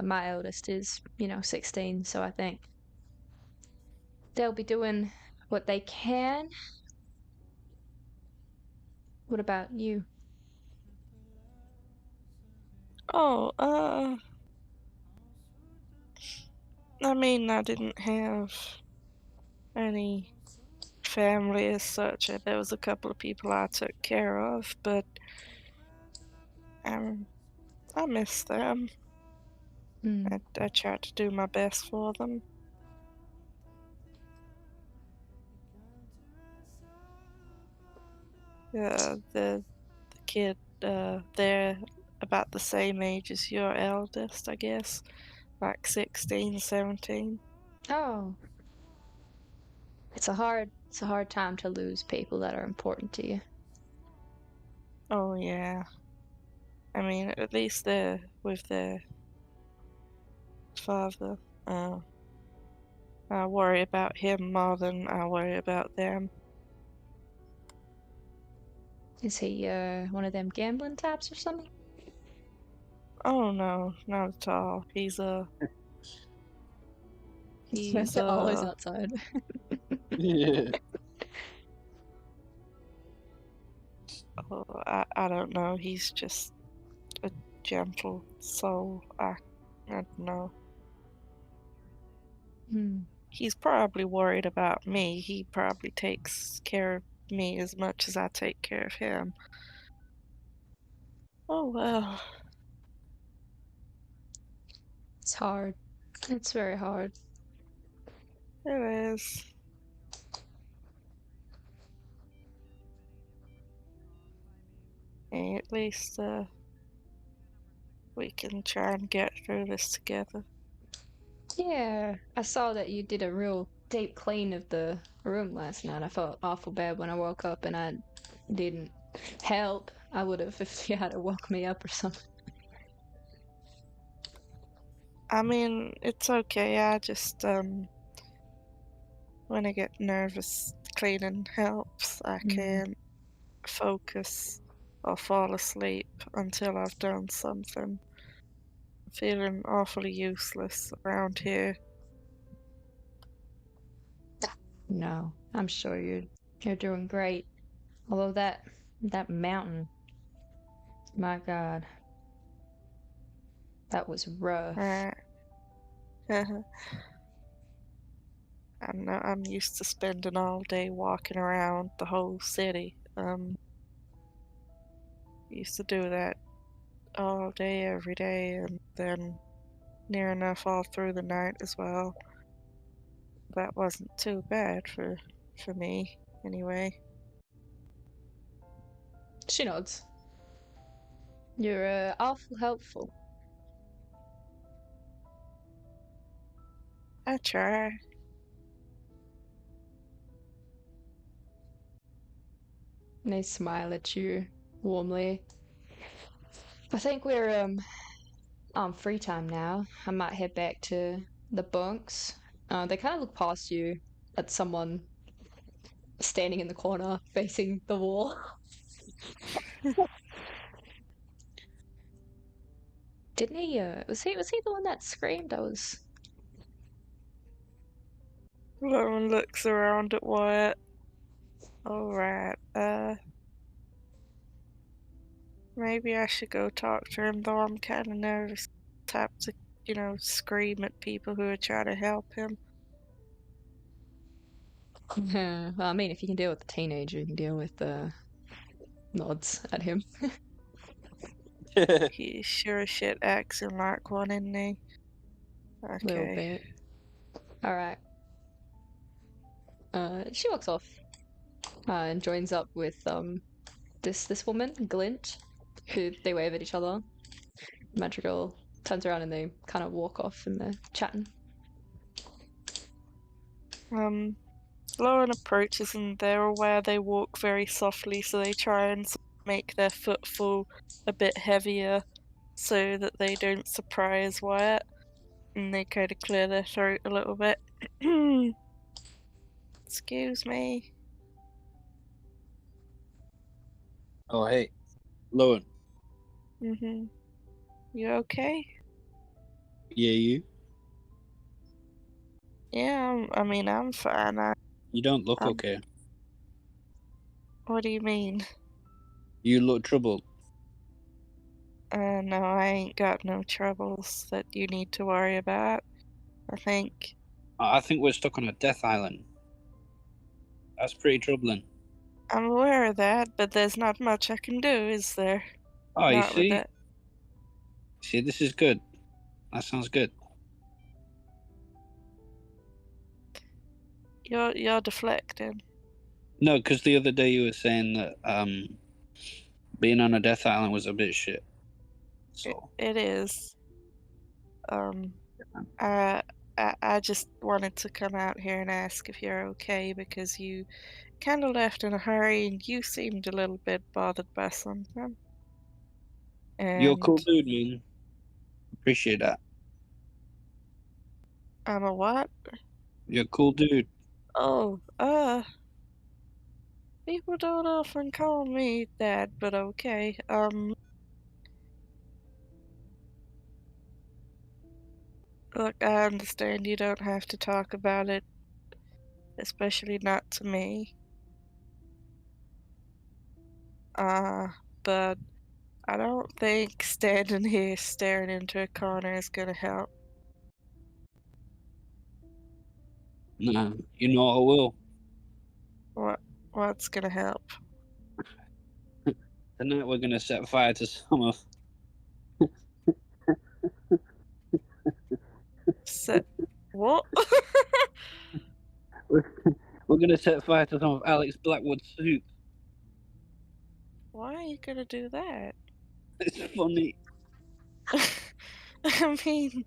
My eldest is, 16, so I think they'll be doing what they can. What about you? Oh, I mean, I didn't have any family as such. There was a couple of people I took care of, but I miss them. Mm. I tried to do my best for them. The kid, they're about the same age as your eldest, I guess, like 16, 17. Oh, it's a hard time to lose people that are important to you. Oh yeah. I mean, at least they're with their father. I worry about him more than I worry about them. Is he one of them gambling types or something? Oh no, not at all. He's Always outside. Yeah. oh, I don't know. He's just a gentle soul. I don't know. Hmm. He's probably worried about me. He probably takes care of me as much as I take care of him. Oh well, It's hard. It's very hard. it is. Hey, at least we can try and get through this together. Yeah, I saw that you did a real deep clean of the room last night. I felt awful bad when I woke up and I didn't help. I would have if you had to woke me up or something. I mean, it's okay. I just when I get nervous, cleaning helps. I can't focus or fall asleep until I've done something. I'm feeling awfully useless around here. No, I'm sure you're doing great. Although that mountain, my God, that was rough. Right. I'm used to spending all day walking around the whole city. Used to do that all day, every day, and then near enough all through the night as well. That wasn't too bad for me, anyway. She nods. You're awful helpful. I try. And they smile at you warmly. I think we're on free time now. I might head back to the bunks. They kind of look past you at someone standing in the corner facing the wall. Didn't he? Was he the one that screamed? I was. Lauren looks around at Wyatt. Alright, maybe I should go talk to him, though I'm kinda nervous. Type to, scream at people who are trying to help him. Well, I mean, if you can deal with the teenager, you can deal with the nods at him. He sure as shit acting like one, isn't he? A little Okay. bit. All right. She walks off and joins up with this woman, Glint, who they wave at each other. Madrigal turns around and they kind of walk off and they're chatting. Lauren approaches and they're aware they walk very softly, so they try and make their footfall a bit heavier so that they don't surprise Wyatt and they kind of clear their throat a little bit. Excuse me. Oh, hey, Lowen. You okay? Yeah, you? Yeah, I mean, I'm fine. You don't look Um, okay. What do you mean? You look troubled. No, I ain't got no troubles that you need to worry about. I think. I think we're stuck on a death island. That's pretty troubling. I'm aware of that, but there's not much I can do, is there? Oh, you Not with see? that. See, this is good. That sounds good. You're deflecting. No, because the other day you were saying that being on a death island was a bit shit. So It is. man. I just wanted to come out here and ask if you're okay because you kind of left in a hurry and you seemed a little bit bothered by something. You're a cool And dude, man. Appreciate that. I'm a what? You're a cool dude. Oh, people don't often call me that, but okay. Look, I understand you don't have to talk about it, especially not to me. But I don't think standing here staring into a corner is gonna help. Nah, you know I will. What's gonna help? Tonight we're gonna set fire to some of. What? We're gonna set fire to some of Alex Blackwood's suit. Why are you gonna do that? It's funny. I mean,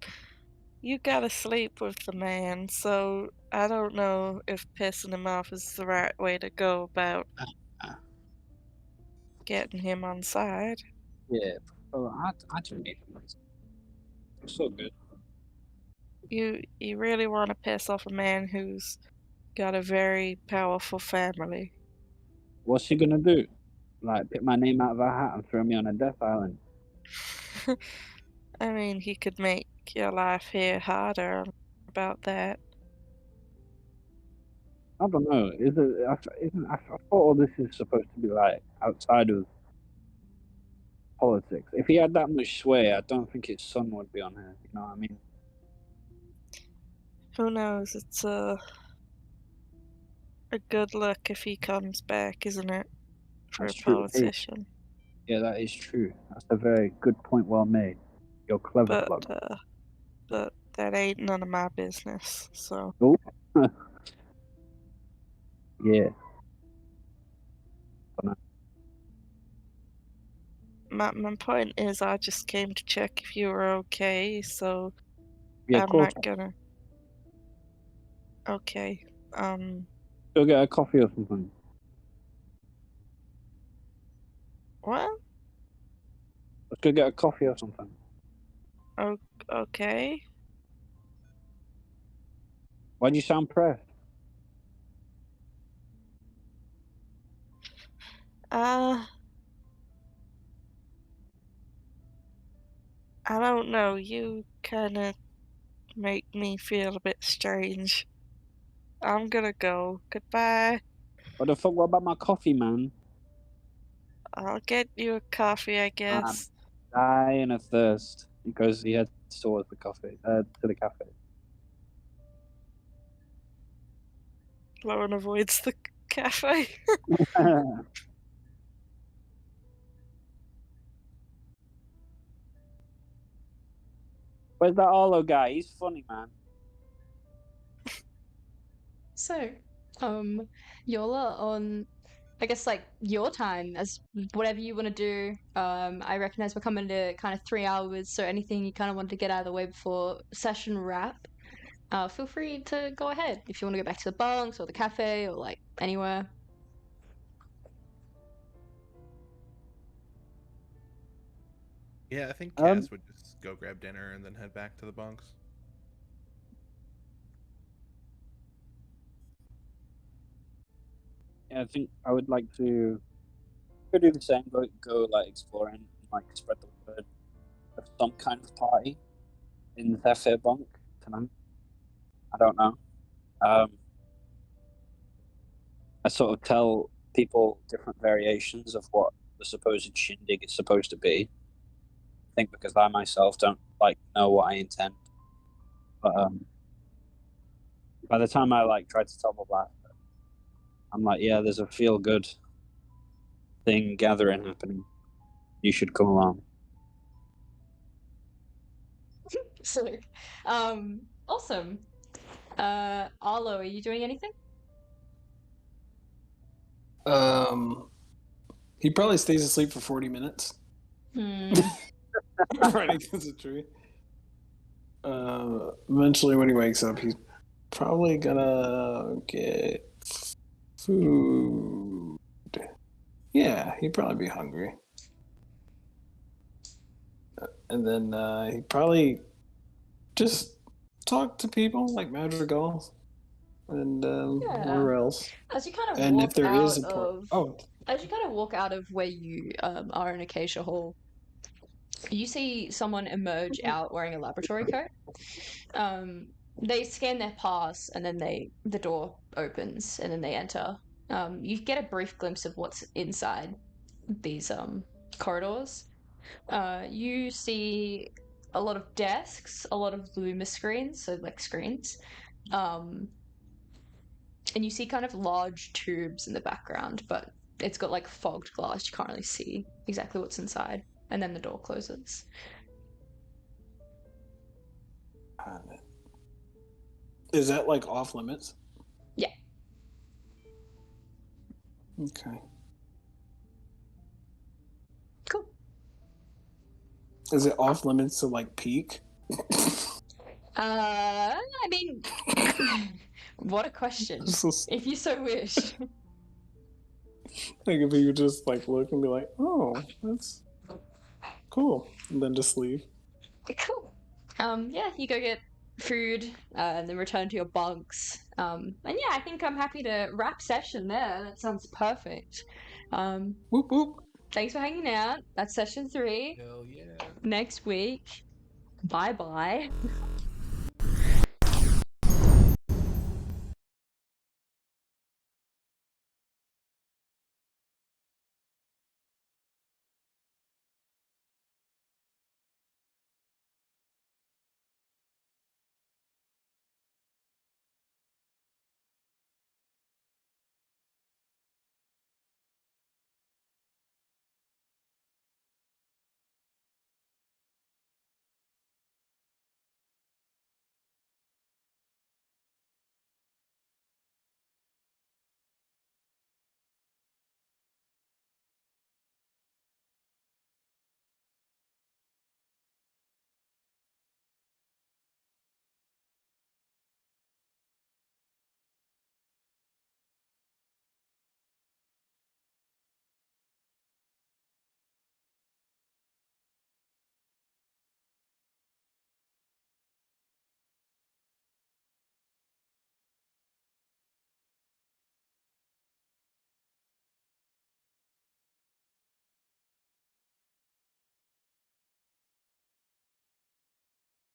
you gotta sleep with the man, so I don't know if pissing him off is the right way to go about Uh, getting him on side. yeah. Oh, I do need him. It's so good. You really want to piss off a man who's got a very powerful family. What's he gonna do? Like pick my name out of a hat and throw me on a death island? I mean, he could make your life here harder about that. I don't know. Is it? I thought all this is supposed to be like outside of politics. If he had that much sway, I don't think his son would be on here. You know what I mean? Who knows? It's a good look if he comes back, isn't it? For That's a true. Hey, politician. yeah, that is true. That's a very good point. Well made. You're clever, But Plug. but that ain't none of my business. So Oh, yeah. my point is, I just came to check if you were okay. So Yeah, of I'm course. not gonna. Okay. Go get a coffee or something. What? Let's go get a coffee or something. Okay. Why do you sound pressed? I don't know. You kind of make me feel a bit strange. I'm gonna go. Goodbye. What the fuck? What about my coffee, man? I'll get you a coffee, I guess. Dying of thirst because he heads towards the coffee, to the cafe. Lauren avoids the cafe. Where's that Arlo guy? He's funny, man. So, y'all are on, I guess, like your time as whatever you want to do. I recognize we're coming to kind of 3 hours, so anything you kind of want to get out of the way before session wrap, feel free to go ahead. If you want to go back to the bunks or the cafe or like anywhere. Yeah, I think Cass would just go grab dinner and then head back to the bunks. Yeah, I think I would like to go do the same. Go like exploring and like spread the word of some kind of party in the Thefir bunk tonight. I don't know. I sort of tell people different variations of what the supposed shindig is supposed to be. I think because I myself don't like know what I intend. But by the time I like try to tell the last, I'm like, yeah, there's a feel good thing gathering happening. You should come along. So, awesome. Arlo, are you doing anything? He probably stays asleep for 40 minutes. Right against a tree. Eventually, when he wakes up, he's probably gonna get food. Yeah, he'd probably be hungry. And then he'd probably just talk to people like Madrigal and where else. As you kind of And walk if there out is a port, as you kind of walk out of where you are in Acacia Hall, you see someone emerge out wearing a laboratory coat. They scan their pass, and then the door opens, and then they enter. You get a brief glimpse of what's inside these corridors. You see a lot of desks, a lot of Luma screens, so like screens. And you see kind of large tubes in the background, but it's got like fogged glass. You can't really see exactly what's inside. And then the door closes. is that like off limits? Yeah. Okay. Cool. Is it off limits to like peak? I mean, what a question. If you so wish. Like if you just like look and be like, oh, that's cool, and then just leave. Cool. Yeah, you go get food and then return to your bunks. And yeah, I think I'm happy to wrap session there. That sounds perfect. Whoop whoop. Thanks for hanging out. That's session 3. Hell yeah. Next week. Bye bye.